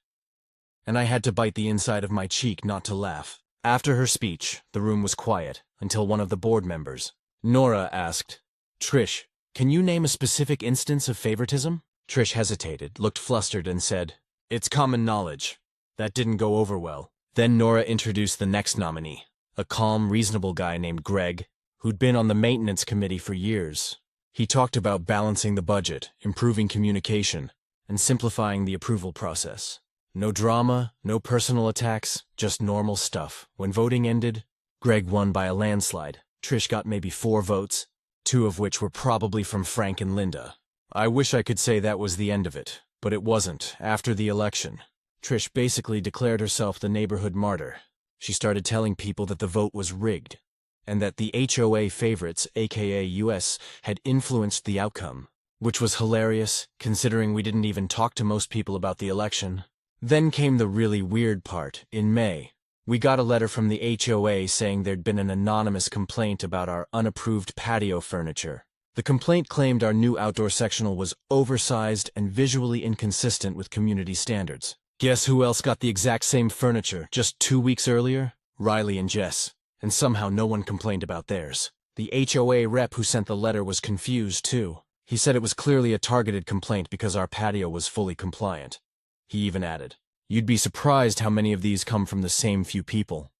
And I had to bite the inside of my cheek not to laugh. After her speech, the room was quiet until one of the board members, Nora, asked, "Trish, can you name a specific instance of favoritism?" Trish hesitated, looked flustered, and said, "It's common knowledge." That didn't go over well. Then Nora introduced the next nominee, a calm, reasonable guy named Greg, who'd been on the maintenance committee for years. He talked about balancing the budget, improving communication, and simplifying the approval process. No drama, no personal attacks, just normal stuff. When voting ended, Greg won by a landslide. Trish got maybe 4 votes, 2 of which were probably from Frank and Linda. I wish I could say that was the end of it, but it wasn't. After the election, Trish basically declared herself the neighborhood martyr. She started telling people that the vote was rigged, and that the HOA favorites, aka US, had influenced the outcome, which was hilarious, considering we didn't even talk to most people about the election. Then came the really weird part. In May, we got a letter from the HOA saying there'd been an anonymous complaint about our unapproved patio furniture. The complaint claimed our new outdoor sectional was oversized and visually inconsistent with community standards. Guess who else got the exact same furniture just 2 weeks earlier? Riley and Jess. And somehow no one complained about theirs. The HOA rep who sent the letter was confused too. He said it was clearly a targeted complaint because our patio was fully compliant. He even added, "You'd be surprised how many of these come from the same few people."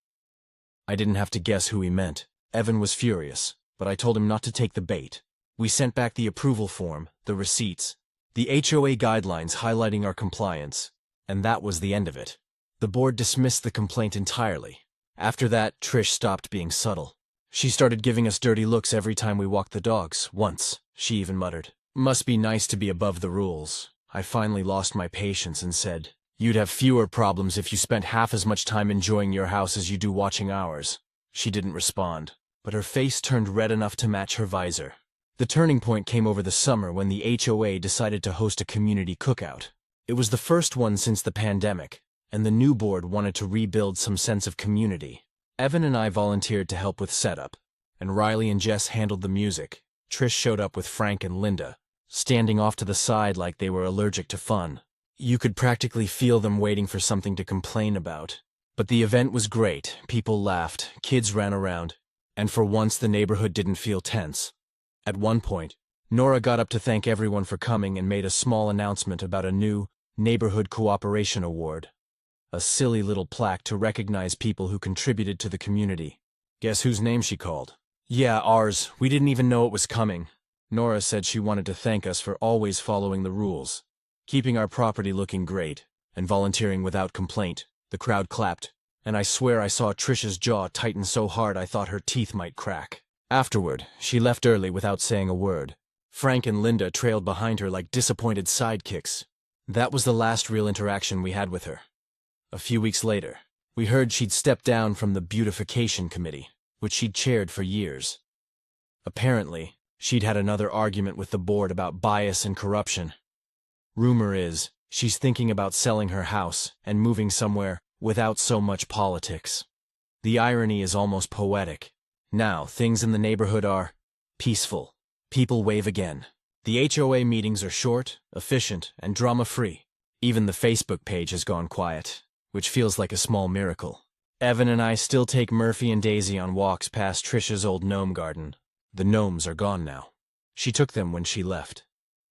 I didn't have to guess who he meant. Evan was furious. but I told him not to take the bait. We sent back the approval form, the receipts, the HOA guidelines highlighting our compliance, and that was the end of it. The board dismissed the complaint entirely. After that, Trish stopped being subtle. She started giving us dirty looks every time we walked the dogs. Once, she even muttered, "Must be nice to be above the rules." I finally lost my patience and said, "You'd have fewer problems if you spent half as much time enjoying your house as you do watching ours." She didn't respond, but her face turned red enough to match her visor. The turning point came over the summer when the HOA decided to host a community cookout. It was the first one since the pandemic, and the new board wanted to rebuild some sense of community. Evan and I volunteered to help with setup, and Riley and Jess handled the music. Trish showed up with Frank and Linda, standing off to the side like they were allergic to fun. You could practically feel them waiting for something to complain about. But the event was great. People laughed, kids ran around, and for once the neighborhood didn't feel tense. At one point, Nora got up to thank everyone for coming and made a small announcement about a new Neighborhood Cooperation Award. A silly little plaque to recognize people who contributed to the community. Guess whose name she called? Yeah, ours. We didn't even know it was coming. Nora said she wanted to thank us for always following the rules, keeping our property looking great, and volunteering without complaint. The crowd clapped, and I swear I saw Trish's jaw tighten so hard I thought her teeth might crack. Afterward, she left early without saying a word. Frank and Linda trailed behind her like disappointed sidekicks. That was the last real interaction we had with her. A few weeks later, we heard she'd stepped down from the beautification committee, which she'd chaired for years. Apparently, she'd had another argument with the board about bias and corruption. Rumor is, she's thinking about selling her house and moving somewhere without so much politics. The irony is almost poetic. Now, things in the neighborhood are peaceful. People wave again. The HOA meetings are short, efficient, and drama-free. Even the Facebook page has gone quiet, which feels like a small miracle. Evan and I still take Murphy and Daisy on walks past Trisha's old gnome garden. The gnomes are gone now. She took them when she left.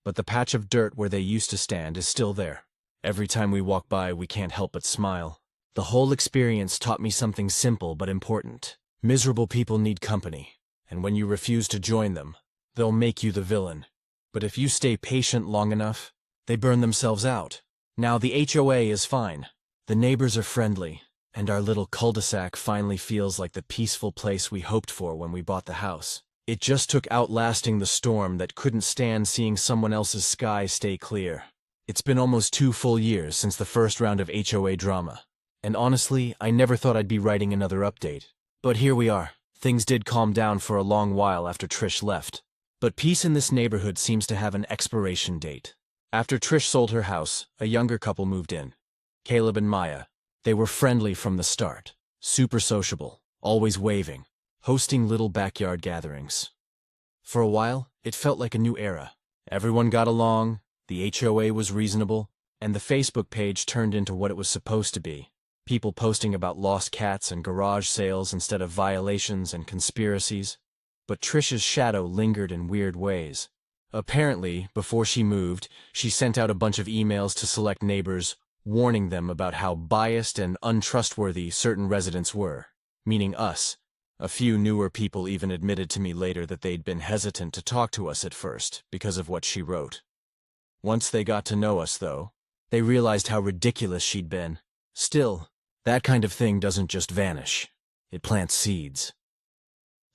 But the patch of dirt where they used to stand is still there. Every time we walk by, we can't help but smile. The whole experience taught me something simple but important. Miserable people need company, and when you refuse to join them, they'll make you the villain. But if you stay patient long enough, they burn themselves out. Now the HOA is fine. The neighbors are friendly, and our little cul-de-sac finally feels like the peaceful place we hoped for when we bought the house. It just took outlasting the storm that couldn't stand seeing someone else's sky stay clear. It's been almost 2 full years since the first round of HOA drama, and honestly, I never thought I'd be writing another update. But here we are. Things did calm down for a long while after Trish left. But peace in this neighborhood seems to have an expiration date. After Trish sold her house, a younger couple moved in. Caleb and Maya. They were friendly from the start. Super sociable, always waving, hosting little backyard gatherings. For a while, it felt like a new era. Everyone got along, the HOA was reasonable, and the Facebook page turned into what it was supposed to be. People posting about lost cats and garage sales instead of violations and conspiracies. But Trish's shadow lingered in weird ways. Apparently, before she moved, she sent out a bunch of emails to select neighbors, warning them about how biased and untrustworthy certain residents were, meaning us. A few newer people even admitted to me later that they'd been hesitant to talk to us at first because of what she wrote. Once they got to know us, though, they realized how ridiculous she'd been. Still, that kind of thing doesn't just vanish. It plants seeds.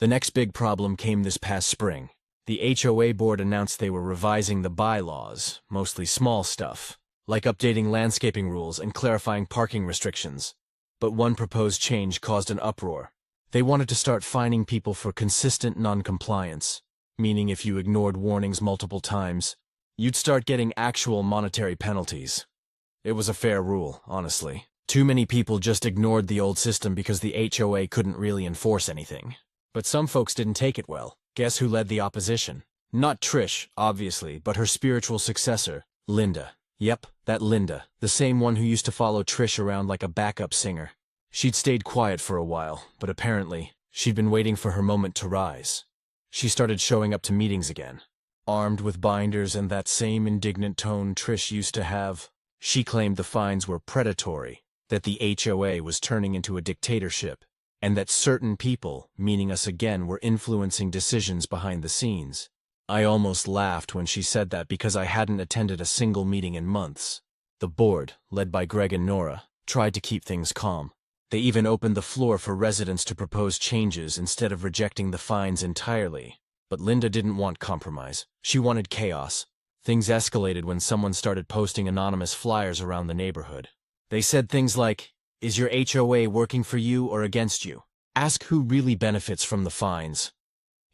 The next big problem came this past spring. The HOA board announced they were revising the bylaws, mostly small stuff, like updating landscaping rules and clarifying parking restrictions. But one proposed change caused an uproar. They wanted to start fining people for consistent non-compliance, meaning if you ignored warnings multiple times, you'd start getting actual monetary penalties. It was a fair rule, honestly. Too many people just ignored the old system because the HOA couldn't really enforce anything. But some folks didn't take it well. Guess who led the opposition? Not Trish, obviously, but her spiritual successor, Linda. Yep, that Linda, the same one who used to follow Trish around like a backup singer. She'd stayed quiet for a while, but apparently, she'd been waiting for her moment to rise. She started showing up to meetings again, armed with binders and that same indignant tone Trish used to have. She claimed the fines were predatory, that the HOA was turning into a dictatorship, and that certain people, meaning us again, were influencing decisions behind the scenes. I almost laughed when she said that because I hadn't attended a single meeting in months. The board, led by Greg and Nora, tried to keep things calm. They even opened the floor for residents to propose changes instead of rejecting the fines entirely. But Linda didn't want compromise. She wanted chaos. Things escalated when someone started posting anonymous flyers around the neighborhood. They said things like, "Is your HOA working for you or against you? Ask who really benefits from the fines."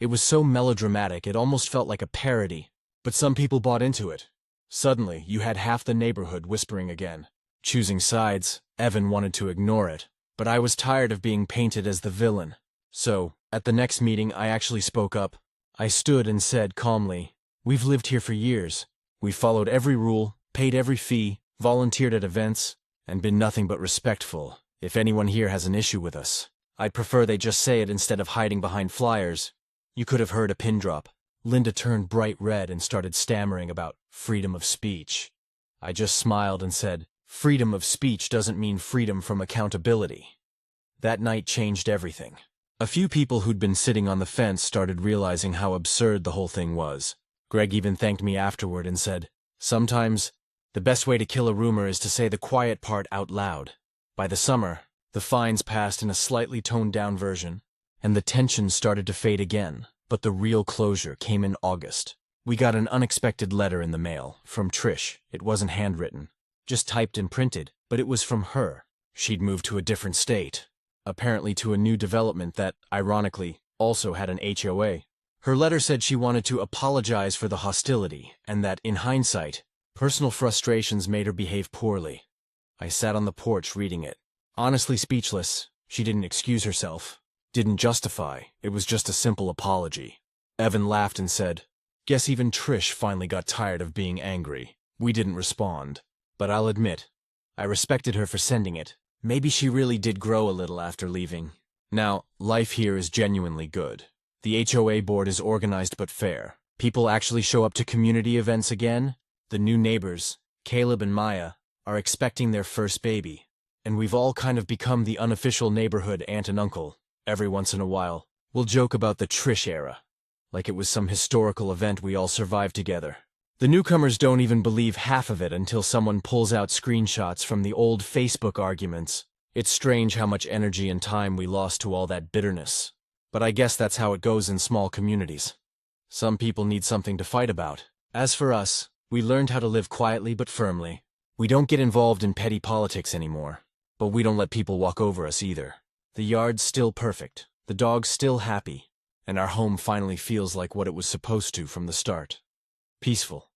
It was so melodramatic it almost felt like a parody. But some people bought into it. Suddenly, you had half the neighborhood whispering again. Choosing sides, Evan wanted to ignore it. But I was tired of being painted as the villain. So, at the next meeting, I actually spoke up. I stood and said calmly, "We've lived here for years. We've followed every rule, paid every fee, volunteered at events, and been nothing but respectful. If anyone here has an issue with us, I'd prefer they just say it instead of hiding behind flyers." You could have heard a pin drop. Linda turned bright red and started stammering about freedom of speech. I just smiled and said, "Freedom of speech doesn't mean freedom from accountability." That night changed everything. A few people who'd been sitting on the fence started realizing how absurd the whole thing was. Greg even thanked me afterward and said, "Sometimes, the best way to kill a rumor is to say the quiet part out loud." By the summer, the fines passed in a slightly toned-down version, and the tension started to fade again. But the real closure came in August. We got an unexpected letter in the mail, from Trish. It wasn't handwritten, just typed and printed, but it was from her. She'd moved to a different state, apparently to a new development that, ironically, also had an HOA. Her letter said she wanted to apologize for the hostility, and that, in hindsight, personal frustrations made her behave poorly. I sat on the porch reading it, honestly speechless. She didn't excuse herself, didn't justify, it was just a simple apology. Evan laughed and said, "Guess even Trish finally got tired of being angry." We didn't respond, but I'll admit, I respected her for sending it. Maybe she really did grow a little after leaving. Now, life here is genuinely good. The HOA board is organized but fair. People actually show up to community events again. The new neighbors, Caleb and Maya, are expecting their first baby. And we've all kind of become the unofficial neighborhood aunt and uncle. Every once in a while, we'll joke about the Trish era, like it was some historical event we all survived together. The newcomers don't even believe half of it until someone pulls out screenshots from the old Facebook arguments. It's strange how much energy and time we lost to all that bitterness. But I guess that's how it goes in small communities. Some people need something to fight about. As for us, we learned how to live quietly but firmly. We don't get involved in petty politics anymore, but we don't let people walk over us either. The yard's still perfect, the dog's still happy, and our home finally feels like what it was supposed to from the start. Peaceful.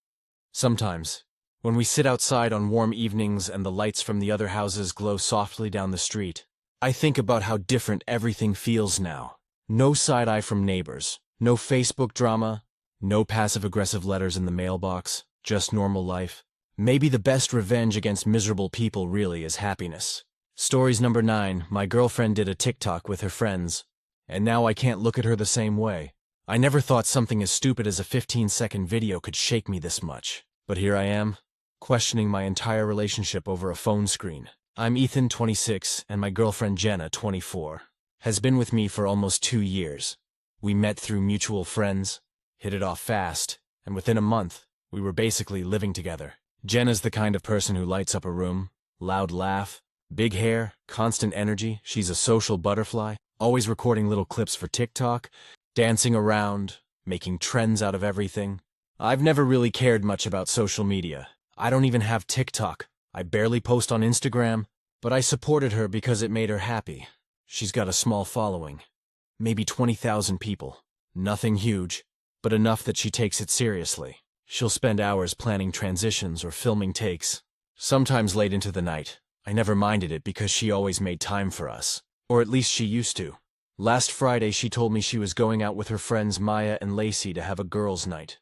Sometimes, when we sit outside on warm evenings and the lights from the other houses glow softly down the street, I think about how different everything feels now. No side-eye from neighbors, no Facebook drama, no passive-aggressive letters in the mailbox, just normal life. Maybe the best revenge against miserable people really is happiness. Stories number 9, my girlfriend did a TikTok with her friends, and now I can't look at her the same way. I never thought something as stupid as a 15-second video could shake me this much. But here I am, questioning my entire relationship over a phone screen. I'm Ethan, 26, and my girlfriend Jenna, 24, has been with me for almost 2 years. We met through mutual friends, hit it off fast, and within a month, we were basically living together. Jenna's the kind of person who lights up a room, loud laugh, big hair, constant energy. She's a social butterfly, always recording little clips for TikTok, dancing around, making trends out of everything. I've never really cared much about social media. I don't even have TikTok. I barely post on Instagram, but I supported her because it made her happy. She's got a small following, maybe 20,000 people. Nothing huge, but enough that she takes it seriously. She'll spend hours planning transitions or filming takes, sometimes late into the night. I never minded it because she always made time for us. Or at least she used to. Last Friday she told me she was going out with her friends Maya and Lacey to have a girls' night.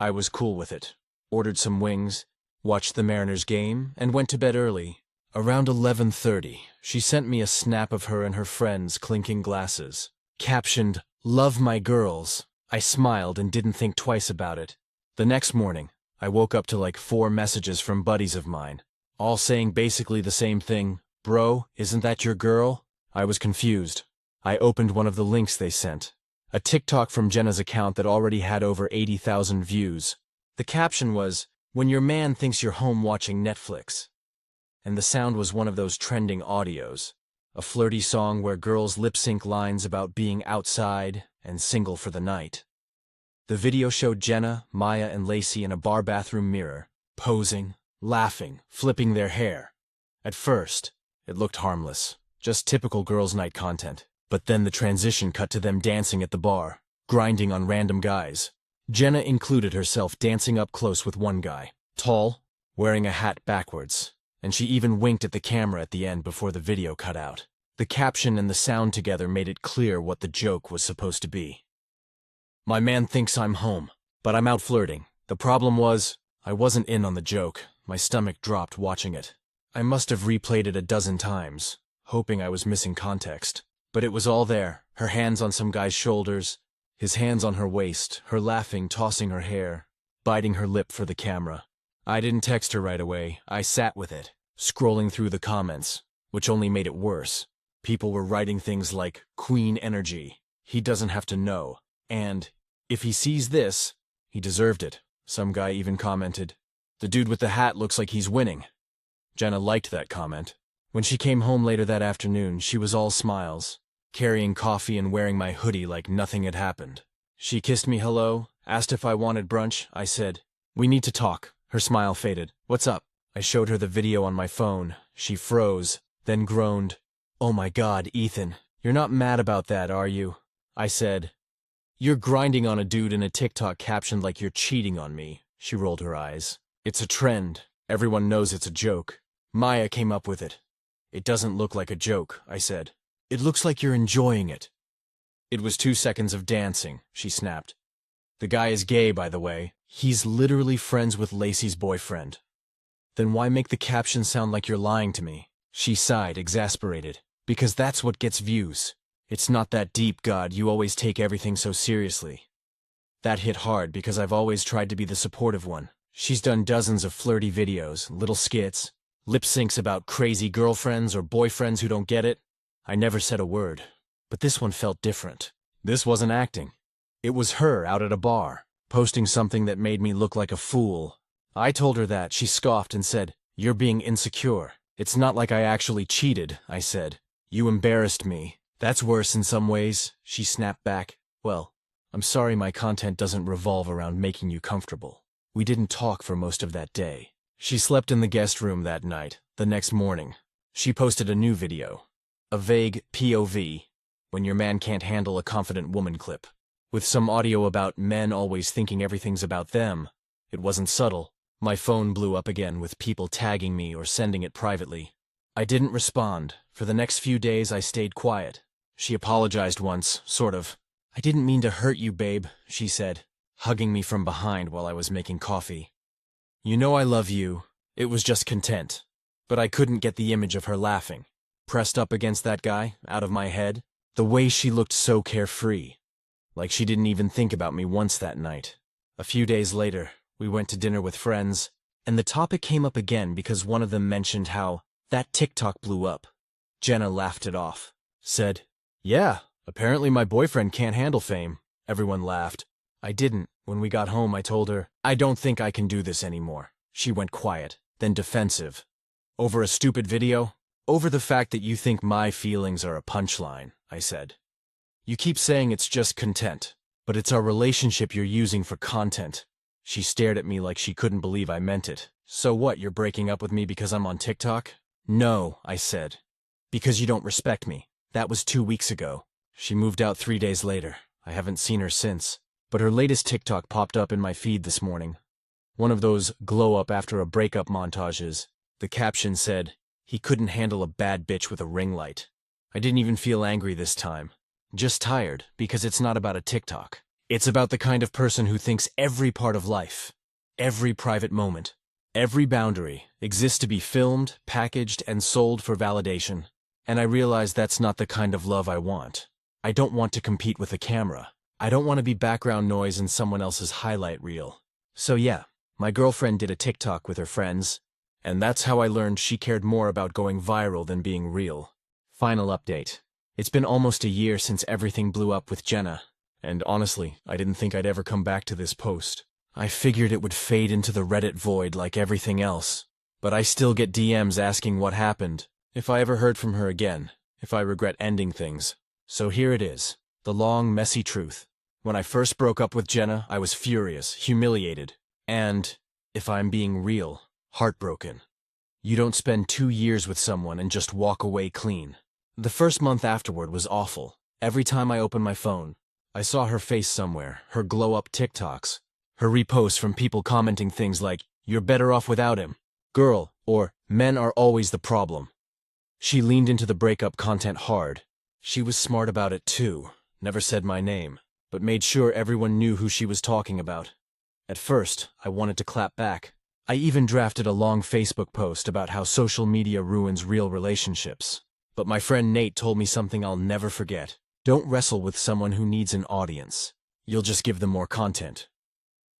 I was cool with it. Ordered some wings, watched the Mariners game, and went to bed early. Around 11:30, she sent me a snap of her and her friends clinking glasses. Captioned, "Love my girls." I smiled and didn't think twice about it. The next morning, I woke up to like 4 messages from buddies of mine, all saying basically the same thing. "Bro, isn't that your girl?" I was confused. I opened one of the links they sent. A TikTok from Jenna's account that already had over 80,000 views. The caption was, "When your man thinks you're home watching Netflix." And the sound was one of those trending audios. A flirty song where girls lip-sync lines about being outside and single for the night. The video showed Jenna, Maya, and Lacey in a bar bathroom mirror, posing, laughing, flipping their hair. At first, it looked harmless, just typical girls' night content. But then the transition cut to them dancing at the bar, grinding on random guys. Jenna included herself dancing up close with one guy, tall, wearing a hat backwards, and she even winked at the camera at the end before the video cut out. The caption and the sound together made it clear what the joke was supposed to be. My man thinks I'm home, but I'm out flirting. The problem was, I wasn't in on the joke. My stomach dropped watching it. I must have replayed it a dozen times, hoping I was missing context. But it was all there, her hands on some guy's shoulders, his hands on her waist, her laughing, tossing her hair, biting her lip for the camera. I didn't text her right away. I sat with it, scrolling through the comments, which only made it worse. People were writing things like, "Queen energy, he doesn't have to know," and, "If he sees this, he deserved it." Some guy even commented, "The dude with the hat looks like he's winning." Jenna liked that comment. When she came home later that afternoon, she was all smiles, carrying coffee and wearing my hoodie like nothing had happened. She kissed me hello, asked if I wanted brunch. I said, "We need to talk." Her smile faded. "What's up?" I showed her the video on my phone. She froze, then groaned. "Oh my God, Ethan, you're not mad about that, are you?" I said, "You're grinding on a dude in a TikTok captioned like you're cheating on me." She rolled her eyes. "It's a trend. Everyone knows it's a joke. Maya came up with it." "It doesn't look like a joke," I said. "It looks like you're enjoying it." "It was 2 seconds of dancing," she snapped. "The guy is gay, by the way. He's literally friends with Lacey's boyfriend." "Then why make the caption sound like you're lying to me?" She sighed, exasperated. "Because that's what gets views. It's not that deep, God, you always take everything so seriously." That hit hard because I've always tried to be the supportive one. She's done dozens of flirty videos, little skits, lip syncs about crazy girlfriends or boyfriends who don't get it. I never said a word, but this one felt different. This wasn't acting. It was her out at a bar, posting something that made me look like a fool. I told her that. She scoffed and said, "You're being insecure." "It's not like I actually cheated," I said. "You embarrassed me." "That's worse in some ways," she snapped back. "Well, I'm sorry my content doesn't revolve around making you comfortable." We didn't talk for most of that day. She slept in the guest room that night. The next morning, she posted a new video. A vague POV, when your man can't handle a confident woman clip. With some audio about men always thinking everything's about them. It wasn't subtle. My phone blew up again with people tagging me or sending it privately. I didn't respond. For the next few days I stayed quiet. She apologized once, sort of. "I didn't mean to hurt you, babe," she said, hugging me from behind while I was making coffee. "You know I love you." It was just content. But I couldn't get the image of her laughing, pressed up against that guy, out of my head. The way she looked so carefree. Like she didn't even think about me once that night. A few days later, we went to dinner with friends, and the topic came up again because one of them mentioned how that TikTok blew up. Jenna laughed it off. Said, "Yeah, apparently my boyfriend can't handle fame." Everyone laughed. I didn't. When we got home, I told her, "I don't think I can do this anymore." She went quiet, then defensive. "Over a stupid video? Over the fact that you think my feelings are a punchline," I said. "You keep saying it's just content, but it's our relationship you're using for content." She stared at me like she couldn't believe I meant it. "So what, you're breaking up with me because I'm on TikTok?" "No," I said. "Because you don't respect me." That was 2 weeks ago. She moved out 3 days later. I haven't seen her since. But her latest TikTok popped up in my feed this morning. One of those glow-up after a breakup montages. The caption said, "He couldn't handle a bad bitch with a ring light." I didn't even feel angry this time. Just tired, because it's not about a TikTok. It's about the kind of person who thinks every part of life, every private moment, every boundary exists to be filmed, packaged, and sold for validation. And I realize that's not the kind of love I want. I don't want to compete with a camera. I don't want to be background noise in someone else's highlight reel. So yeah, my girlfriend did a TikTok with her friends, and that's how I learned she cared more about going viral than being real. Final update. It's been almost a year since everything blew up with Jenna, and honestly, I didn't think I'd ever come back to this post. I figured it would fade into the Reddit void like everything else. But I still get DMs asking what happened, if I ever heard from her again, if I regret ending things. So here it is, the long, messy truth. When I first broke up with Jenna, I was furious, humiliated, and, if I'm being real, heartbroken. You don't spend 2 years with someone and just walk away clean. The first month afterward was awful. Every time I opened my phone, I saw her face somewhere, her glow-up TikToks, her reposts from people commenting things like, "You're better off without him," "Girl," or "Men are always the problem." She leaned into the breakup content hard. She was smart about it too, never said my name, but made sure everyone knew who she was talking about. At first, I wanted to clap back. I even drafted a long Facebook post about how social media ruins real relationships. But my friend Nate told me something I'll never forget. Don't wrestle with someone who needs an audience. You'll just give them more content.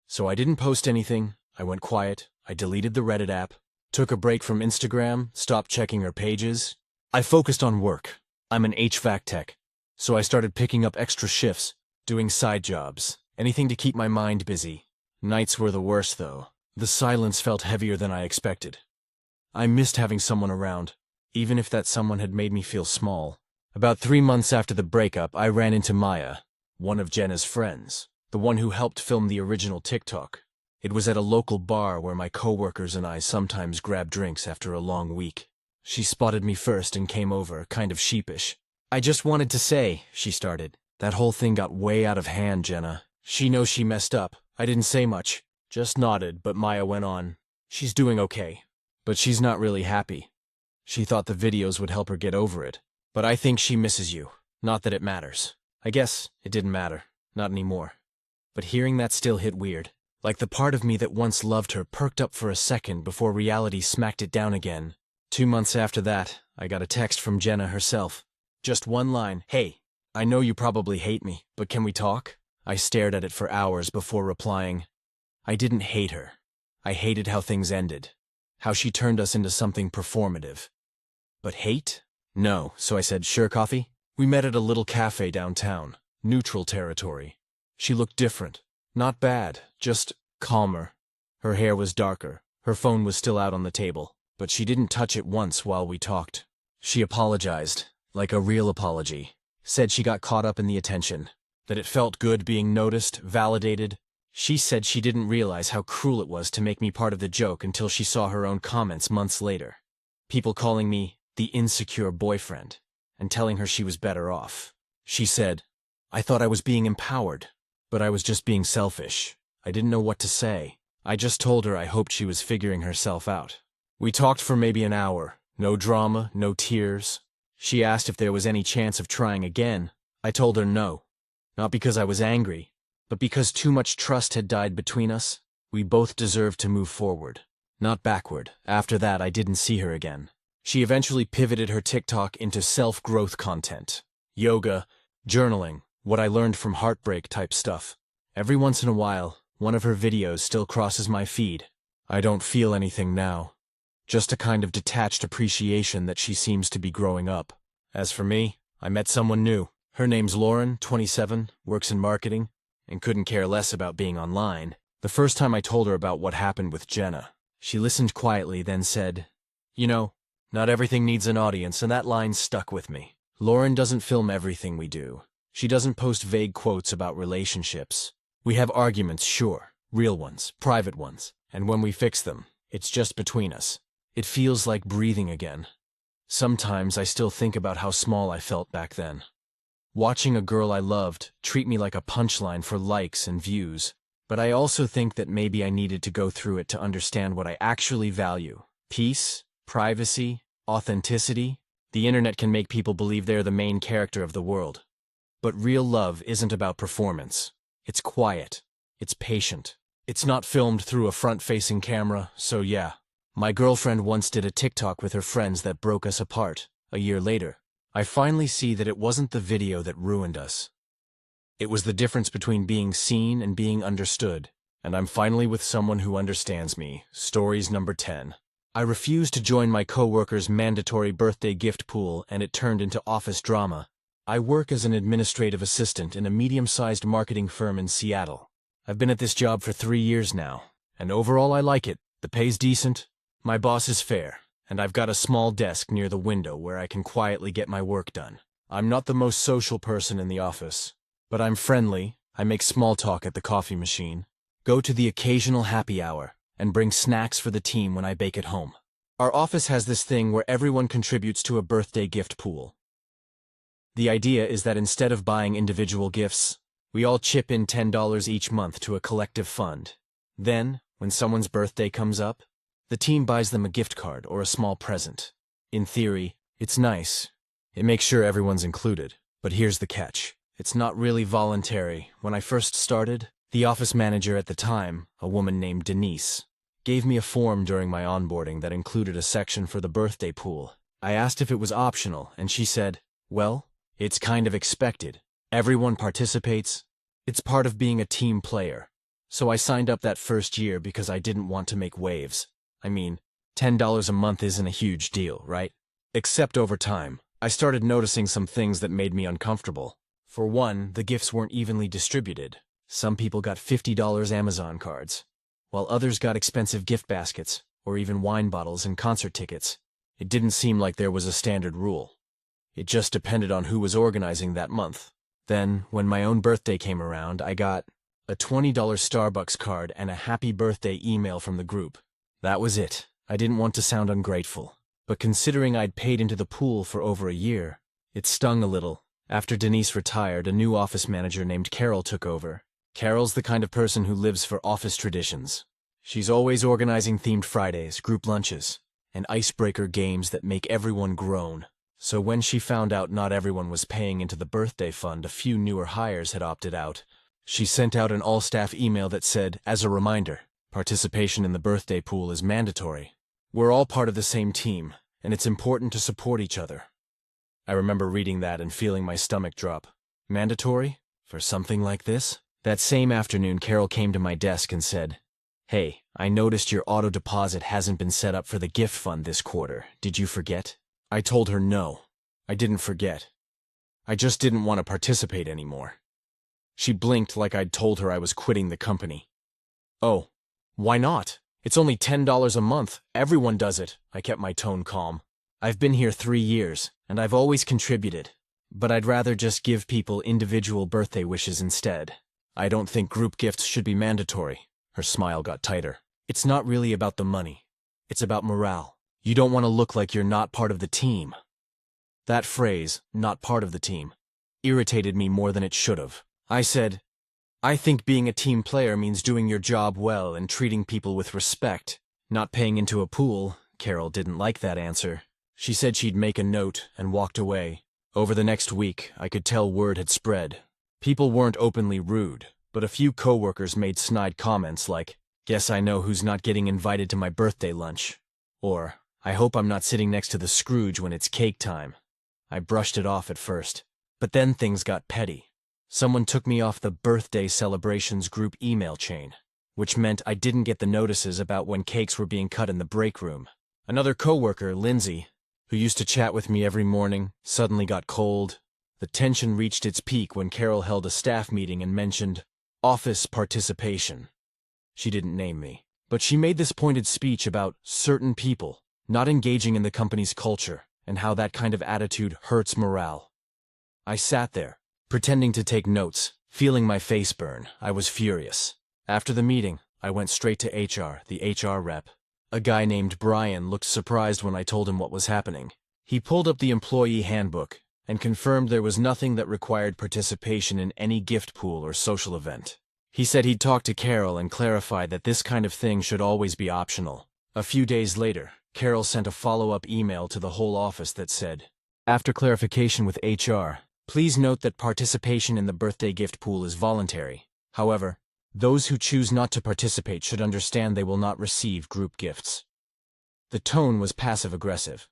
So I didn't post anything, I went quiet, I deleted the Reddit app, took a break from Instagram, stopped checking her pages. I focused on work. I'm an HVAC tech, so I started picking up extra shifts, doing side jobs, anything to keep my mind busy. Nights were the worst though. The silence felt heavier than I expected. I missed having someone around, even if that someone had made me feel small. About 3 months after the breakup, I ran into Maya, one of Jenna's friends, the one who helped film the original TikTok. It was at a local bar where my coworkers and I sometimes grab drinks after a long week. She spotted me first and came over, kind of sheepish. "I just wanted to say," she started, "that whole thing got way out of hand, Jenna. She knows she messed up. I didn't say much, just nodded, but Maya went on. She's doing okay, but she's not really happy. She thought the videos would help her get over it. But I think she misses you. Not that it matters. I guess it didn't matter. Not anymore." But hearing that still hit weird. Like the part of me that once loved her perked up for a second before reality smacked it down again. 2 months after that, I got a text from Jenna herself. Just one line, "Hey, I know you probably hate me, but can we talk?" I stared at it for hours before replying. I didn't hate her. I hated how things ended. How she turned us into something performative. But hate? No, so I said, "Sure, coffee?" We met at a little cafe downtown, neutral territory. She looked different. Not bad, just calmer. Her hair was darker. Her phone was still out on the table, but she didn't touch it once while we talked. She apologized, like a real apology. Said she got caught up in the attention, that it felt good being noticed, validated. She said she didn't realize how cruel it was to make me part of the joke until she saw her own comments months later. People calling me the insecure boyfriend, and telling her she was better off. She said, "I thought I was being empowered, but I was just being selfish. I didn't know what to say. I just told her I hoped she was figuring herself out." We talked for maybe an hour. No drama, no tears. She asked if there was any chance of trying again. I told her no. Not because I was angry, but because too much trust had died between us. We both deserved to move forward, not backward. After that, I didn't see her again. She eventually pivoted her TikTok into self-growth content. Yoga, journaling, what I learned from heartbreak type stuff. Every once in a while, one of her videos still crosses my feed. I don't feel anything now. Just a kind of detached appreciation that she seems to be growing up. As for me, I met someone new. Her name's Lauren, 27, works in marketing, and couldn't care less about being online. The first time I told her about what happened with Jenna, she listened quietly, then said, "You know, not everything needs an audience," and that line stuck with me. Lauren doesn't film everything we do. She doesn't post vague quotes about relationships. We have arguments, sure, real ones, private ones, and when we fix them, it's just between us. It feels like breathing again. Sometimes I still think about how small I felt back then. Watching a girl I loved treat me like a punchline for likes and views. But I also think that maybe I needed to go through it to understand what I actually value. Peace, privacy, authenticity. The internet can make people believe they're the main character of the world. But real love isn't about performance. It's quiet. It's patient. It's not filmed through a front-facing camera, so yeah. My girlfriend once did a TikTok with her friends that broke us apart. A year later, I finally see that it wasn't the video that ruined us. It was the difference between being seen and being understood. And I'm finally with someone who understands me. Stories number 10. I refused to join my coworker's mandatory birthday gift pool, and it turned into office drama. I work as an administrative assistant in a medium-sized marketing firm in Seattle. I've been at this job for 3 years now, and overall I like it. The pay's decent, my boss is fair, and I've got a small desk near the window where I can quietly get my work done. I'm not the most social person in the office, but I'm friendly. I make small talk at the coffee machine, go to the occasional happy hour, and bring snacks for the team when I bake at home. Our office has this thing where everyone contributes to a birthday gift pool. The idea is that instead of buying individual gifts, we all chip in $10 each month to a collective fund. Then, when someone's birthday comes up, the team buys them a gift card or a small present. In theory, it's nice. It makes sure everyone's included. But here's the catch. It's not really voluntary. When I first started, the office manager at the time, a woman named Denise, gave me a form during my onboarding that included a section for the birthday pool. I asked if it was optional, and she said, "Well, it's kind of expected. Everyone participates. It's part of being a team player." So I signed up that first year because I didn't want to make waves. I mean, $10 a month isn't a huge deal, right? Except over time, I started noticing some things that made me uncomfortable. For one, the gifts weren't evenly distributed. Some people got $50 Amazon cards, while others got expensive gift baskets, or even wine bottles and concert tickets. It didn't seem like there was a standard rule. It just depended on who was organizing that month. Then, when my own birthday came around, I got a $20 Starbucks card and a happy birthday email from the group. That was it. I didn't want to sound ungrateful, but considering I'd paid into the pool for over a year, it stung a little. After Denise retired, a new office manager named Carol took over. Carol's the kind of person who lives for office traditions. She's always organizing themed Fridays, group lunches, and icebreaker games that make everyone groan. So when she found out not everyone was paying into the birthday fund, a few newer hires had opted out. She sent out an all-staff email that said, as a reminder, participation in the birthday pool is mandatory. We're all part of the same team, and it's important to support each other. I remember reading that and feeling my stomach drop. Mandatory? For something like this? That same afternoon, Carol came to my desk and said, "Hey, I noticed your auto deposit hasn't been set up for the gift fund this quarter. Did you forget?" I told her no. I didn't forget. I just didn't want to participate anymore. She blinked like I'd told her I was quitting the company. "Oh, why not? It's only $10 a month. Everyone does it." I kept my tone calm. "I've been here 3 years, and I've always contributed. But I'd rather just give people individual birthday wishes instead. I don't think group gifts should be mandatory." Her smile got tighter. "It's not really about the money. It's about morale. You don't want to look like you're not part of the team." That phrase, "not part of the team," irritated me more than it should have. I said, "I think being a team player means doing your job well and treating people with respect, not paying into a pool." Carol didn't like that answer. She said she'd make a note and walked away. Over the next week, I could tell word had spread. People weren't openly rude, but a few coworkers made snide comments like, "Guess I know who's not getting invited to my birthday lunch," or, "I hope I'm not sitting next to the Scrooge when it's cake time." I brushed it off at first, but then things got petty. Someone took me off the birthday celebrations group email chain, which meant I didn't get the notices about when cakes were being cut in the break room. Another coworker, Lindsay, who used to chat with me every morning, suddenly got cold. The tension reached its peak when Carol held a staff meeting and mentioned office participation. She didn't name me, but she made this pointed speech about certain people not engaging in the company's culture and how that kind of attitude hurts morale. I sat there, pretending to take notes, feeling my face burn. I was furious. After the meeting, I went straight to HR, the HR rep. A guy named Brian looked surprised when I told him what was happening. He pulled up the employee handbook and confirmed there was nothing that required participation in any gift pool or social event. He said he'd talk to Carol and clarified that this kind of thing should always be optional. A few days later, Carol sent a follow-up email to the whole office that said, "After clarification with HR, please note that participation in the birthday gift pool is voluntary. However, those who choose not to participate should understand they will not receive group gifts." The tone was passive-aggressive,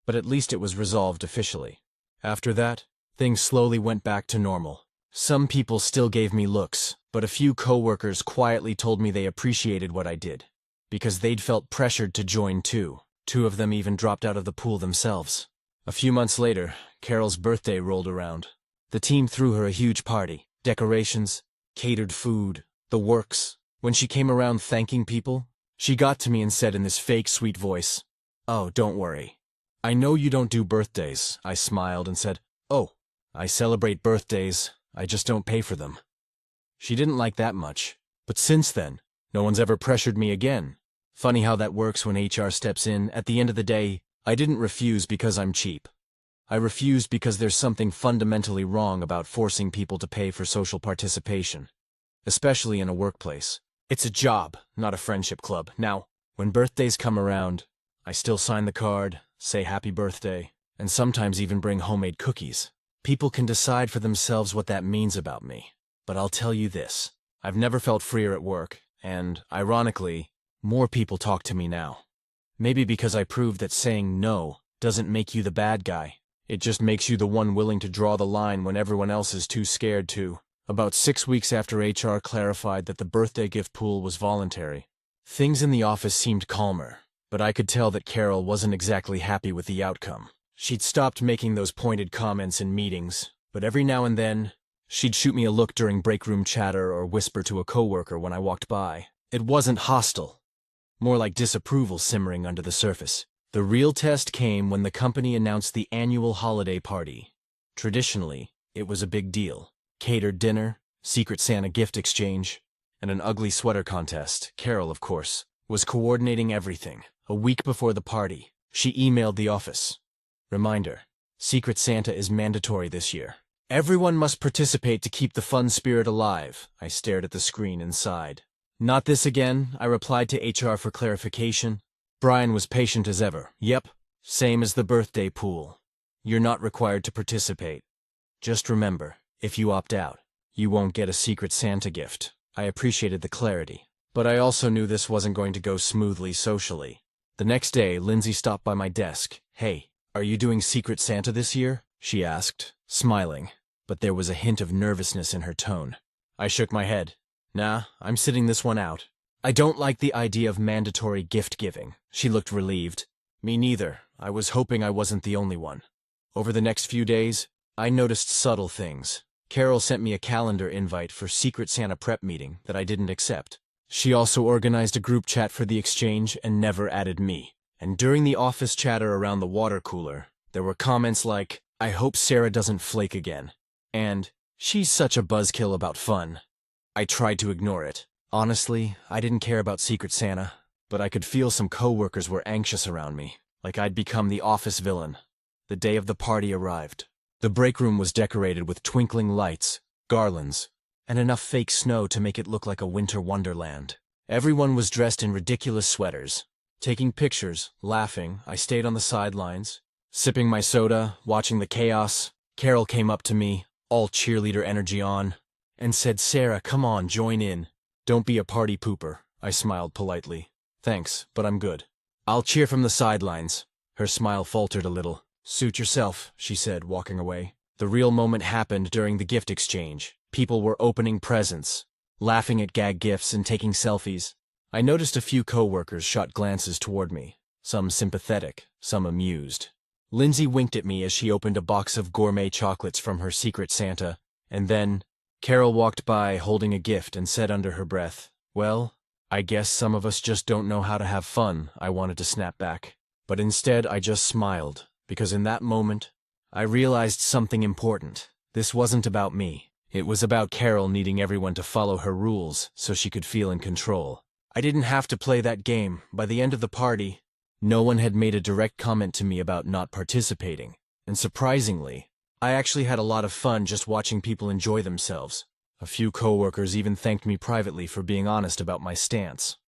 but at least it was resolved officially. After that, things slowly went back to normal. Some people still gave me looks, but a few coworkers quietly told me they appreciated what I did, because they'd felt pressured to join too. 2 of them even dropped out of the pool themselves. A few months later, Carol's birthday rolled around. The team threw her a huge party. Decorations, catered food, the works. When she came around thanking people, she got to me and said in this fake sweet voice, "Oh, don't worry. I know you don't do birthdays." I smiled and said, "Oh, I celebrate birthdays, I just don't pay for them." She didn't like that much, but since then, no one's ever pressured me again. Funny how that works when HR steps in. At the end of the day, I didn't refuse because I'm cheap. I refused because there's something fundamentally wrong about forcing people to pay for social participation, especially in a workplace. It's a job, not a friendship club. Now, when birthdays come around, I still sign the card, say happy birthday, and sometimes even bring homemade cookies. People can decide for themselves what that means about me. But I'll tell you this, I've never felt freer at work, and, ironically, more people talk to me now. Maybe because I proved that saying no doesn't make you the bad guy. It just makes you the one willing to draw the line when everyone else is too scared to. About 6 weeks after HR clarified that the birthday gift pool was voluntary, things in the office seemed calmer, but I could tell that Carol wasn't exactly happy with the outcome. She'd stopped making those pointed comments in meetings, but every now and then, she'd shoot me a look during break room chatter or whisper to a coworker when I walked by. It wasn't hostile, more like disapproval simmering under the surface. The real test came when the company announced the annual holiday party. Traditionally, it was a big deal. Catered dinner, Secret Santa gift exchange, and an ugly sweater contest. Carol, of course, was coordinating everything. A week before the party, she emailed the office. Reminder, Secret Santa is mandatory this year. Everyone must participate to keep the fun spirit alive. I stared at the screen and sighed. Not this again, I replied to HR for clarification. Brian was patient as ever. Yep, same as the birthday pool. You're not required to participate. Just remember, if you opt out, you won't get a Secret Santa gift. I appreciated the clarity, but I also knew this wasn't going to go smoothly socially. The next day, Lindsay stopped by my desk. "Hey, are you doing Secret Santa this year?" she asked, smiling, but there was a hint of nervousness in her tone. I shook my head. "Nah, I'm sitting this one out. I don't like the idea of mandatory gift-giving." She looked relieved. "Me neither. I was hoping I wasn't the only one." Over the next few days, I noticed subtle things. Carol sent me a calendar invite for Secret Santa prep meeting that I didn't accept. She also organized a group chat for the exchange and never added me. And during the office chatter around the water cooler, there were comments like, "I hope Sarah doesn't flake again," and "She's such a buzzkill about fun." I tried to ignore it. Honestly, I didn't care about Secret Santa, but I could feel some coworkers were anxious around me, like I'd become the office villain. The day of the party arrived. The break room was decorated with twinkling lights, garlands, and enough fake snow to make it look like a winter wonderland. Everyone was dressed in ridiculous sweaters. Taking pictures, laughing, I stayed on the sidelines, sipping my soda, watching the chaos. Carol came up to me, all cheerleader energy on, and said, "Sarah, come on, join in. Don't be a party pooper." I smiled politely. "Thanks, but I'm good. I'll cheer from the sidelines." Her smile faltered a little. "Suit yourself," she said, walking away. The real moment happened during the gift exchange. People were opening presents, laughing at gag gifts and taking selfies. I noticed a few coworkers shot glances toward me, some sympathetic, some amused. Lindsay winked at me as she opened a box of gourmet chocolates from her Secret Santa, and then Carol walked by holding a gift and said under her breath, "Well, I guess some of us just don't know how to have fun." I wanted to snap back, but instead I just smiled, because in that moment, I realized something important. This wasn't about me. It was about Carol needing everyone to follow her rules so she could feel in control. I didn't have to play that game. By the end of the party, no one had made a direct comment to me about not participating, and surprisingly, I actually had a lot of fun just watching people enjoy themselves. A few coworkers even thanked me privately for being honest about my stance.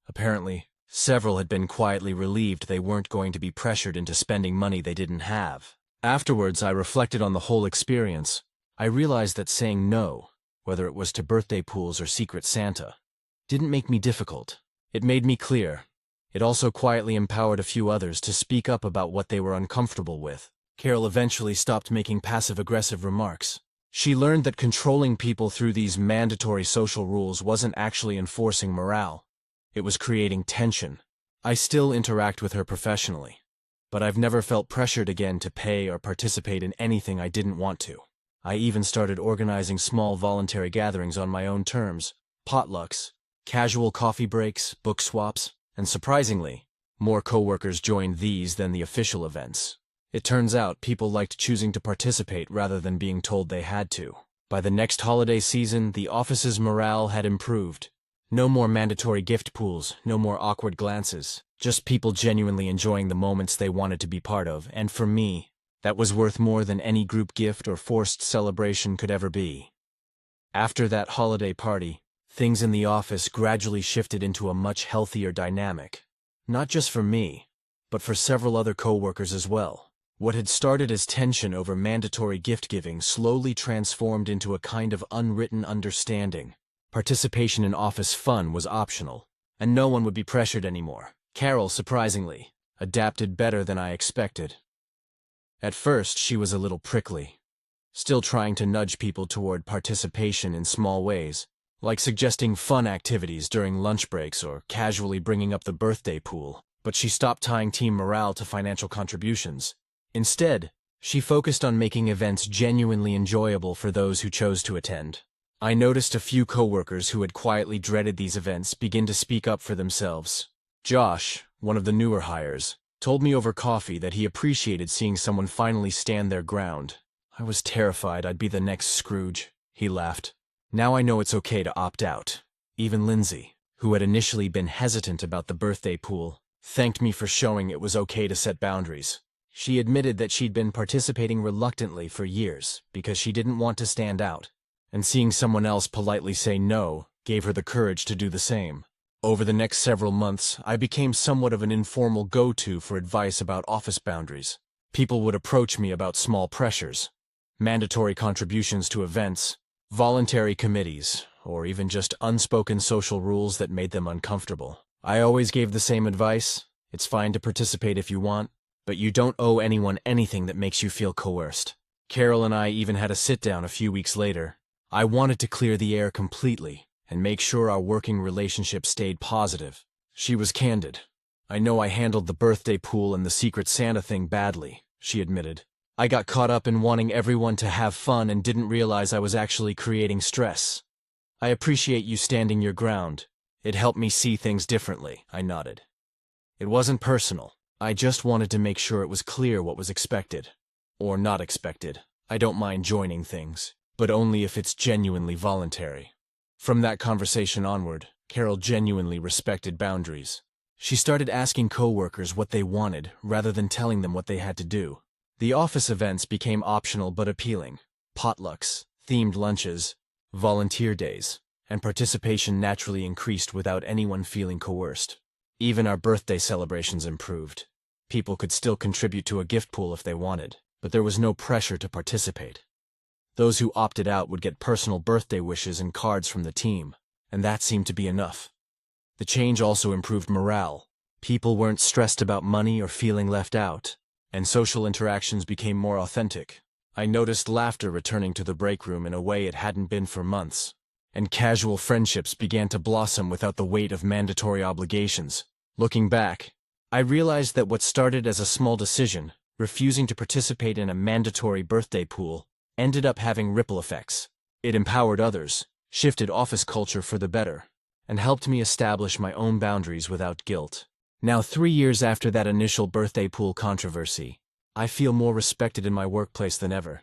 Apparently, several had been quietly relieved they weren't going to be pressured into spending money they didn't have. Afterwards, I reflected on the whole experience. I realized that saying no, whether it was to birthday pools or Secret Santa, didn't make me difficult. It made me clear. It also quietly empowered a few others to speak up about what they were uncomfortable with. Carol eventually stopped making passive-aggressive remarks. She learned that controlling people through these mandatory social rules wasn't actually enforcing morale. It was creating tension. I still interact with her professionally, but I've never felt pressured again to pay or participate in anything I didn't want to. I even started organizing small voluntary gatherings on my own terms, potlucks, casual coffee breaks, book swaps, and surprisingly, more coworkers joined these than the official events. It turns out people liked choosing to participate rather than being told they had to. By the next holiday season, the office's morale had improved. No more mandatory gift pools, no more awkward glances, just people genuinely enjoying the moments they wanted to be part of, and for me, that was worth more than any group gift or forced celebration could ever be. After that holiday party, things in the office gradually shifted into a much healthier dynamic. Not just for me, but for several other coworkers as well. What had started as tension over mandatory gift-giving slowly transformed into a kind of unwritten understanding. Participation in office fun was optional, and no one would be pressured anymore. Carol, surprisingly, adapted better than I expected. At first, she was a little prickly, still trying to nudge people toward participation in small ways, like suggesting fun activities during lunch breaks or casually bringing up the birthday pool. But she stopped tying team morale to financial contributions. Instead, she focused on making events genuinely enjoyable for those who chose to attend. I noticed a few coworkers who had quietly dreaded these events begin to speak up for themselves. Josh, one of the newer hires, told me over coffee that he appreciated seeing someone finally stand their ground. I was terrified I'd be the next Scrooge, he laughed. Now I know it's okay to opt out. Even Lindsay, who had initially been hesitant about the birthday pool, thanked me for showing it was okay to set boundaries. She admitted that she'd been participating reluctantly for years because she didn't want to stand out, and seeing someone else politely say no gave her the courage to do the same. Over the next several months, I became somewhat of an informal go-to for advice about office boundaries. People would approach me about small pressures, mandatory contributions to events, voluntary committees, or even just unspoken social rules that made them uncomfortable. I always gave the same advice: it's fine to participate if you want, but you don't owe anyone anything that makes you feel coerced. Carol and I even had a sit-down a few weeks later. I wanted to clear the air completely and make sure our working relationship stayed positive. She was candid. I know I handled the birthday pool and the Secret Santa thing badly, she admitted. I got caught up in wanting everyone to have fun and didn't realize I was actually creating stress. I appreciate you standing your ground. It helped me see things differently, I nodded. It wasn't personal. I just wanted to make sure it was clear what was expected. Or not expected. I don't mind joining things, but only if it's genuinely voluntary. From that conversation onward, Carol genuinely respected boundaries. She started asking coworkers what they wanted rather than telling them what they had to do. The office events became optional but appealing. Potlucks, themed lunches, volunteer days, and participation naturally increased without anyone feeling coerced. Even our birthday celebrations improved. People could still contribute to a gift pool if they wanted, but there was no pressure to participate. Those who opted out would get personal birthday wishes and cards from the team, and that seemed to be enough. The change also improved morale. People weren't stressed about money or feeling left out, and social interactions became more authentic. I noticed laughter returning to the break room in a way it hadn't been for months, and casual friendships began to blossom without the weight of mandatory obligations. Looking back, I realized that what started as a small decision, refusing to participate in a mandatory birthday pool, ended up having ripple effects. It empowered others, shifted office culture for the better, and helped me establish my own boundaries without guilt. Now, 3 years after that initial birthday pool controversy, I feel more respected in my workplace than ever.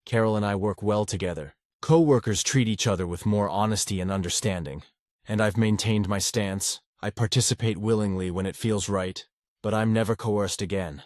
Carol and I work well together. Co-workers treat each other with more honesty and understanding, and I've maintained my stance. I participate willingly when it feels right, but I'm never coerced again.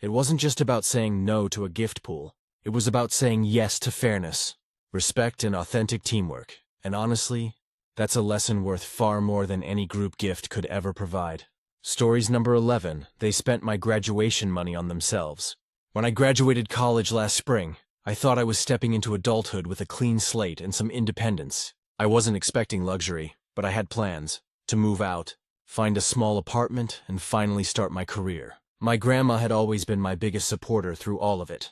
It wasn't just about saying no to a gift pool. It was about saying yes to fairness, respect, and authentic teamwork. And honestly, that's a lesson worth far more than any group gift could ever provide. Stories number 11. They spent my graduation money on themselves. When I graduated college last spring, I thought I was stepping into adulthood with a clean slate and some independence. I wasn't expecting luxury, but I had plans. To move out, find a small apartment, and finally start my career. My grandma had always been my biggest supporter through all of it.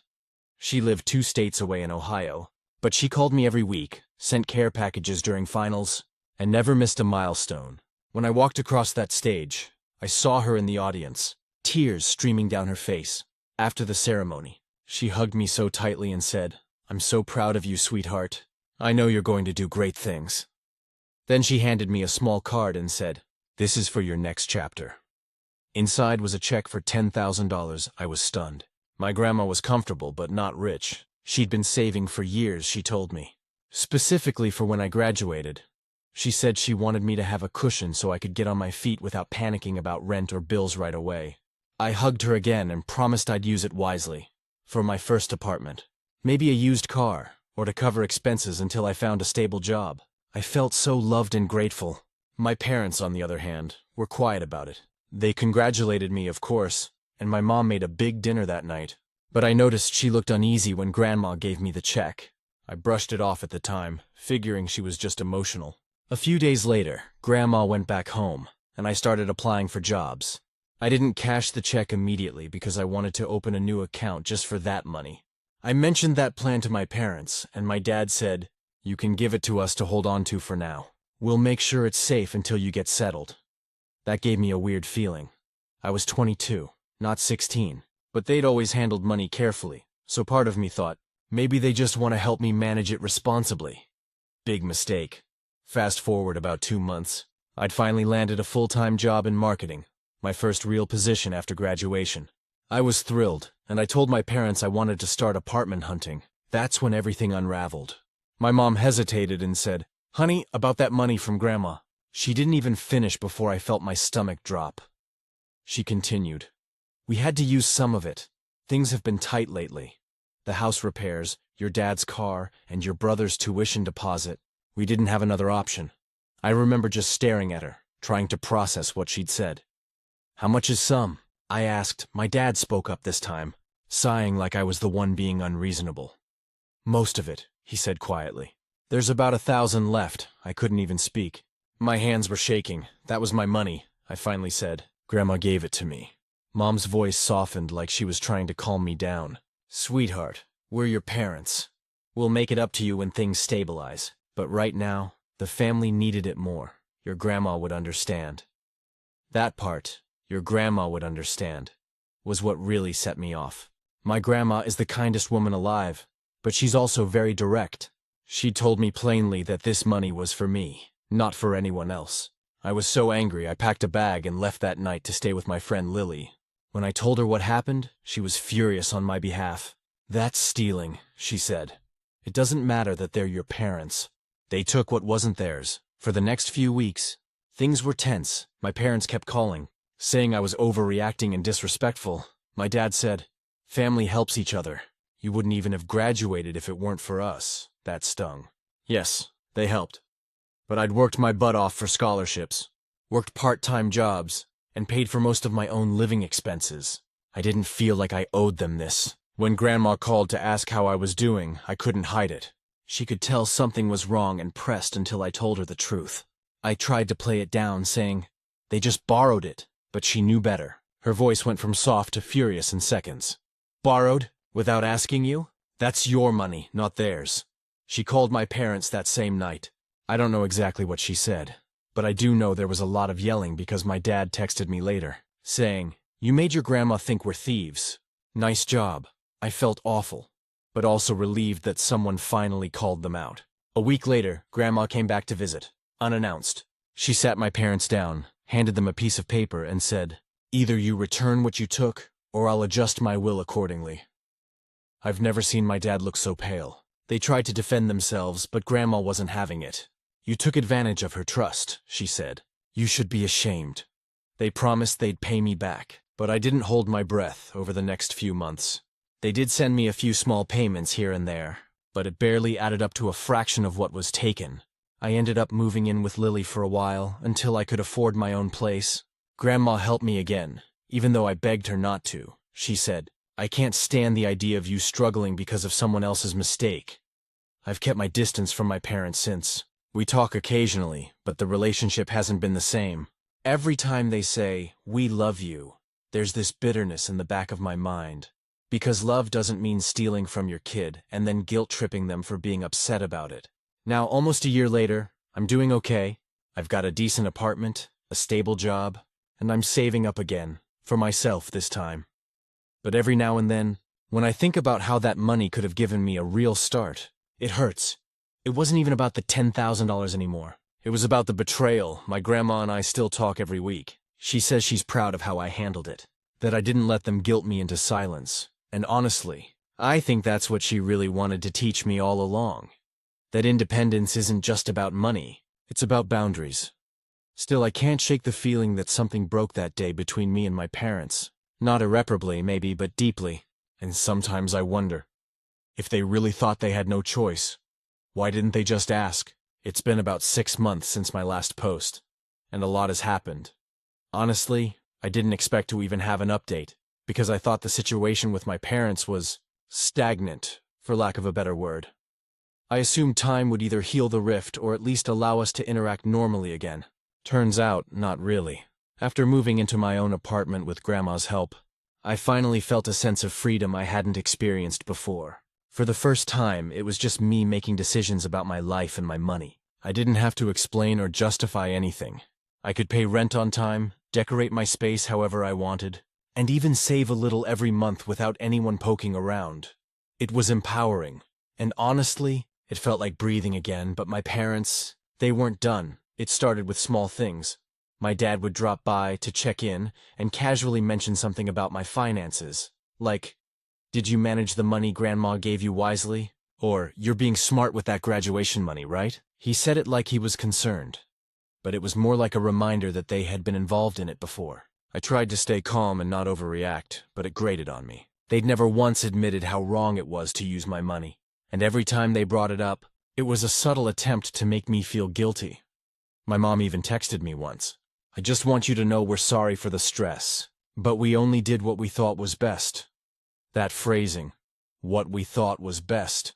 She lived 2 states away in Ohio, but she called me every week, sent care packages during finals, and never missed a milestone. When I walked across that stage, I saw her in the audience, tears streaming down her face. After the ceremony, she hugged me so tightly and said, "I'm so proud of you, sweetheart. I know you're going to do great things." Then she handed me a small card and said, "This is for your next chapter." Inside was a check for $10,000. I was stunned. My grandma was comfortable but not rich. She'd been saving for years, she told me. Specifically for when I graduated. She said she wanted me to have a cushion so I could get on my feet without panicking about rent or bills right away. I hugged her again and promised I'd use it wisely. For my first apartment. Maybe a used car, or to cover expenses until I found a stable job. I felt so loved and grateful. My parents, on the other hand, were quiet about it. They congratulated me, of course, and my mom made a big dinner that night. But I noticed she looked uneasy when Grandma gave me the check. I brushed it off at the time, figuring she was just emotional. A few days later, Grandma went back home, and I started applying for jobs. I didn't cash the check immediately because I wanted to open a new account just for that money. I mentioned that plan to my parents, and my dad said, "You can give it to us to hold on to for now. We'll make sure it's safe until you get settled." That gave me a weird feeling. I was 22, not 16, but they'd always handled money carefully, so part of me thought, maybe they just want to help me manage it responsibly. Big mistake. Fast forward about 2 months, I'd finally landed a full-time job in marketing, my first real position after graduation. I was thrilled, and I told my parents I wanted to start apartment hunting. That's when everything unraveled. My mom hesitated and said, "Honey, about that money from Grandma." She didn't even finish before I felt my stomach drop. She continued, "We had to use some of it. Things have been tight lately. The house repairs, your dad's car, and your brother's tuition deposit. We didn't have another option." I remember just staring at her, trying to process what she'd said. "How much is some?" I asked. My dad spoke up this time, sighing like I was the one being unreasonable. "Most of it," he said quietly. "There's about 1,000 left." I couldn't even speak. My hands were shaking. "That was my money," I finally said. "Grandma gave it to me." Mom's voice softened like she was trying to calm me down. "Sweetheart, we're your parents. We'll make it up to you when things stabilize. But right now, the family needed it more. Your grandma would understand." That part, "your grandma would understand," was what really set me off. My grandma is the kindest woman alive, but she's also very direct. She told me plainly that this money was for me, not for anyone else. I was so angry I packed a bag and left that night to stay with my friend Lily. When I told her what happened, she was furious on my behalf. "That's stealing," she said. "It doesn't matter that they're your parents. They took what wasn't theirs." For the next few weeks, things were tense. My parents kept calling, saying I was overreacting and disrespectful. My dad said, "Family helps each other. You wouldn't even have graduated if it weren't for us." That stung. Yes, they helped. But I'd worked my butt off for scholarships, worked part-time jobs, and paid for most of my own living expenses. I didn't feel like I owed them this. When Grandma called to ask how I was doing, I couldn't hide it. She could tell something was wrong and pressed until I told her the truth. I tried to play it down, saying, "They just borrowed it," but she knew better. Her voice went from soft to furious in seconds. "Borrowed? Without asking you? That's your money, not theirs." She called my parents that same night. I don't know exactly what she said, but I do know there was a lot of yelling because my dad texted me later, saying, "You made your grandma think we're thieves. Nice job." I felt awful, but also relieved that someone finally called them out. A week later, Grandma came back to visit, unannounced. She sat my parents down, handed them a piece of paper, and said, "Either you return what you took, or I'll adjust my will accordingly." I've never seen my dad look so pale. They tried to defend themselves, but Grandma wasn't having it. "You took advantage of her trust," she said. "You should be ashamed." They promised they'd pay me back, but I didn't hold my breath over the next few months. They did send me a few small payments here and there, but it barely added up to a fraction of what was taken. I ended up moving in with Lily for a while, until I could afford my own place. Grandma helped me again, even though I begged her not to. She said, "I can't stand the idea of you struggling because of someone else's mistake." I've kept my distance from my parents since. We talk occasionally, but the relationship hasn't been the same. Every time they say, "We love you," there's this bitterness in the back of my mind. Because love doesn't mean stealing from your kid and then guilt-tripping them for being upset about it. Now, almost a year later, I'm doing okay. I've got a decent apartment, a stable job, and I'm saving up again. For myself this time. But every now and then, when I think about how that money could have given me a real start, it hurts. It wasn't even about the $10,000 anymore. It was about the betrayal. My grandma and I still talk every week. She says she's proud of how I handled it, that I didn't let them guilt me into silence. And honestly, I think that's what she really wanted to teach me all along. That independence isn't just about money, it's about boundaries. Still, I can't shake the feeling that something broke that day between me and my parents. Not irreparably, maybe, but deeply. And sometimes I wonder, if they really thought they had no choice, why didn't they just ask? It's been about 6 months since my last post, and a lot has happened. Honestly, I didn't expect to even have an update, because I thought the situation with my parents was stagnant, for lack of a better word. I assumed time would either heal the rift or at least allow us to interact normally again. Turns out, not really. After moving into my own apartment with Grandma's help, I finally felt a sense of freedom I hadn't experienced before. For the first time, it was just me making decisions about my life and my money. I didn't have to explain or justify anything. I could pay rent on time, decorate my space however I wanted, and even save a little every month without anyone poking around. It was empowering, and honestly, it felt like breathing again, but my parents, they weren't done. It started with small things. My dad would drop by to check in and casually mention something about my finances, like, "Did you manage the money Grandma gave you wisely?" Or, "You're being smart with that graduation money, right?" He said it like he was concerned, but it was more like a reminder that they had been involved in it before. I tried to stay calm and not overreact, but it grated on me. They'd never once admitted how wrong it was to use my money, and every time they brought it up, it was a subtle attempt to make me feel guilty. My mom even texted me once. "I just want you to know we're sorry for the stress, but we only did what we thought was best." That phrasing, "what we thought was best,"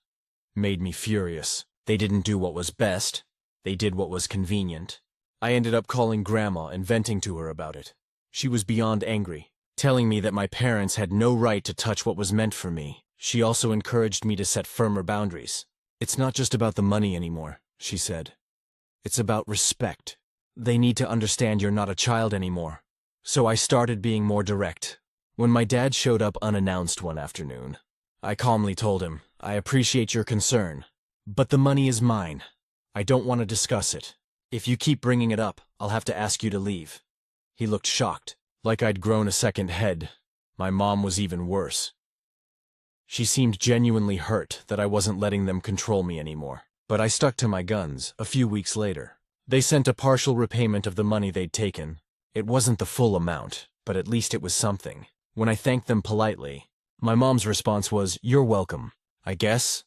made me furious. They didn't do what was best. They did what was convenient. I ended up calling Grandma and venting to her about it. She was beyond angry, telling me that my parents had no right to touch what was meant for me. She also encouraged me to set firmer boundaries. "It's not just about the money anymore," she said. "It's about respect. They need to understand you're not a child anymore." So I started being more direct. When my dad showed up unannounced one afternoon, I calmly told him, "I appreciate your concern, but the money is mine. I don't want to discuss it. If you keep bringing it up, I'll have to ask you to leave." He looked shocked, like I'd grown a second head. My mom was even worse. She seemed genuinely hurt that I wasn't letting them control me anymore. But I stuck to my guns. A few weeks later, they sent a partial repayment of the money they'd taken. It wasn't the full amount, but at least it was something. When I thanked them politely, my mom's response was, "You're welcome, I guess."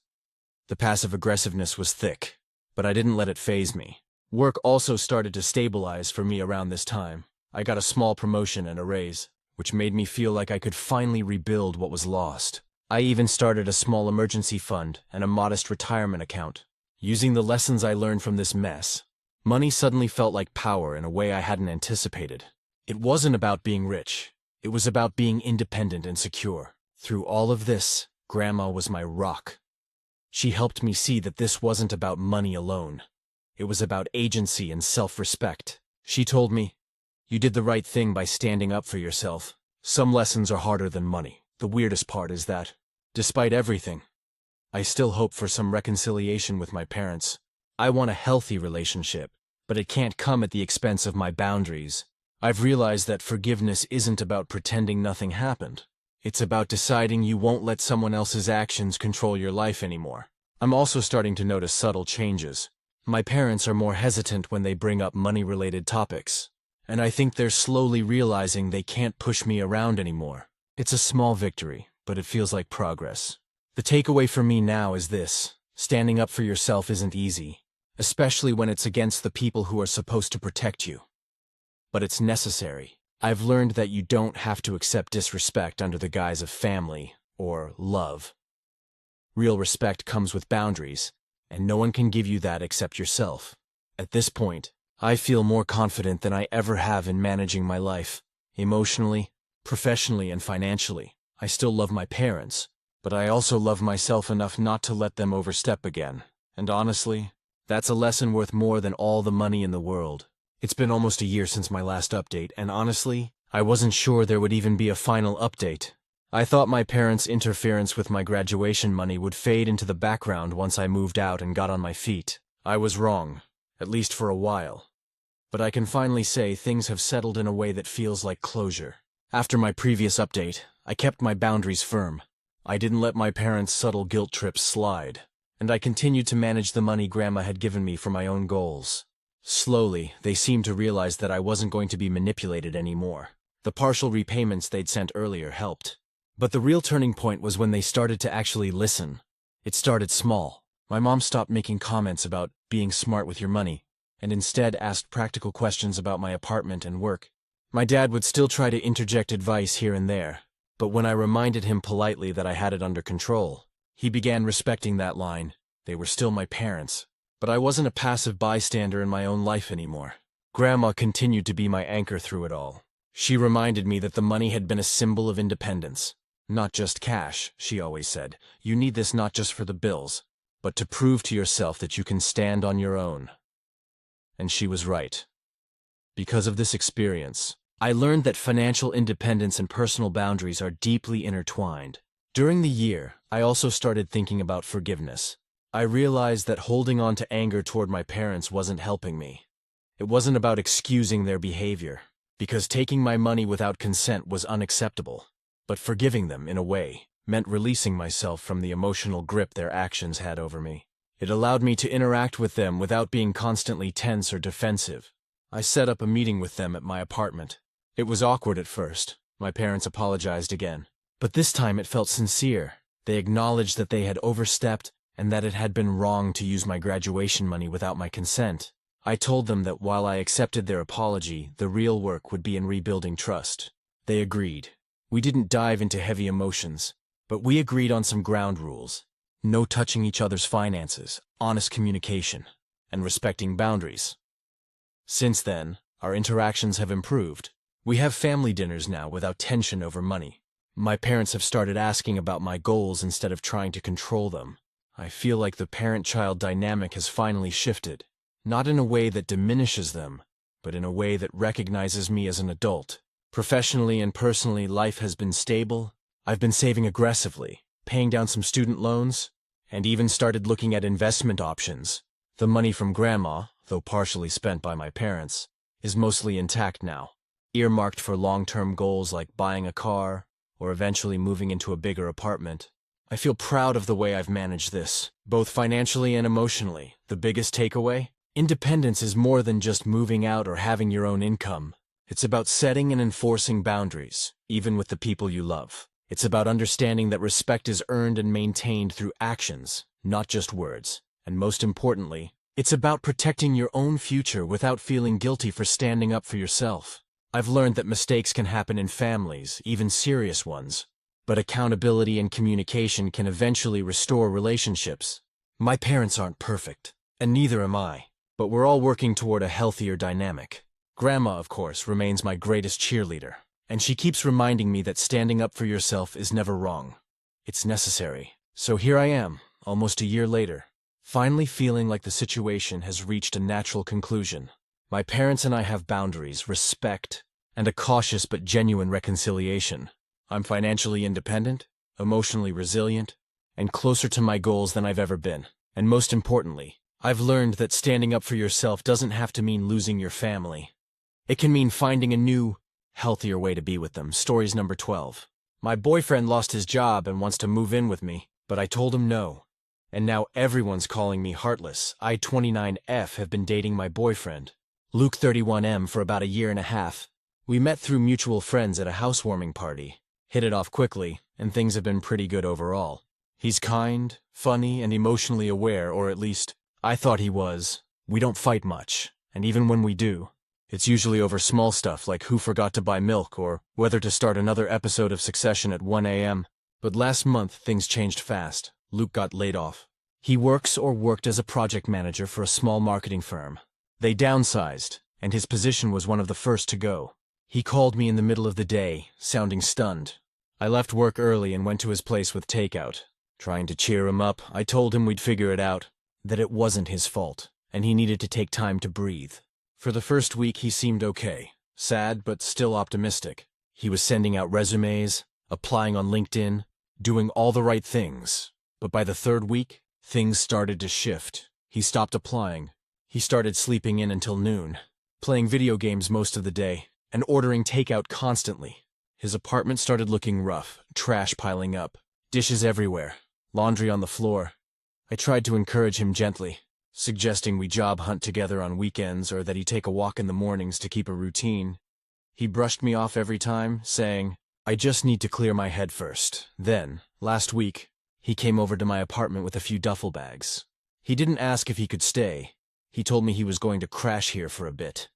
The passive aggressiveness was thick, but I didn't let it faze me. Work also started to stabilize for me around this time. I got a small promotion and a raise, which made me feel like I could finally rebuild what was lost. I even started a small emergency fund and a modest retirement account. Using the lessons I learned from this mess, money suddenly felt like power in a way I hadn't anticipated. It wasn't about being rich. It was about being independent and secure. Through all of this, Grandma was my rock. She helped me see that this wasn't about money alone. It was about agency and self-respect. She told me, "You did the right thing by standing up for yourself. Some lessons are harder than money." The weirdest part is that, despite everything, I still hope for some reconciliation with my parents. I want a healthy relationship, but it can't come at the expense of my boundaries. I've realized that forgiveness isn't about pretending nothing happened. It's about deciding you won't let someone else's actions control your life anymore. I'm also starting to notice subtle changes. My parents are more hesitant when they bring up money-related topics, and I think they're slowly realizing they can't push me around anymore. It's a small victory, but it feels like progress. The takeaway for me now is this: standing up for yourself isn't easy, especially when it's against the people who are supposed to protect you. But it's necessary. I've learned that you don't have to accept disrespect under the guise of family or love. Real respect comes with boundaries, and no one can give you that except yourself. At this point, I feel more confident than I ever have in managing my life, emotionally, professionally, and financially. I still love my parents, but I also love myself enough not to let them overstep again. And honestly, that's a lesson worth more than all the money in the world. It's been almost a year since my last update, and honestly, I wasn't sure there would even be a final update. I thought my parents' interference with my graduation money would fade into the background once I moved out and got on my feet. I was wrong, at least for a while. But I can finally say things have settled in a way that feels like closure. After my previous update, I kept my boundaries firm. I didn't let my parents' subtle guilt trips slide, and I continued to manage the money Grandma had given me for my own goals. Slowly, they seemed to realize that I wasn't going to be manipulated anymore. The partial repayments they'd sent earlier helped. But the real turning point was when they started to actually listen. It started small. My mom stopped making comments about being smart with your money, and instead asked practical questions about my apartment and work. My dad would still try to interject advice here and there, but when I reminded him politely that I had it under control, he began respecting that line. They were still my parents, but I wasn't a passive bystander in my own life anymore. Grandma continued to be my anchor through it all. She reminded me that the money had been a symbol of independence. Not just cash, she always said. You need this not just for the bills, but to prove to yourself that you can stand on your own. And she was right. Because of this experience, I learned that financial independence and personal boundaries are deeply intertwined. During the year, I also started thinking about forgiveness. I realized that holding on to anger toward my parents wasn't helping me. It wasn't about excusing their behavior, because taking my money without consent was unacceptable. But forgiving them, in a way, meant releasing myself from the emotional grip their actions had over me. It allowed me to interact with them without being constantly tense or defensive. I set up a meeting with them at my apartment. It was awkward at first. My parents apologized again. But this time it felt sincere. They acknowledged that they had overstepped and that it had been wrong to use my graduation money without my consent. I told them that while I accepted their apology, the real work would be in rebuilding trust. They agreed. We didn't dive into heavy emotions, but we agreed on some ground rules. No touching each other's finances, honest communication, and respecting boundaries. Since then, our interactions have improved. We have family dinners now without tension over money. My parents have started asking about my goals instead of trying to control them. I feel like the parent-child dynamic has finally shifted, not in a way that diminishes them, but in a way that recognizes me as an adult. Professionally and personally, life has been stable. I've been saving aggressively, paying down some student loans, and even started looking at investment options. The money from Grandma, though partially spent by my parents, is mostly intact now, earmarked for long-term goals like buying a car or eventually moving into a bigger apartment. I feel proud of the way I've managed this, both financially and emotionally. The biggest takeaway? Independence is more than just moving out or having your own income. It's about setting and enforcing boundaries, even with the people you love. It's about understanding that respect is earned and maintained through actions, not just words. And most importantly, it's about protecting your own future without feeling guilty for standing up for yourself. I've learned that mistakes can happen in families, even serious ones. But accountability and communication can eventually restore relationships. My parents aren't perfect, and neither am I. But we're all working toward a healthier dynamic. Grandma, of course, remains my greatest cheerleader, and she keeps reminding me that standing up for yourself is never wrong. It's necessary. So here I am, almost a year later, finally feeling like the situation has reached a natural conclusion. My parents and I have boundaries, respect, and a cautious but genuine reconciliation. I'm financially independent, emotionally resilient, and closer to my goals than I've ever been. And most importantly, I've learned that standing up for yourself doesn't have to mean losing your family. It can mean finding a new, healthier way to be with them. Stories number 12. My boyfriend lost his job and wants to move in with me, but I told him no. And now everyone's calling me heartless. I, 29F, have been dating my boyfriend, Luke, 31M, for about a year and a half. We met through mutual friends at a housewarming party, hit it off quickly, and things have been pretty good overall. He's kind, funny, and emotionally aware, or at least, I thought he was. We don't fight much, and even when we do, it's usually over small stuff like who forgot to buy milk or whether to start another episode of Succession at 1 a.m. But last month, things changed fast. Luke got laid off. He works or worked as a project manager for a small marketing firm. They downsized, and his position was one of the first to go. He called me in the middle of the day, sounding stunned. I left work early and went to his place with takeout. Trying to cheer him up, I told him we'd figure it out, that it wasn't his fault, and he needed to take time to breathe. For the first week, he seemed okay, sad but still optimistic. He was sending out resumes, applying on LinkedIn, doing all the right things. But by the third week, things started to shift. He stopped applying. He started sleeping in until noon, playing video games most of the day, and ordering takeout constantly. His apartment started looking rough, trash piling up, dishes everywhere, laundry on the floor. I tried to encourage him gently, suggesting we job hunt together on weekends or that he take a walk in the mornings to keep a routine. He brushed me off every time, saying, "I just need to clear my head first." Then, last week, he came over to my apartment with a few duffel bags. He didn't ask if he could stay. He told me he was going to crash here for a bit.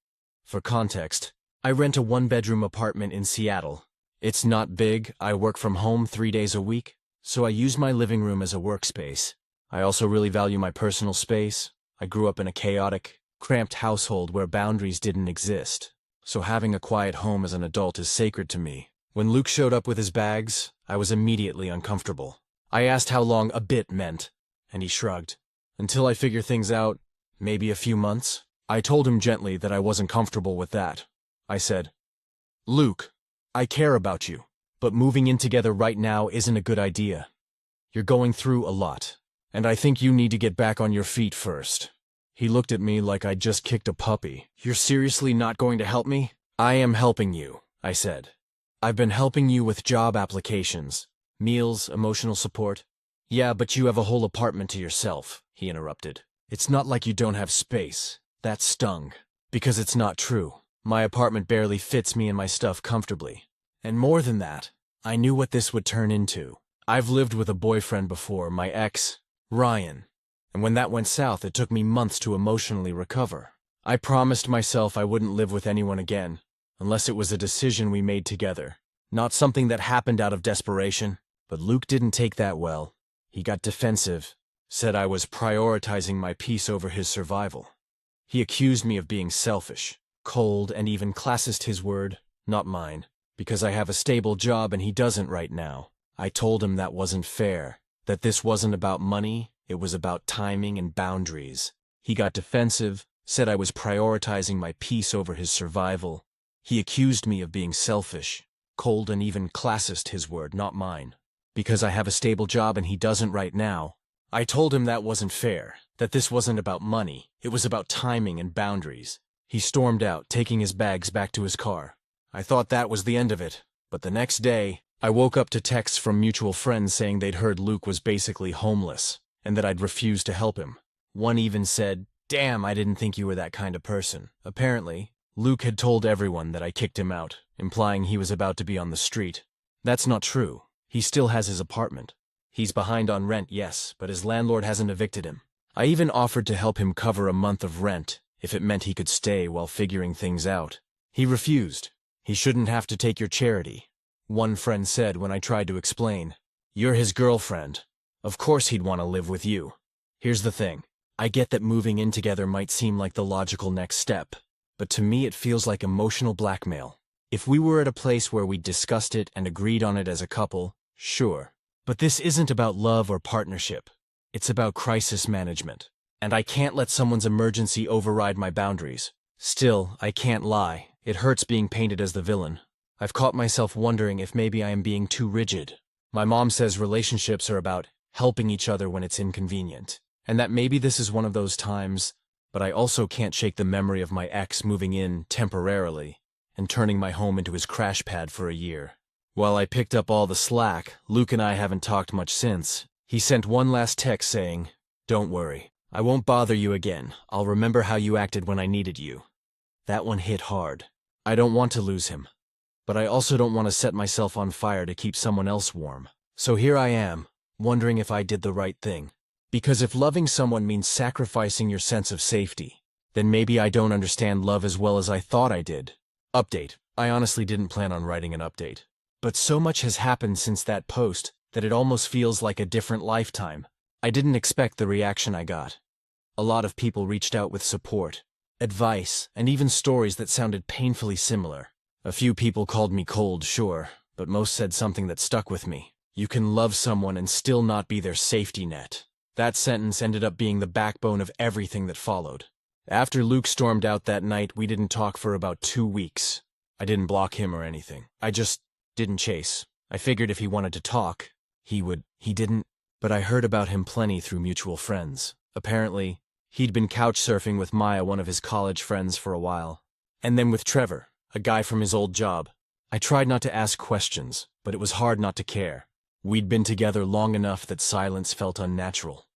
For context, I rent a one-bedroom apartment in Seattle. It's not big, I work from home 3 days a week, so I use my living room as a workspace. I also really value my personal space. I grew up in a chaotic, cramped household where boundaries didn't exist, so having a quiet home as an adult is sacred to me. When Luke showed up with his bags, I was immediately uncomfortable. I asked how long a bit meant, and he shrugged. Until I figure things out, maybe a few months. I told him gently that I wasn't comfortable with that. I said, "Luke, I care about you, but moving in together right now isn't a good idea. You're going through a lot, and I think you need to get back on your feet first." He looked at me like I'd just kicked a puppy. "You're seriously not going to help me?" "I am helping you," I said. "I've been helping you with job applications, meals, emotional support." "Yeah, but you have a whole apartment to yourself," he interrupted. "It's not like you don't have space." That stung, because it's not true. My apartment barely fits me and my stuff comfortably. And more than that, I knew what this would turn into. I've lived with a boyfriend before, my ex, Ryan. And when that went south, it took me months to emotionally recover. I promised myself I wouldn't live with anyone again, unless it was a decision we made together. Not something that happened out of desperation. But Luke didn't take that well. He got defensive, said I was prioritizing my peace over his survival. He accused me of being selfish, cold, and even classist, his word, not mine, because I have a stable job and he doesn't right now. I told him that wasn't fair, that this wasn't about money, it was about timing and boundaries. He got defensive, said I was prioritizing my peace over his survival. He accused me of being selfish, cold, and even classist, his word, not mine, because I have a stable job and he doesn't right now. I told him that wasn't fair, that this wasn't about money, it was about timing and boundaries. He stormed out, taking his bags back to his car. I thought that was the end of it, but the next day, I woke up to texts from mutual friends saying they'd heard Luke was basically homeless, and that I'd refused to help him. One even said, "Damn, I didn't think you were that kind of person." Apparently, Luke had told everyone that I kicked him out, implying he was about to be on the street. That's not true. He still has his apartment. He's behind on rent, yes, but his landlord hasn't evicted him. I even offered to help him cover a month of rent if it meant he could stay while figuring things out. He refused. "He shouldn't have to take your charity," one friend said when I tried to explain. "You're his girlfriend. Of course he'd want to live with you." Here's the thing. I get that moving in together might seem like the logical next step, but to me it feels like emotional blackmail. If we were at a place where we discussed it and agreed on it as a couple, sure. But this isn't about love or partnership. It's about crisis management. And I can't let someone's emergency override my boundaries. Still, I can't lie. It hurts being painted as the villain. I've caught myself wondering if maybe I am being too rigid. My mom says relationships are about helping each other when it's inconvenient, and that maybe this is one of those times, but I also can't shake the memory of my ex moving in temporarily and turning my home into his crash pad for a year. While I picked up all the slack, Luke and I haven't talked much since. He sent one last text saying, "Don't worry, I won't bother you again. I'll remember how you acted when I needed you." That one hit hard. I don't want to lose him, but I also don't want to set myself on fire to keep someone else warm. So here I am, wondering if I did the right thing. Because if loving someone means sacrificing your sense of safety, then maybe I don't understand love as well as I thought I did. Update. I honestly didn't plan on writing an update. But so much has happened since that post that it almost feels like a different lifetime. I didn't expect the reaction I got. A lot of people reached out with support, advice, and even stories that sounded painfully similar. A few people called me cold, sure, but most said something that stuck with me. You can love someone and still not be their safety net. That sentence ended up being the backbone of everything that followed. After Luke stormed out that night, we didn't talk for about 2 weeks. I didn't block him or anything. I just didn't chase. I figured if he wanted to talk, he would. He didn't, but I heard about him plenty through mutual friends. Apparently, he'd been couch surfing with Maya, one of his college friends, for a while. And then with Trevor, a guy from his old job. I tried not to ask questions, but it was hard not to care. We'd been together long enough that silence felt unnatural.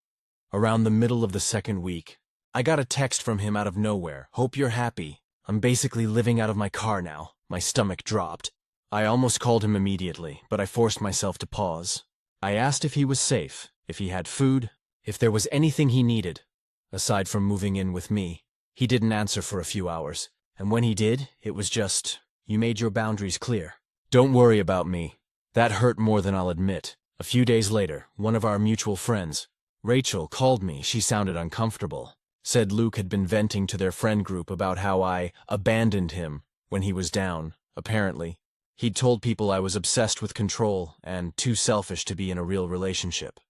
Around the middle of the second week, I got a text from him out of nowhere. "Hope you're happy. I'm basically living out of my car now." My stomach dropped. I almost called him immediately, but I forced myself to pause. I asked if he was safe, if he had food, if there was anything he needed. Aside from moving in with me, he didn't answer for a few hours. And when he did, it was just, "You made your boundaries clear. Don't worry about me." That hurt more than I'll admit. A few days later, one of our mutual friends, Rachel, called me. She sounded uncomfortable. Said Luke had been venting to their friend group about how I abandoned him when he was down. Apparently, he'd told people I was obsessed with control and too selfish to be in a real relationship.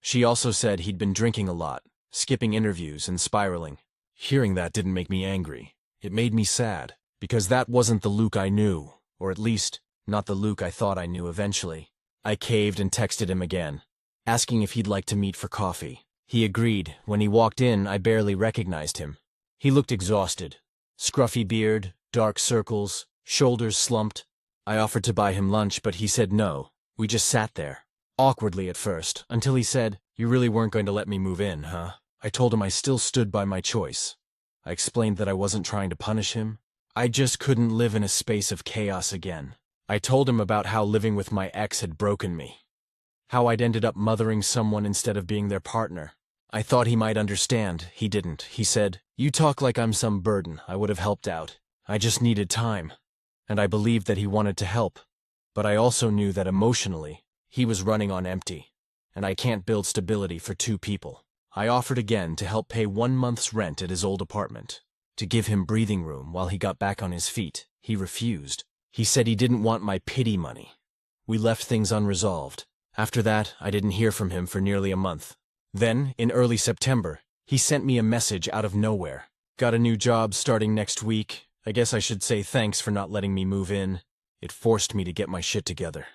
She also said he'd been drinking a lot, skipping interviews and spiraling. Hearing that didn't make me angry. It made me sad, because that wasn't the Luke I knew, or at least, not the Luke I thought I knew eventually. I caved and texted him again, asking if he'd like to meet for coffee. He agreed. When he walked in, I barely recognized him. He looked exhausted. Scruffy beard, dark circles, shoulders slumped. I offered to buy him lunch, but he said no. We just sat there, awkwardly at first, until he said, "You really weren't going to let me move in, huh?" I told him I still stood by my choice. I explained that I wasn't trying to punish him. I just couldn't live in a space of chaos again. I told him about how living with my ex had broken me. How I'd ended up mothering someone instead of being their partner. I thought he might understand. He didn't. He said, "You talk like I'm some burden. I would have helped out. I just needed time." And I believed that he wanted to help. But I also knew that emotionally, he was running on empty. And I can't build stability for two people. I offered again to help pay 1 month's rent at his old apartment, to give him breathing room while he got back on his feet. He refused. He said he didn't want my pity money. We left things unresolved. After that, I didn't hear from him for nearly a month. Then, in early September, he sent me a message out of nowhere. "Got a new job starting next week. I guess I should say thanks for not letting me move in." It forced me to get my shit together.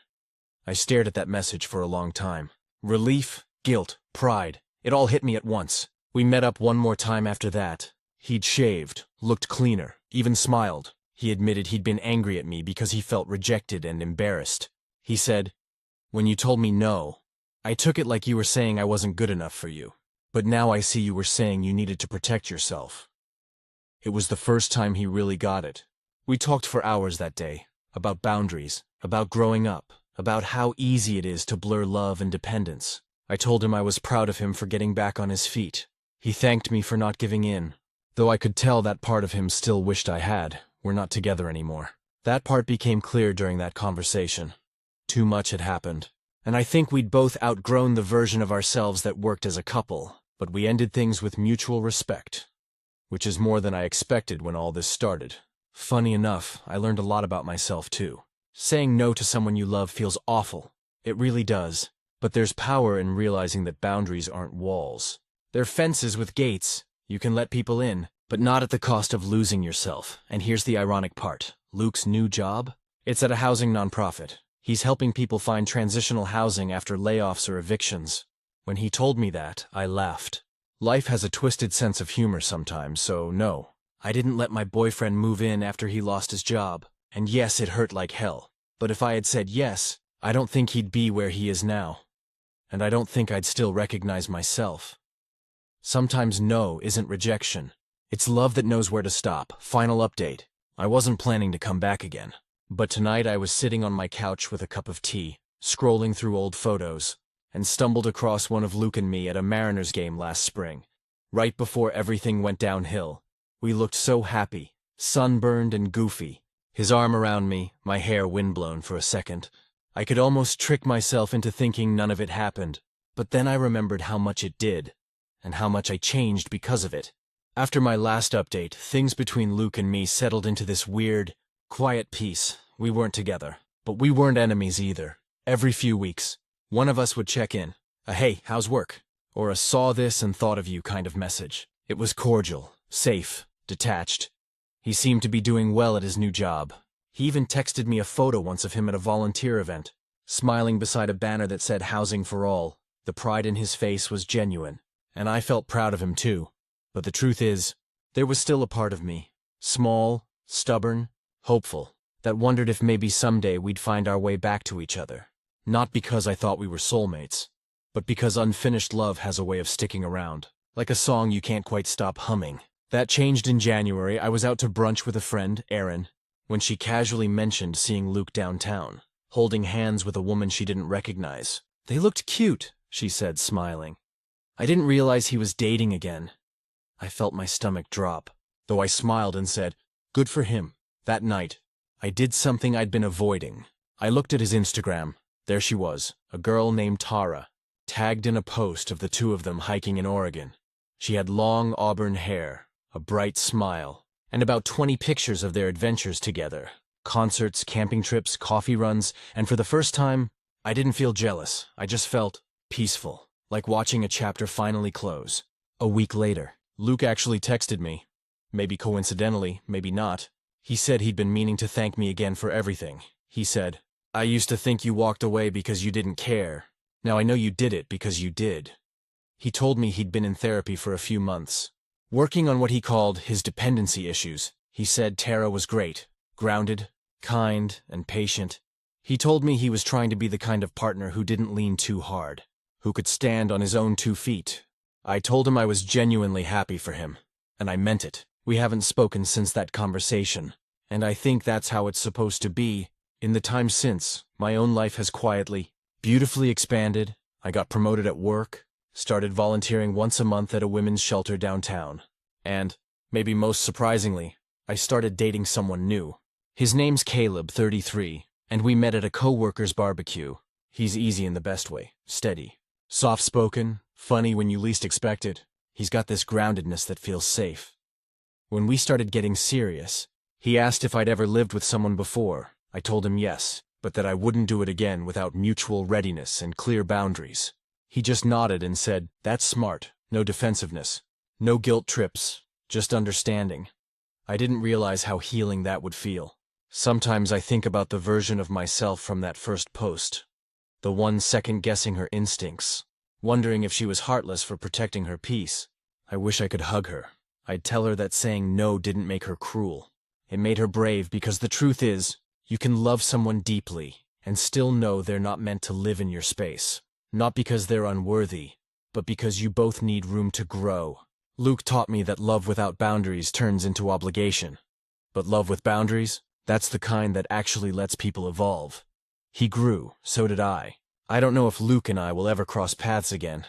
I stared at that message for a long time. Relief, guilt, pride, it all hit me at once. We met up one more time after that. He'd shaved, looked cleaner, even smiled. He admitted he'd been angry at me because he felt rejected and embarrassed. He said, "When you told me no, I took it like you were saying I wasn't good enough for you. But now I see you were saying you needed to protect yourself." It was the first time he really got it. We talked for hours that day, about boundaries, about growing up, about how easy it is to blur love and dependence. I told him I was proud of him for getting back on his feet. He thanked me for not giving in, though I could tell that part of him still wished I had. We're not together anymore. That part became clear during that conversation. Too much had happened. And I think we'd both outgrown the version of ourselves that worked as a couple, but we ended things with mutual respect, which is more than I expected when all this started. Funny enough, I learned a lot about myself too. Saying no to someone you love feels awful. It really does. But there's power in realizing that boundaries aren't walls. They're fences with gates. You can let people in, but not at the cost of losing yourself. And here's the ironic part. Luke's new job? It's at a housing nonprofit. He's helping people find transitional housing after layoffs or evictions. When he told me that, I laughed. Life has a twisted sense of humor sometimes, so no. I didn't let my boyfriend move in after he lost his job. And yes, it hurt like hell. But if I had said yes, I don't think he'd be where he is now. And I don't think I'd still recognize myself. Sometimes no isn't rejection. It's love that knows where to stop. Final update. I wasn't planning to come back again. But tonight I was sitting on my couch with a cup of tea, scrolling through old photos, and stumbled across one of Luke and me at a Mariners game last spring. Right before everything went downhill. We looked so happy, sunburned and goofy. His arm around me, my hair windblown for a second. I could almost trick myself into thinking none of it happened. But then I remembered how much it did, and how much I changed because of it. After my last update, things between Luke and me settled into this weird, quiet peace. We weren't together, but we weren't enemies either. Every few weeks, one of us would check in. A "Hey, how's work?" or a "Saw this and thought of you" kind of message. It was cordial, safe, detached. He seemed to be doing well at his new job. He even texted me a photo once of him at a volunteer event, smiling beside a banner that said Housing for All. The pride in his face was genuine, and I felt proud of him too. But the truth is, there was still a part of me, small, stubborn, hopeful, that wondered if maybe someday we'd find our way back to each other. Not because I thought we were soulmates, but because unfinished love has a way of sticking around, like a song you can't quite stop humming. That changed in January. I was out to brunch with a friend, Erin, when she casually mentioned seeing Luke downtown, holding hands with a woman she didn't recognize. "They looked cute," she said, smiling. I didn't realize he was dating again. I felt my stomach drop, though I smiled and said, "Good for him." That night, I did something I'd been avoiding. I looked at his Instagram. There she was, a girl named Tara, tagged in a post of the two of them hiking in Oregon. She had long auburn hair, a bright smile, and about 20 pictures of their adventures together. Concerts, camping trips, coffee runs, and for the first time, I didn't feel jealous. I just felt peaceful, like watching a chapter finally close. A week later, Luke actually texted me. Maybe coincidentally, maybe not. He said he'd been meaning to thank me again for everything. He said, "I used to think you walked away because you didn't care. Now I know you did it because you did." He told me he'd been in therapy for a few months, working on what he called his dependency issues. He said Tara was great, grounded, kind, and patient. He told me he was trying to be the kind of partner who didn't lean too hard, who could stand on his own 2 feet. I told him I was genuinely happy for him, and I meant it. We haven't spoken since that conversation, and I think that's how it's supposed to be. In the time since, my own life has quietly, beautifully expanded. I got promoted at work, started volunteering once a month at a women's shelter downtown, and, maybe most surprisingly, I started dating someone new. His name's Caleb, 33, and we met at a co-worker's barbecue. He's easy in the best way, steady, soft-spoken, funny when you least expect it. He's got this groundedness that feels safe. When we started getting serious, he asked if I'd ever lived with someone before. I told him yes, but that I wouldn't do it again without mutual readiness and clear boundaries. He just nodded and said, "That's smart. No defensiveness. No guilt trips. Just understanding." I didn't realize how healing that would feel. Sometimes I think about the version of myself from that first post, the one second-guessing her instincts, wondering if she was heartless for protecting her peace. I wish I could hug her. I'd tell her that saying no didn't make her cruel. It made her brave, because the truth is, you can love someone deeply and still know they're not meant to live in your space. Not because they're unworthy, but because you both need room to grow. Luke taught me that love without boundaries turns into obligation. But love with boundaries, that's the kind that actually lets people evolve. He grew, so did I. I don't know if Luke and I will ever cross paths again.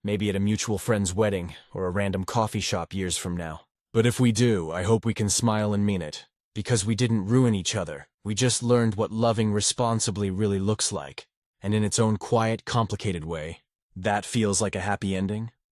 Maybe at a mutual friend's wedding or a random coffee shop years from now. But if we do, I hope we can smile and mean it. Because we didn't ruin each other. We just learned what loving responsibly really looks like. And in its own quiet, complicated way, that feels like a happy ending.